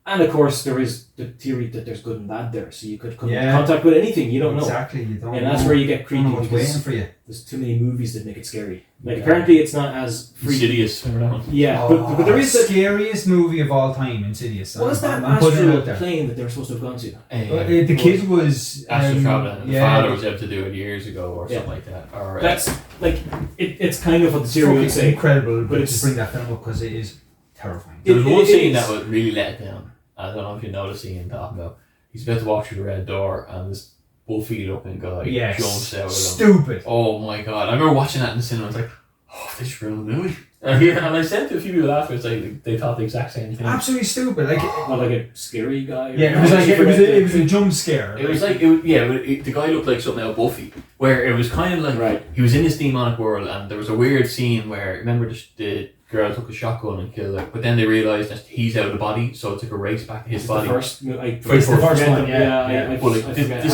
and of course there is the theory that there's good and bad there. So you could come in contact with anything. You don't know exactly. You don't. And that's where you get creepy. What's waiting for you? There's too many movies that make it scary. Like apparently it's not as Insidious. Yeah, but there is the scariest movie of all time. Insidious. Was that astral plane that they were supposed to have gone to? The kid was astral traveling. The father was able to do it years ago or something like that. Or that's like it's kind of what the theory would say. Incredible, but just bring that film up because it is terrifying. There was one scene that would really let it down. I don't know if you know the scene I'm talking about. He's about to walk through the red door and this bull-feet looking guy jumps out of him. Stupid. Oh my god. I remember watching that in the cinema. I was like, oh, this is real movie. And I said to a few people afterwards, like, they thought the exact same thing. Absolutely stupid. Like, like a scary guy. Yeah, it was a jump scare. It was the guy looked like something out of Buffy, where it was kind of like he was in this demonic world, and there was a weird scene where remember the girl took a shotgun and killed her, but then they realised that he's out of the body, so it's like a race back to his body. The first one, this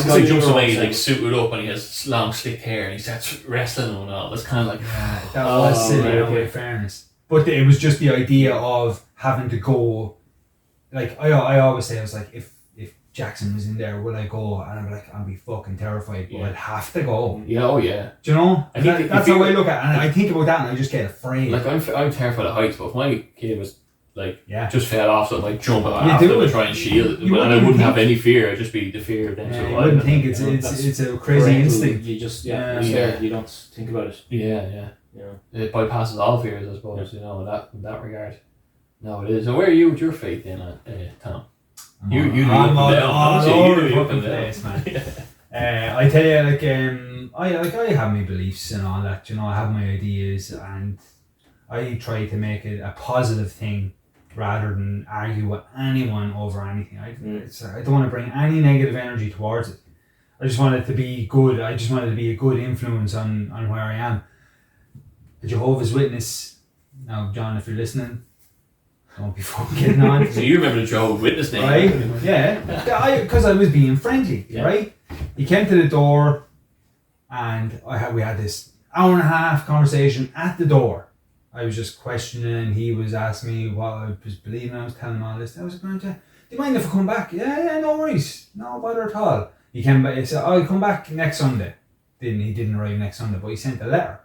guy jumps away, like suited up, and he has long slick hair, and he starts wrestling and all. That's kind of like that was silly. In fairness, but it was just the idea of having to go. Like I always say, I was like, if Jackson was in there, would I go? And I'm like, I'd be fucking terrified, but I'd have to go. Yeah, oh yeah. Do you know? I think that's how I look at it, and I think about that, and I just get afraid. Like I'm terrified of heights, but if my kid was like just fell off, something like jump after them and try and shield, and I wouldn't have any fear. I'd just be the fear of them. You wouldn't think it's a crazy instinct. You just you don't think about it. Yeah. It bypasses all fears, I suppose. You know, in that regard. No, it is. So where are you with your faith then, Tom? You do up and down. Place, man. I tell you, I have my beliefs and all that. I have my ideas, and I try to make it a positive thing rather than argue with anyone over anything. I don't want to bring any negative energy towards it. I just want it to be good. I just want it to be a good influence on where I am. A Jehovah's Witness. Now, John, if you're listening, don't be fucking getting on. So you remember the Jehovah's Witness name? Right? Yeah. Because I was being friendly, right? He came to the door, and we had this hour and a half conversation at the door. I was just questioning, and he was asking me what I was believing. I was telling him all this. I was going, do you mind if I come back? Yeah, no worries. No bother at all. He came back. He said, I'll come back next Sunday. He didn't arrive next Sunday, but he sent a letter.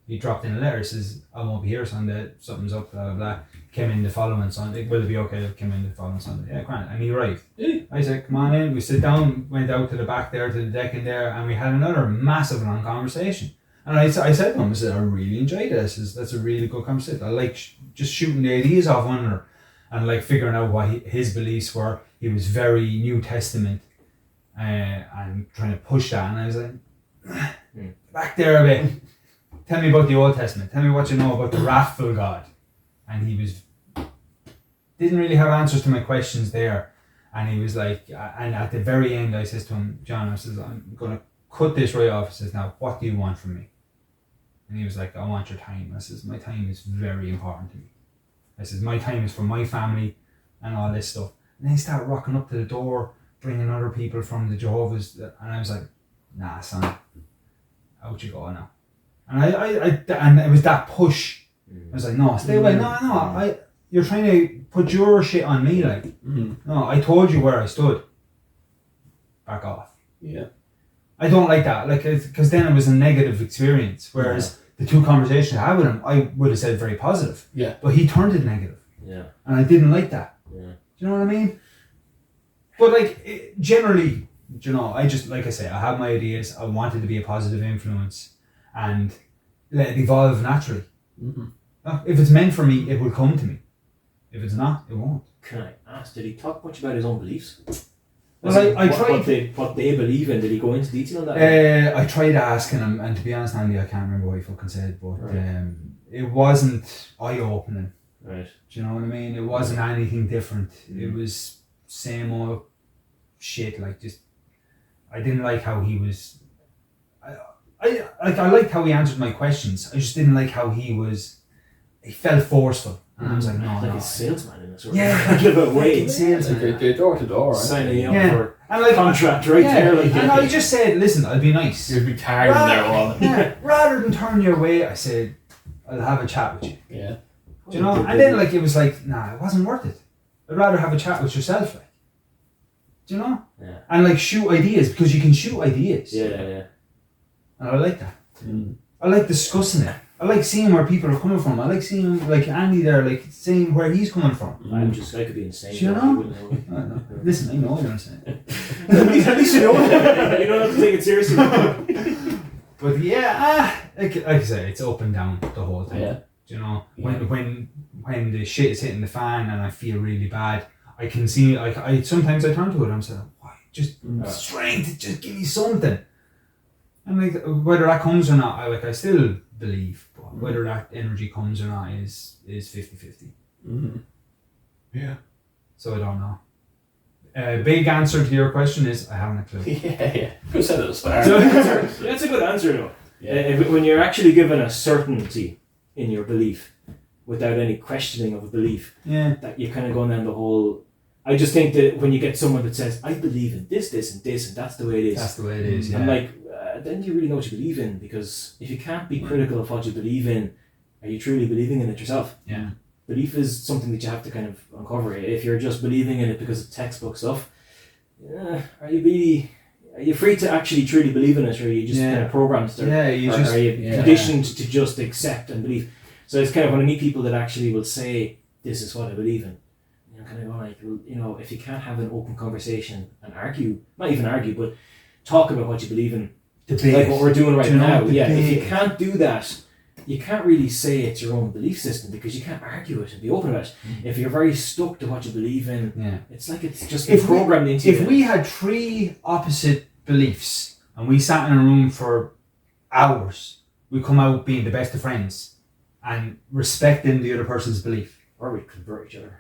He dropped in a letter. He says, I won't be here Sunday. Something's up, blah, blah, blah. Came in the following Sunday. Will it be okay if I came in the following Sunday? Yeah, grand. And he arrived. I said, come on in. We sit down, went out to the back there, to the deck in there, and we had another massive long conversation. And I said to him, I really enjoyed it. I says, that's a really good conversation. I like just shooting the ideas off one another and like figuring out what his beliefs were. He was very New Testament and trying to push that. And I was like, back there a bit. Tell me about the Old Testament. Tell me what you know about the wrathful God. And he didn't really have answers to my questions there. And he was like, and at the very end I says to him, John, I says, I'm going to cut this right off. I says, now, what do you want from me? And he was like, I want your time. I says, my time is very important to me. I says, my time is for my family and all this stuff. And then he started rocking up to the door, bringing other people from the Jehovah's. And I was like, nah, son, out you go now. And and it was that push. I was like, no, stay away. No, you're trying to put your shit on me. Like, no, I told you where I stood. Back off. Yeah. I don't like that, because then it was a negative experience. Whereas the two conversations I had with him, I would have said very positive. Yeah. But he turned it negative. Yeah. And I didn't like that. Yeah. Do you know what I mean? But generally, I just, like I say, I have my ideas. I wanted to be a positive influence and let it evolve naturally. If it's meant for me, it will come to me. If it's not, it won't. Can I ask, did he talk much about his own beliefs? Well, I tried. What they believe in, did he go into detail on that? I tried asking him, and to be honest, Andy, I can't remember what he fucking said, but Right. It wasn't eye-opening. Right. Do you know what I mean? It wasn't anything different. It was same old shit. Like, just, I didn't like how he was. I liked how he answered my questions. I just didn't like how he felt forceful. And I was like, no, like no. a salesman in a sort Yeah, of way. salesman. Like they're door to door, right? Signing up for And like, contract right there. Like, and I just said, listen, I'll be nice. You'd be tired in there all. Rather than turn your way, I said, I'll have a chat with you. Yeah. Do you know? And then it was like, nah, it wasn't worth it. I'd rather have a chat with yourself, like. Do you know? Yeah. And shoot ideas, because you can shoot ideas. Yeah. And I like that. I like discussing it. I like seeing where people are coming from. I like seeing Andy there, seeing where he's coming from. I could be insane. Do you know? Listen, I know what you're saying. At least you know it. You don't have to take it seriously. But yeah, like I say, it's up and down the whole time. Yeah. Do you know? When the shit is hitting the fan and I feel really bad, I can see, sometimes I turn to it and I'm saying, why? Just strength, just give me something. And whether that comes or not, I still believe, but whether that energy comes or not is 50-50. Yeah. So I don't know. Big answer to your question is I haven't a clue. Yeah. Good said at the start. That's a good answer though. Yeah. When you're actually given a certainty in your belief, without any questioning of a belief, that you're kind of going down the whole. I just think that when you get someone that says, I believe in this, and this, and that's the way it is. That's the way it is, yeah. And then you really know what you believe in, because if you can't be critical of what you believe in, are you truly believing in it yourself? Yeah. Belief is something that you have to kind of uncover. If you're just believing in it because of textbook stuff, are you free to actually truly believe in it, or are you just kind of programmed to, are you conditioned to just accept and believe? So it's kind of when I meet people that actually will say, this is what I believe in, I'm kind of going well, if you can't have an open conversation and argue, not even argue, but talk about what you believe in, debate. Like what we're doing right now. Debate. If you can't do that, you can't really say it's your own belief system, because you can't argue it and be open about it. If you're very stuck to what you believe in, it's like it's just programmed into you. If we had three opposite beliefs and we sat in a room for hours, we come out being the best of friends and respecting the other person's belief. Or we convert each other.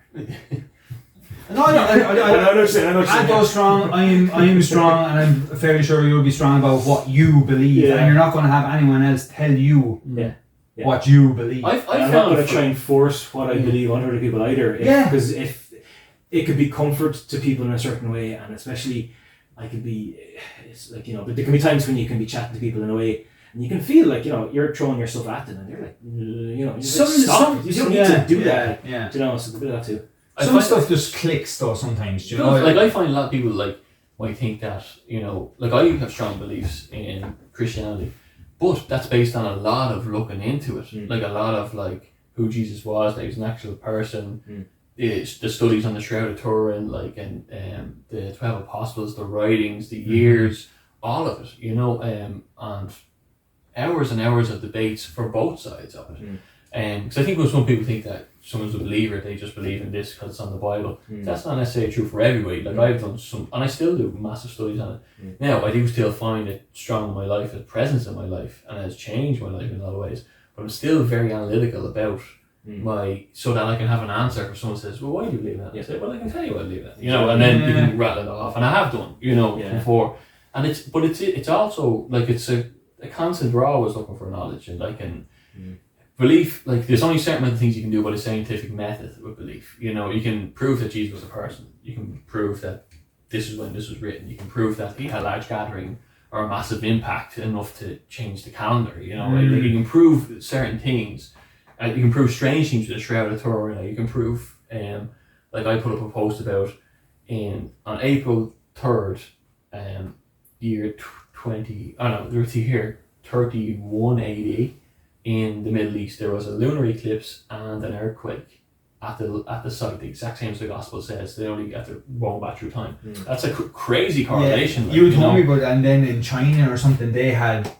No, I go strong. I am strong, and I'm fairly sure you'll be strong about what you believe, and you're not going to have anyone else tell you what you believe. I'm not going to try and force what I believe on other people either. Because if it could be comfort to people in a certain way, and especially I could be, it's like, but there can be times when you can be chatting to people in a way, and you can feel like, you're throwing yourself at them, and they're like, you just stop. You don't need to do that. Yeah. So there's a bit of that too. Some stuff just clicks though sometimes. Do you know? Like I find a lot of people might think that, like I have strong beliefs in Christianity, but that's based on a lot of looking into it. Like a lot of who Jesus was, that he's an actual person. The studies on the Shroud of Turin, and the 12 Apostles, the writings, the years, all of it, and hours and hours of debates for both sides of it. Because I think when some people think that someone's a believer, they just believe in this because it's on the Bible. That's not necessarily true for everybody. I've done some, and I still do massive studies on it. Now, I do still find it strong in my life, its presence in my life, and it has changed my life in a lot of ways. But I'm still very analytical about so that I can have an answer if someone says, well, why do you believe that? And I say, well, I can tell you why I believe that. And then you can rattle it off. And I have done, before. And it's also, it's a constant, we're always looking for knowledge, and belief, there's only certain amount of things you can do by the scientific method with belief. You can prove that Jesus was a person. You can prove that this is when this was written. You can prove that he had a large gathering or a massive impact enough to change the calendar. You can prove certain things. You can prove strange things with the Shroud of Turin. You can prove, I put up a post about on April 3rd, year 31 AD. In the Middle East, there was a lunar eclipse and an earthquake at the site, the exact same as the Gospel says. They only get to roam back through time. That's a crazy correlation. You told me about, and then in China or something, they had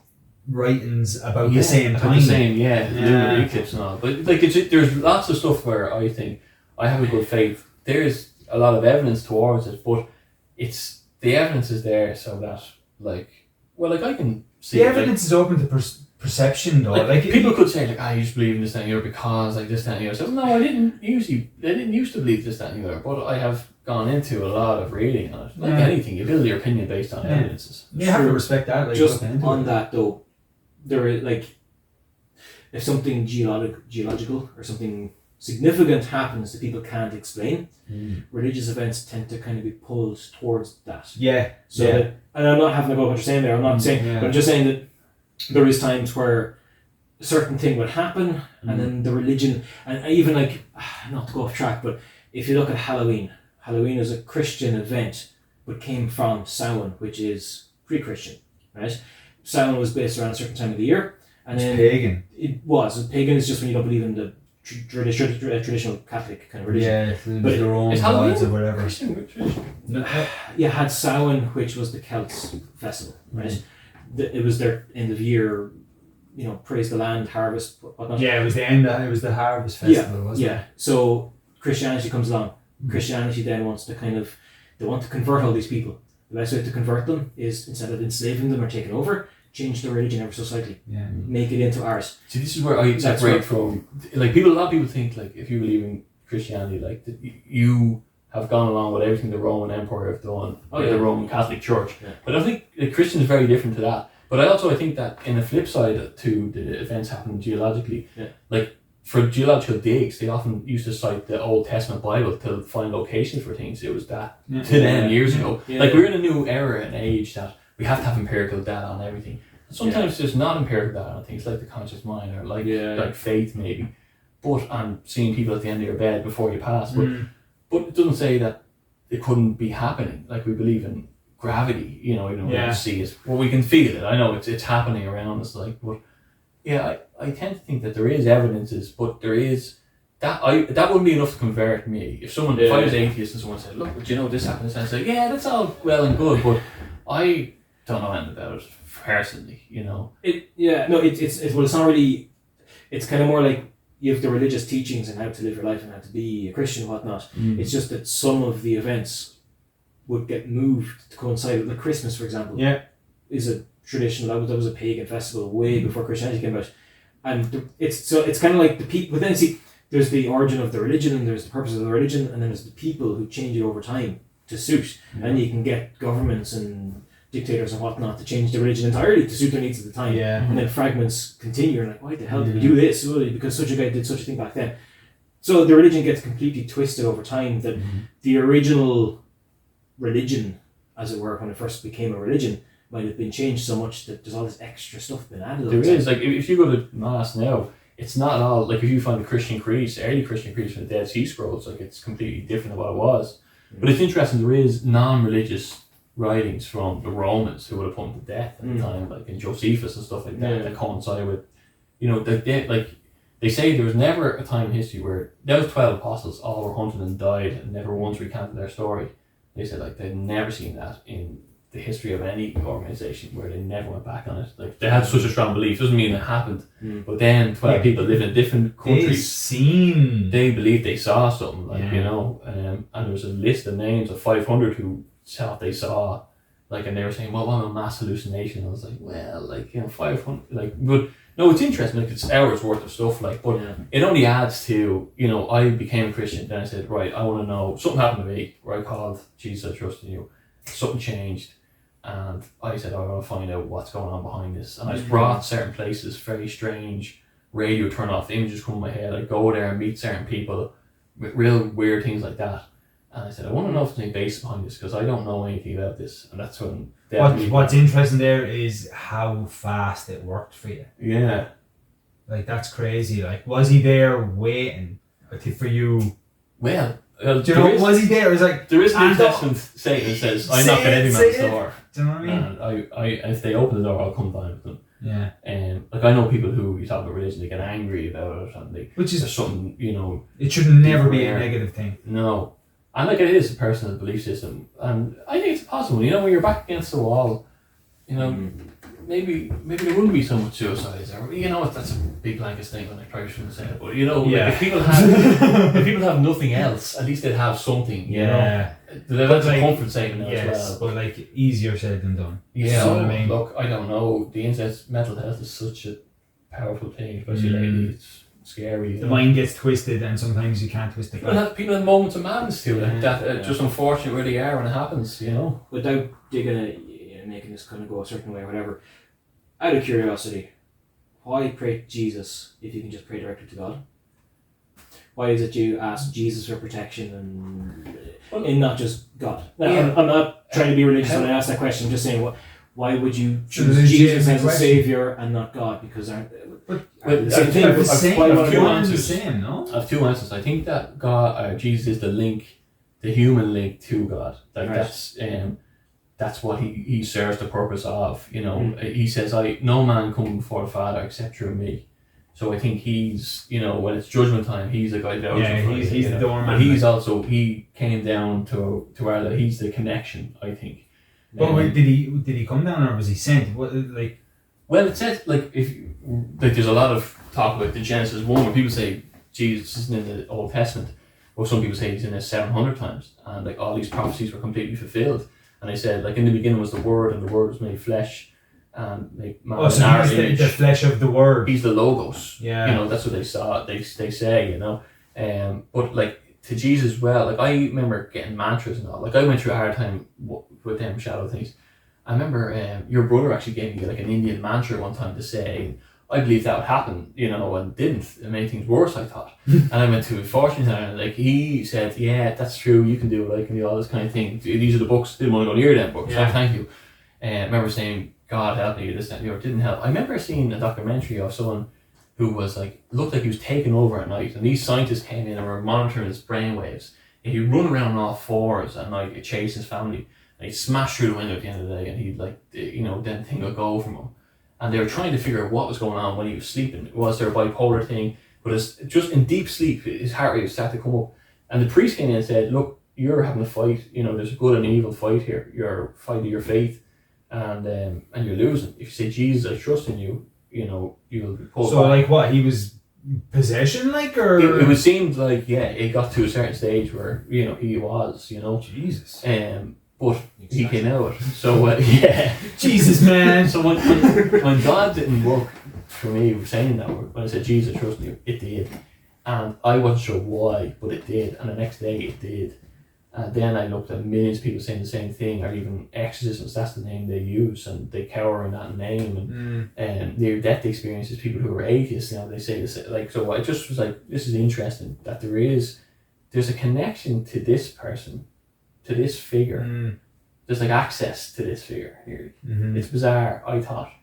writings about the same time. The lunar eclipse and all. But there's lots of stuff where I think I have a good faith. There's a lot of evidence towards it, but the evidence is there so that I can see the evidence is open to perception though. People could say you just believe in this, that, and the other because this, that, and the other. So no, I didn't used to believe this, that, and the other, but I have gone into a lot of reading on it. Anything, you build your opinion based on evidences. You have to respect that. Just on that though, there is if something geological or something significant happens that people can't explain, religious events tend to kind of be pulled towards that. And I'm not having to go what you're saying there. I'm not saying, but I'm just saying that there is times where a certain thing would happen, and then the religion, and even not to go off track, but if you look at Halloween is a Christian event, but came from Samhain, which is pre-Christian, right? Samhain was based around a certain time of the year, and then pagan. It was pagan is just when you don't believe in the traditional Catholic kind of religion. But their own gods or whatever. Christian tradition? You had Samhain, which was the Celts' festival, right? It was their end of year, praise the land, harvest, whatnot. Yeah, it was the harvest festival, wasn't it? So Christianity comes along. Christianity then wants to they want to convert all these people. The best way to convert them is, instead of enslaving them or taking over, change the religion ever so slightly. Yeah. Make it into ours. See, this is where I separate from, a lot of people think, if you believe in Christianity, you have gone along with everything the Roman Empire have done, the Roman Catholic Church. Yeah. But I think Christian is very different to that. But I think that in the flip side to the events happening geologically, for geological digs, they often used to cite the Old Testament Bible to find locations for things. It was that to them years ago. We're in a new era and age that we have to have empirical data on everything. Sometimes there's not empirical data on things like the conscious mind or like faith maybe. But I'm seeing people at the end of your bed before you pass. But it doesn't say that it couldn't be happening. We believe in gravity, even though we don't see it. Well, we can feel it. I know it's happening around us. But I tend to think that there is evidences, but there is that wouldn't be enough to convert me. If I was atheist and someone said, look, this happened, I'd say, that's all well and good, but I don't know anything about it personally, It's not really. It's kind of more like you have the religious teachings and how to live your life and how to be a Christian and whatnot. It's just that some of the events would get moved to coincide with Christmas, for example. is a tradition that was a pagan festival way before Christianity came out, and it's kind of like the people. But then see, there's the origin of the religion, and there's the purpose of the religion, and then there's the people who change it over time to suit, and you can get governments and dictators and whatnot to change the religion entirely to suit their needs at the time. Yeah. And then fragments continue, and like, why the hell did we do this? Well, because such a guy did such a thing back then. So the religion gets completely twisted over time. That the original religion, as it were, when it first became a religion, might have been changed so much that there's all this extra stuff been added. There is, like, if you go to Mass now, it's not all, like, if you find the Christian creeds, early Christian creeds from the Dead Sea Scrolls, like, it's completely different than what it was. But it's interesting, there is non-religious writings from the Romans who would have put him to death at the time, like in Josephus and stuff like that, that coincide with, you know, they say there was never a time in history where those 12 apostles all were hunted and died and never once recanted their story. They said, like, they'd never seen that in the history of any organisation where they never went back on it. Like, they had such a strong belief. Doesn't mean it happened, but then 12 people living in different countries, they believed they saw something, like, you know, and there was a list of names of 500 who thought they saw, like, and they were saying, well, what a mass hallucination. I was like, well, like, you know, 500, like, but no, it's interesting, like, it's hours worth of stuff, like, but it only adds to, you know, I became a Christian, then I said, right, I want to know, something happened to me where I called Jesus, I trust in you, something changed, and I said, I want to find out what's going on behind this, and I was brought certain places, very strange, radio turn off, images come in my head, I go there and meet certain people with real weird things like that. And I said, I want to know if there's any base behind this, because I don't know anything about this. And that's when... What's interesting there is how fast it worked for you. Yeah. Like, that's crazy. Like, was he there waiting for you? Well, do you know, was he there? It was like... There is an New Testament Satan says, I knock at every man's door. Do you know what I mean? And I if they open the door, I'll come down with them. Yeah. Like, I know people who, you talk about religion, they get angry about it, and which is something, you know... It should never be a negative thing. No. And, like, it is a personal belief system, and I think it's possible, you know, when you're back against the wall, you know, maybe there wouldn't be so much suicides, or, you know, that's a big blanket statement, I probably shouldn't say it, but, you know, like, if people have nothing else, at least they'd have something, you know. That's a comfort statement as well. But, like, easier said than done. Yeah, so, I mean, look, I don't know, the internet's mental health is such a powerful thing, especially lately, it's scary. The mind gets twisted, and sometimes you can't twist it back. People have moments of madness too, like that. Just unfortunate where they are when it happens, you know. Without digging it, making this kind of go a certain way or whatever. Out of curiosity, why pray to Jesus if you can just pray directly to God? Why is it you ask Jesus for protection and not just God? Now, I'm not trying to be religious when I ask that question. I'm just saying, why would you choose Jesus as a saviour and not God? Because the same, no? I have two answers. I think that God, Jesus is the link, the human link to God. Like that's what he serves the purpose of. You know, he says, no man come before the Father except through me. So I think he's, you know, when it's judgment time, he's the guy that he's the doorman. But he's also, he came down to our life. He's the connection, I think. But did he come down, or was he sent? What, like? Well, it says, like, there's a lot of talk about the Genesis 1 where people say Jesus isn't in the Old Testament, or some people say he's in it 700 times, and, like, all these prophecies were completely fulfilled. And they said, like, in the beginning was the Word, and the Word was made flesh, and like man so he's the flesh of the Word. He's the Logos. Yeah. You know, that's what they saw. They say, you know. But, like, to Jesus, well, like, I remember getting mantras and all. Like, I went through a hard time with them shadow things. I remember your brother actually gave me, like, an Indian mantra one time to say, I believe that would happen, you know, and didn't. It made things worse, I thought. And I went to a fortune teller, and, like, he said, yeah, that's true, you can do it, I can do all this kind of thing. These are the books, didn't want to go near them books, so thank you. I remember saying, God help me, this, that, and the other, didn't help. I remember seeing a documentary of someone who was, like, looked like he was taken over at night, and these scientists came in and were monitoring his brainwaves. And he'd run around on all fours at night, chase his family, and he'd smash through the window at the end of the day, and he'd, like, you know, then thing would go from him. And they were trying to figure out what was going on when he was sleeping. Was there a bipolar thing? But it's just in deep sleep, his heart rate started to come up. And the priest came in and said, look, you're having a fight, you know, there's a good and evil fight here. You're fighting your faith, and you're losing. If you say, Jesus, I trust in you, you know, you'll be pulled So, back. like, what, he was possession, like, or? It would seem like, yeah, it got to a certain stage where, you know, he was, you know. Jesus. But he came out. So yeah, Jesus, man. so when God didn't work for me saying that, when I said Jesus trust me, it did, and I wasn't sure why, but it did, and the next day it did. And then I looked at millions of people saying the same thing, or even exorcisms, that's the name they use, and they cower in that name. And near-death experiences, people who are atheists now, they say this. Like, so I just was like, this is interesting, that there's a connection to this person, to this figure. There's like access to this figure here. It's bizarre, I thought.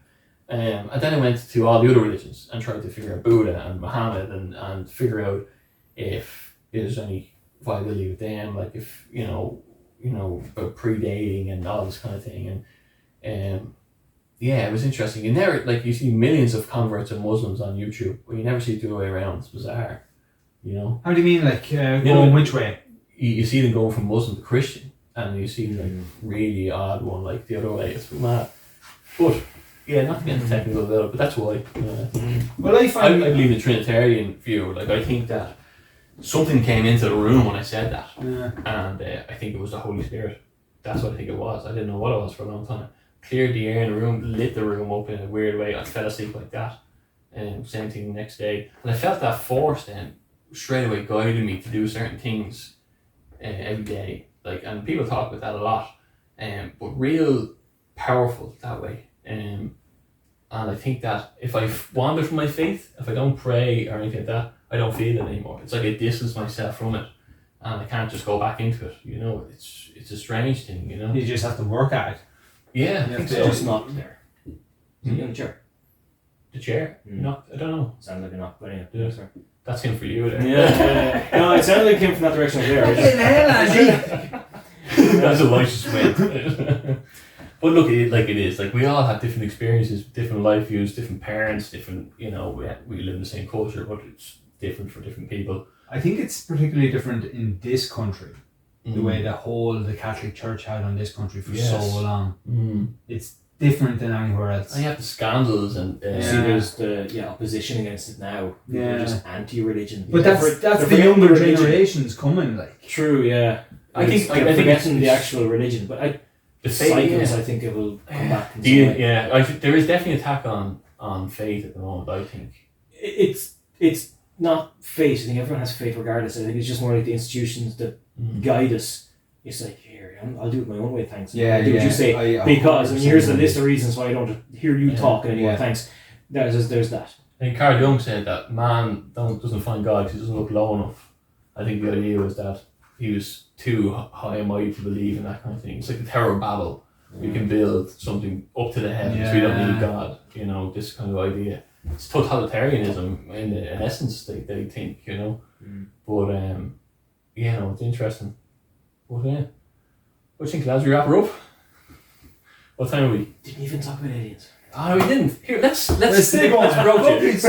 And then I went to all the other religions and tried to figure out Buddha and Muhammad and figure out if there's any viability with them, like if you know about predating and all this kind of thing, and yeah, it was interesting. You never you see millions of converts of Muslims on YouTube, but you never see it the other way around. It's bizarre, you know. How do you mean, going which way? You see them going from Muslim to Christian, and you see really odd one like the other way. It's mad, but yeah, not to get into technical about it, but that's why. Well, I believe in the Trinitarian view. Like, I think that something came into the room when I said that, and I think it was the Holy Spirit. That's what I think it was. I didn't know what it was for a long time. Cleared the air in the room, lit the room up in a weird way. I fell asleep like that, and same thing the next day. And I felt that force then straight away guided me to do certain things every day. And people talk about that a lot, but real powerful that way. And I think that if I wander from my faith, if I don't pray or anything like that, I don't feel it anymore. It's like I distance myself from it, and I can't just go back into it. You know, it's a strange thing. You know, you just have to work at it. Yeah, I think so. so. Just knock there. Is he on the chair? The chair? Knock? I don't know. Sounds like a knock, but anyway. Yeah. Sorry. That's him for you there. Yeah. No, it sounded like him from that direction over there. That's a licensed way. But look, it is. Like, we all have different experiences, different life views, different parents, different, we live in the same culture, but it's different for different people. I think it's particularly different in this country, the way the Catholic Church had on this country for so long. It's different than anywhere else. And you have the scandals and... See, there's the opposition against it now. They're just anti-religion. But that's the younger generations coming, like. True, yeah. I think forgetting the actual religion, but the cycles, I think it will come back. There is definitely an attack on faith at the moment, I think. It's not faith. I think everyone has faith regardless. I think it's just more like the institutions that guide us. It's like, here, I'll do it my own way, thanks. I'll do what you say. Because here's the list of reasons why I don't hear you talk anymore, thanks. There's that. I think Carl Jung said that man doesn't find God because he doesn't look low enough. I think the idea was that he was too high and mighty to believe in that kind of thing. It's like the Tower of Babel. We can build something up to the heavens. We don't need God. This kind of idea. It's totalitarianism in essence. They think. But it's interesting. But yeah, what do you think, lads? We wrap her up. What time are we? Didn't even talk about aliens. Oh, we didn't. Here, let's broach it.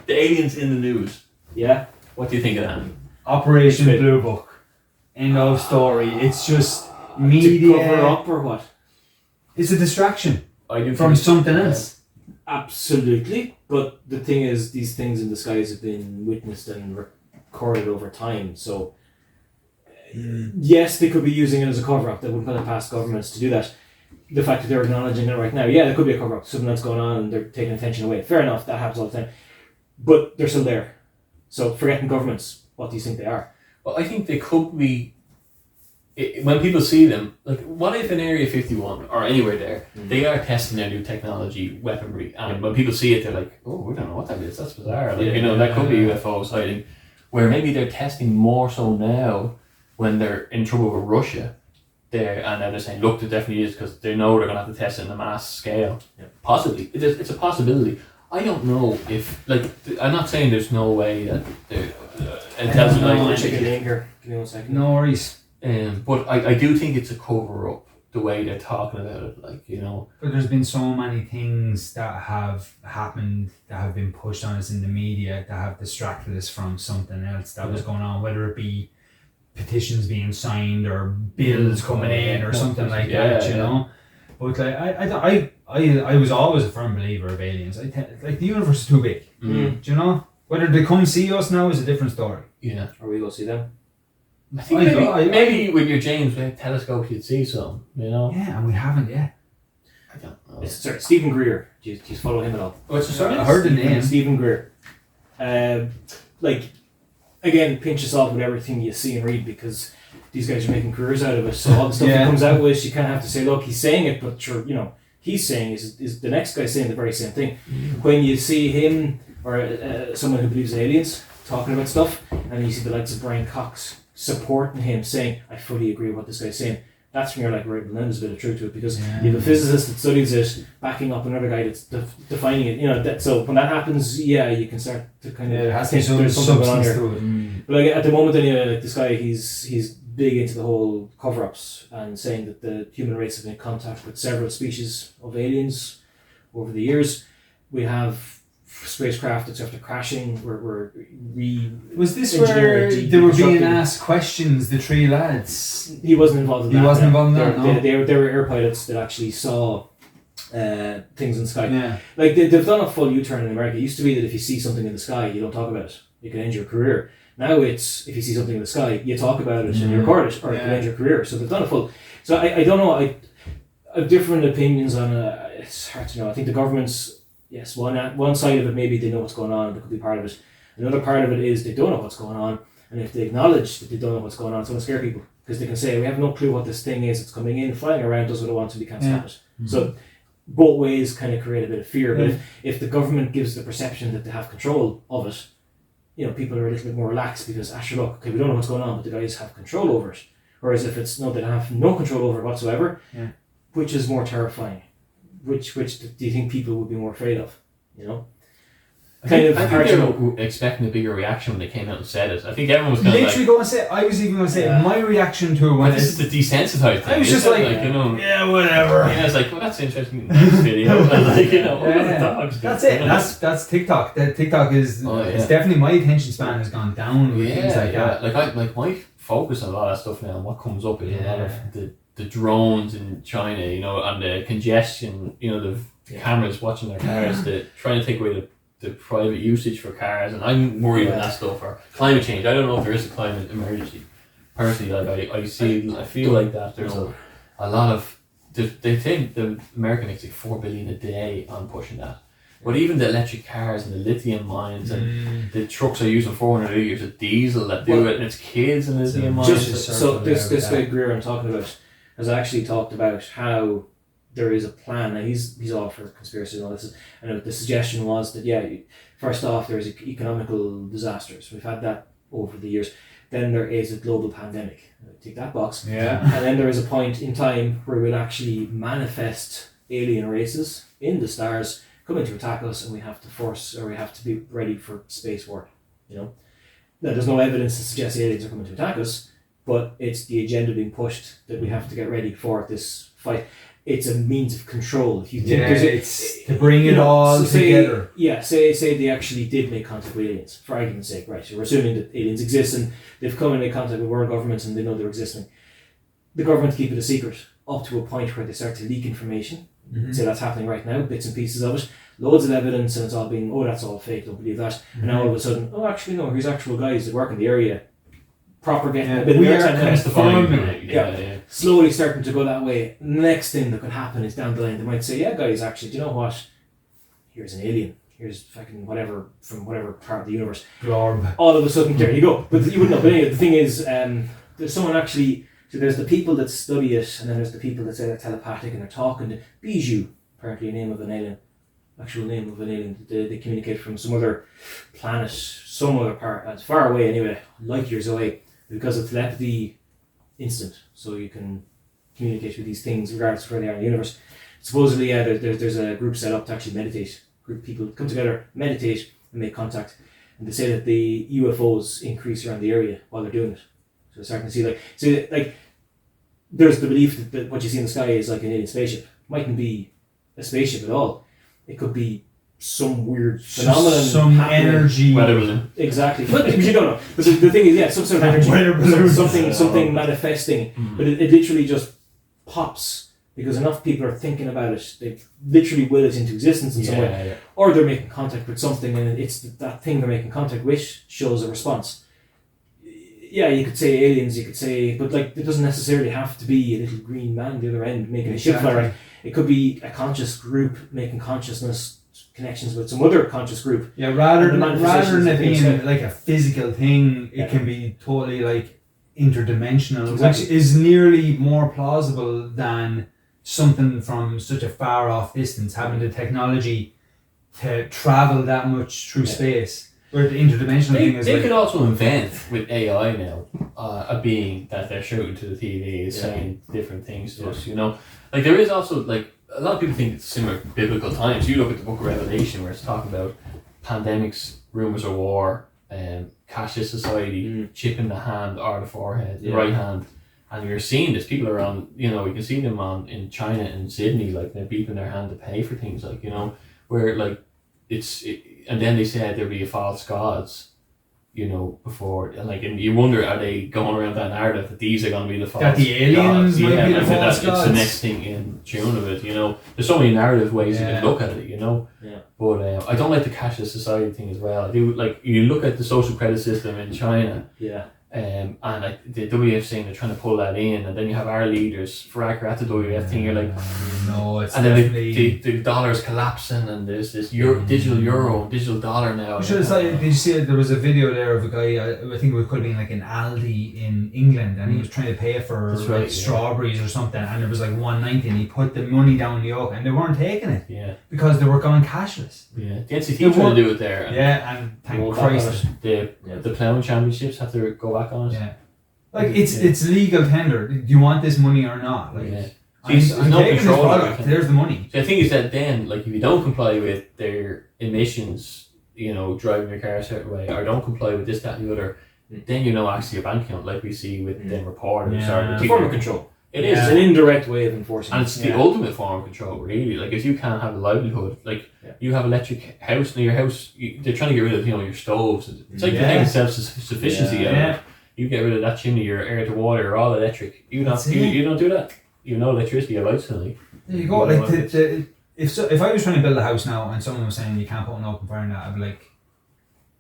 The aliens in the news. Yeah. What do you think of that? Operation Blue Book. End of story. It's just media. To cover up or what? It's a distraction I from something else. Absolutely. But the thing is, these things in the skies have been witnessed and recorded over time. So, yes, they could be using it as a cover-up. They wouldn't put it past governments to do that. The fact that they're acknowledging it right now, there could be a cover-up. Something that's going on and they're taking attention away. Fair enough, that happens all the time. But they're still there. So, forgetting governments, what do you think they are? Well, I think they could be... When people see them, like, what if in Area 51 or anywhere there, they are testing their new technology, weaponry, and when people see it, they're like, oh, we don't know what that is, that's bizarre. That could be UFO sighting. Where maybe they're testing more so now when they're in trouble with Russia, and now they're saying, look, there definitely is, because they know they're going to have to test it on a mass scale. Yeah. Possibly. It's a possibility. I don't know if, I'm not saying there's no way that Chicken linger. Give me 1 second. No worries. But I do think it's a cover up the way they're talking about it, But there's been so many things that have happened that have been pushed on us in the media that have distracted us from something else that was going on, whether it be petitions being signed or bills coming in or something like that, But I was always a firm believer of aliens. The universe is too big. Do you know? Whether they come see us now is a different story. Yeah. Or we go see them. I think maybe with your James Webb telescope you'd see some, you know. Yeah, and we haven't yet. I don't know. Sorry, Stephen Greer. Do you follow him at all? What's the surname? I heard the name. Stephen Greer. Like, again, pinch yourself with everything you see and read, because these guys are making careers out of it. So all the stuff he comes out with, you kind of have to say, look, he's saying it, but sure, you know, he's saying is the next guy saying the very same thing. When you see him or someone who believes in aliens talking about stuff, and you see the likes of Brian Cox supporting him, saying, I fully agree with what this guy's saying, that's when you're like, right, well, then there's a bit of truth to it, because you have a physicist that studies it, backing up another guy that's defining it. You know, so when that happens, you can start to kind of think there's something going on here. But like at the moment, anyway, like this guy, he's big into the whole cover-ups and saying that the human race have been in contact with several species of aliens over the years. We have spacecraft that's after crashing. Was this where they were being asked questions, the three lads? He wasn't involved in that. He wasn't involved in that, no? They were air pilots that actually saw things in the sky. Yeah. Like they've done a full U-turn in America. It used to be that if you see something in the sky, you don't talk about it. It can end your career. Now it's, if you see something in the sky, you talk about it and you record it, or it can end your career. So they've done a full... So I don't know, I have different opinions on it's hard to know. I think the government's, yes, one side of it, maybe they know what's going on, they could be part of it. Another part of it is they don't know what's going on, and if they acknowledge that they don't know what's going on, it's going to scare people, because they can say, we have no clue what this thing is, it's coming in, flying around, does what it wants, and we can't stop it. So both ways kind of create a bit of fear, but if the government gives the perception that they have control of it, you know, people are a little bit more relaxed, because, sure, look, okay, we don't know what's going on, but the guys have control over it. Whereas if it's, no, they have no control over it whatsoever, which is more terrifying? Which do you think people would be more afraid of? You know? I think they were expecting a bigger reaction when they came out and said it. I think everyone was kind of literally going to say, I was even going to say, my reaction to it when this is the desensitized thing. I was just like, you know, yeah, whatever. Yeah, it's like, well, that's interesting. Next video, like, you know, dogs. That's it. That's TikTok. That TikTok is it's definitely, my attention span has gone down with things like that. Like my focus on a lot of stuff now, and what comes up is a lot of the drones in China, you know, and the congestion, you know, the cameras watching their cars, trying to take away the private usage for cars, and I'm worried about that stuff, or climate change. I don't know if there is a climate emergency. Personally, like I feel like that there's a lot of, they think the America makes like $4 billion a day on pushing that. But even the electric cars and the lithium mines and the trucks are using 400 litres of diesel that do it, and it's kids and lithium mines. So this guy Greer I'm talking about has actually talked about how there is a plan, and he's all for conspiracy and all this. And the suggestion was that first off, there's economical disasters. We've had that over the years. Then there is a global pandemic. Tick that box. Yeah. And then there is a point in time where we'll actually manifest alien races in the stars coming to attack us, and we have to be ready for space war. You know, now there's no evidence to suggest the aliens are coming to attack us, but it's the agenda being pushed that we have to get ready for this fight. It's a means of control. If you think it's to bring it all together. Say they actually did make contact with aliens, for argument's sake, right? So we're assuming that aliens exist and they've come and made contact with world governments and they know they're existing. The government keep it a secret up to a point where they start to leak information. So that's happening right now, bits and pieces of it, loads of evidence, and it's all being, that's all fake, don't believe that. And now all of a sudden, actually no, here's actual guys that work in the area, propagating a bit of airtime. Slowly starting to go that way. Next thing that could happen is down the line, they might say, guys, actually, do you know what? Here's an alien. Here's fucking whatever from whatever part of the universe. Glorb. All of a sudden, there you go. But you wouldn't know. But anyway, the thing is, there's someone actually. So there's the people that study it, and then there's the people that say they're telepathic and they're talking to Bijou, apparently a name of an alien, actual name of an alien. They communicate from some other planet, some other part, as far away anyway, light years away, because of telepathy instant. So you can communicate with these things regardless of where they are in the universe. Supposedly, there's a group set up to actually meditate. Group of people come together, meditate, and make contact. And they say that the UFOs increase around the area while they're doing it. So starting to see there's the belief that what you see in the sky is like an alien spaceship. Mightn't be a spaceship at all. It could be some weird phenomenon, some energy, weather balloon. Exactly, but you don't know. But the thing is, some sort of energy, something manifesting. But it literally just pops because enough people are thinking about it. They literally will it into existence in some way, or they're making contact with something, and it's that thing they're making contact with shows a response. Yeah, you could say aliens, you could say, but like it doesn't necessarily have to be a little green man at the other end making a ship fly right. It could be a conscious group making consciousness connections with some other conscious group. Yeah, rather than it being like a physical thing, it can be totally like interdimensional, which is nearly more plausible than something from such a far off distance having the technology to travel that much through space. Where the interdimensional thing is they could also invent with AI now a being that they're shooting to the TV is saying different things to us, you know. Like there is also like a lot of people think it's similar biblical times. You look at the book of Revelation where it's talking about pandemics, rumors of war, cashless society, chip in the hand or the forehead, the right hand. And you're seeing this, people are on, you know, we can see them in China and Sydney, like they're beeping their hand to pay for things, like, you know, where like and then they said there'd be a false gods, you know, before, and like, and you wonder, are they going around that narrative that these are going to be the false gods? That the aliens might be the false gods? It's the next thing in tune of it, you know. There's so many narrative ways you can look at it, you know. Yeah. But I don't like the cashless society thing as well. I do, like, you look at the social credit system in China. Yeah. And like the WF saying they're trying to pull that in, and then you have our leaders for at the WF thing. You're like, no, it's and then the dollar's collapsing, and there's this digital dollar now. Sure, it's like, did you see it? There was a video there of a guy. I think it could have been like in Aldi in England, and he was trying to pay for strawberries or something, and it was like $1.90, and he put the money down the yoke, and they weren't taking it. Because they were going cashless. Yeah, the NCT trying to do it there. And thank Christ, the ploughing championships have to go back on it. Yeah, like it's legal tender. Do you want this money or not? Like, I'm no taking this product. There's the money. So the thing is that then, like, if you don't comply with their emissions, you know, driving your car a certain way, or don't comply with this, that, and the other, then you know actually a bank account, like we see with them reporters. It's a form of control. It is. It's an indirect way of enforcing. And it's the ultimate form of control, really. Like, if you can't have a livelihood, like you have electric house, and your house, they're trying to get rid of, you know, your stoves. It's like the self-sufficiency. You get rid of that chimney, your air to water, you're all electric. You don't do that. You know electricity about suddenly. There you go. Like if I was trying to build a house now and someone was saying you can't put an open fire in that, I'd be like,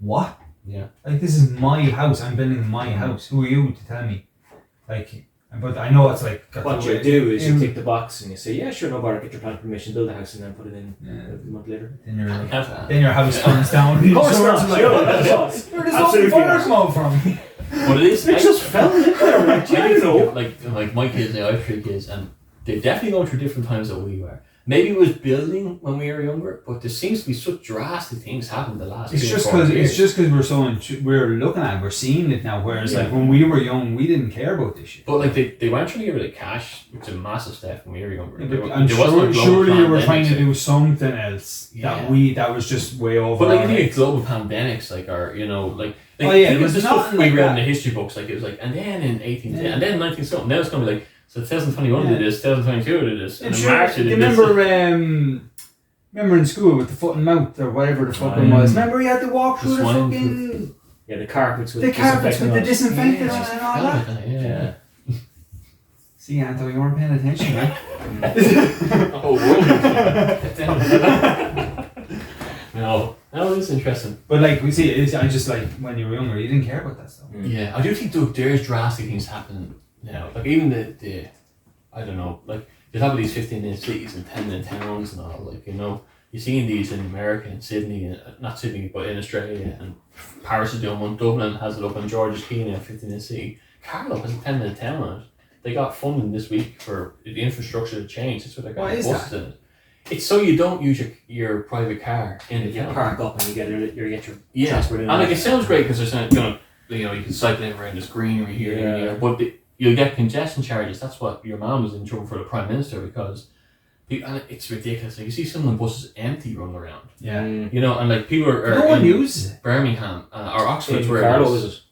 what? Yeah. Like, this is my house. I'm building my house. Who are you to tell me? Like, but I know it's like what you do is you tick the box and you say, yeah, sure, no bother, get your planning permission, build a house, and then put it in a month later. Then your house burns down. Of course not. Where does all fire come from? But it is. It just fell in there. Like, I don't know. Like my kids now, I have 3 kids, and they've definitely gone through different times than we were. Maybe it was building when we were younger, but there seems to be such drastic things happening the last. It's just because we're looking at it, we're seeing it now. Whereas like when we were young, we didn't care about this shit. But like they weren't trying to get rid of cash, which is a massive step when we were younger. Surely you were trying to do something else that was just way over. But like you think of global pandemics, like, or you know, like it was the stuff we read in the history books. Like it was like, and then in 1810, and then 19 something. Now it's going to be like. So 2021 did this, 2022 did this, and March did this. Remember in school with the foot and mouth or whatever the fucking was. Remember you had to walk through the fucking the carpets with the disinfectant on and all that. Yeah. See, Anto, you weren't paying attention, right? The whole world. No, that is interesting. But like we see, I just like when you were younger, you didn't care about that stuff. Yeah, I do think there's drastic things happening. Yeah, like even the I don't know, like they have these 15-inch cities and 10-inch towns and all, like, you know, you're seeing these in America and Sydney, not Sydney, but in Australia, and Paris is doing one, Dublin has it up on George's Quay, a 15-inch city. Carlow has a 10-minute town on it. They got funding this week for the infrastructure to change. That's what they're going to bust in it. It's so you don't use your private car in the town. Park up and you get your transport in. And like it sounds great because they're gonna, you know, you can cycle in around this greenery here and there, but you'll get congestion charges. That's what your mom was in trouble for the Prime Minister because, and it's ridiculous. Like you see some of the buses empty running around. Yeah. You know, and like people are no one uses it. Birmingham or Oxford. Where Carlow is it?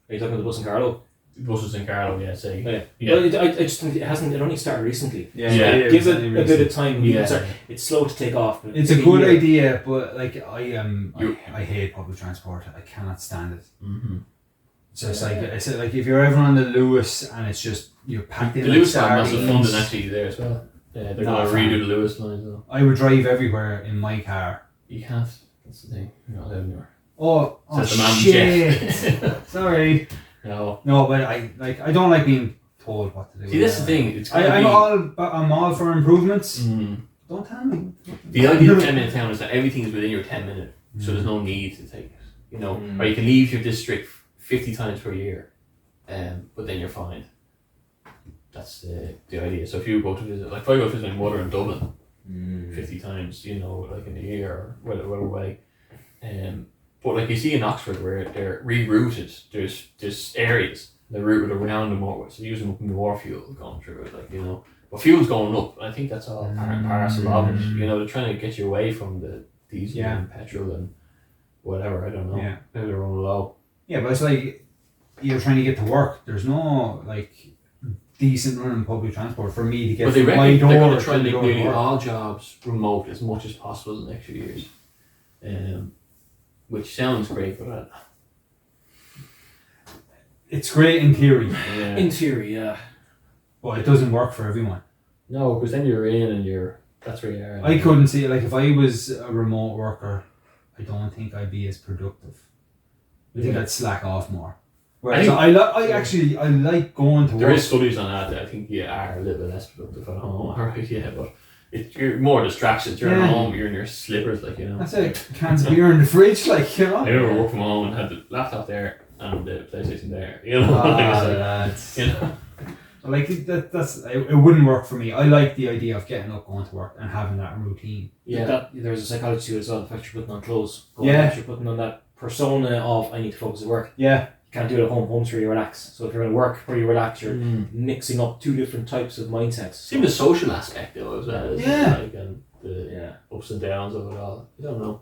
Are you talking about the bus in Carlow? The buses in Carlow, yeah. Say. Oh, yeah. Well, I just think it only started recently. Yeah. So give it a bit of time. Yeah. It's slow to take off. But it's a good idea, but like I hate public transport. I cannot stand it. Mm-hmm. So it's like if you're ever on the Lewis and it's just you're packed in. The Lewis line massive funding actually there as well. Yeah, they're going to redo the Lewis line as well. I would drive everywhere in my car. You can't. That's the thing. You're not allowed anywhere. Oh shit! Sorry. No, but I don't like being told what to do. See, that's the thing. It's I'm all for improvements. Don't tell me. The idea of 10-minute town is that everything is within your 10 minute, so there's no need to take it. Or you can leave your district 50 times per year, but then you're fine. That's the idea. So if you go to visit, like if I go to visit my mother in Dublin 50 times, like in a year or whatever way, but like you see in Oxford where they're rerouted, there's areas they're routed around the motorway, so using more fuel going through it, but fuel's going up. I think that's all part and parcel of it. They're trying to get you away from the diesel and petrol and whatever. I don't know. Yeah. Maybe they're running low. Yeah, but it's like you're trying to get to work. There's no decent running public transport for me to get from my door. They're going to try and make nearly work. all jobs remote as much as possible in the next few years, which sounds great, but it's great in theory. Yeah. In theory, yeah. But it doesn't work for everyone. No, because then you're in and that's where you are. I couldn't see it. If I was a remote worker, I don't think I'd be as productive. I think I'd slack off more. Whereas I like going to work. There is studies on that I think you are a little bit less productive at home. Alright, yeah, but you're more distractions. You're at home, you're in your slippers, That's it. Cans of beer in the fridge, I never worked from home and had the laptop there and the PlayStation there. That's it wouldn't work for me. I like the idea of getting up, going to work, and having that routine. Yeah, there's a psychology to it as well. The fact you're putting on clothes, you're putting on that persona of I need to focus at work. Yeah, you can't do it at home. Home's where you relax. So if you're going to work where you relax, you're mixing up two different types of mindsets. Seems the social aspect though as well. Yeah, and the ups and downs of it all. I don't know.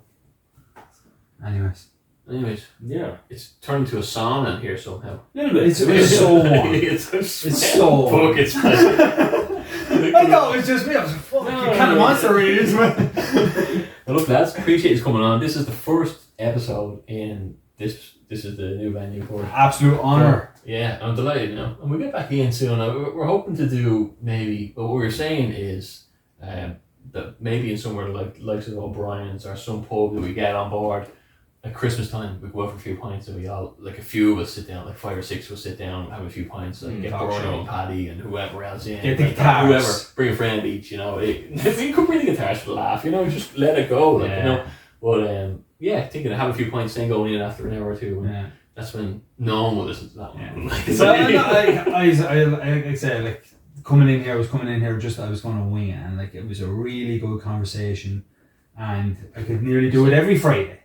Anyways, yeah, it's turned into a sauna in here somehow. A little bit. It's so warm. it's so warm. I thought it was just me. I was like, fuck, you kind of monster really, isn't it? Well, look, lads, appreciate you coming on. This is the first episode in this. This is the new venue for it. Absolute honour. Yeah, I'm delighted, and we'll get back in soon. We're hoping to do maybe. What we're saying is that maybe in somewhere like likes of O'Brien's or some pub that we get on board. At Christmas time, we go out for a few pints and we all, a few of us sit down, 5 or 6 of us sit down, have a few pints, get Bruno and Paddy and whoever else in. Get the guitars. Whoever, bring a friend each, We could bring the guitars for the laugh, just let it go, But, thinking of have a few pints, then going in after an hour or two. And that's when no one will listen to that one. I say, coming in here, just, I was going to wing it, and, it was a really good conversation, and I could nearly do it every Friday.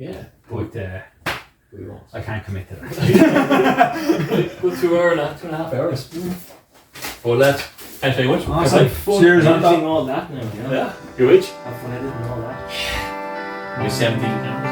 Yeah, but we won't. I can't commit to that. Good 2.5 hours. Well, thanks very much. Awesome. Cheers on all that now. Yeah. Your age? Have fun editing all that. You're 17 now.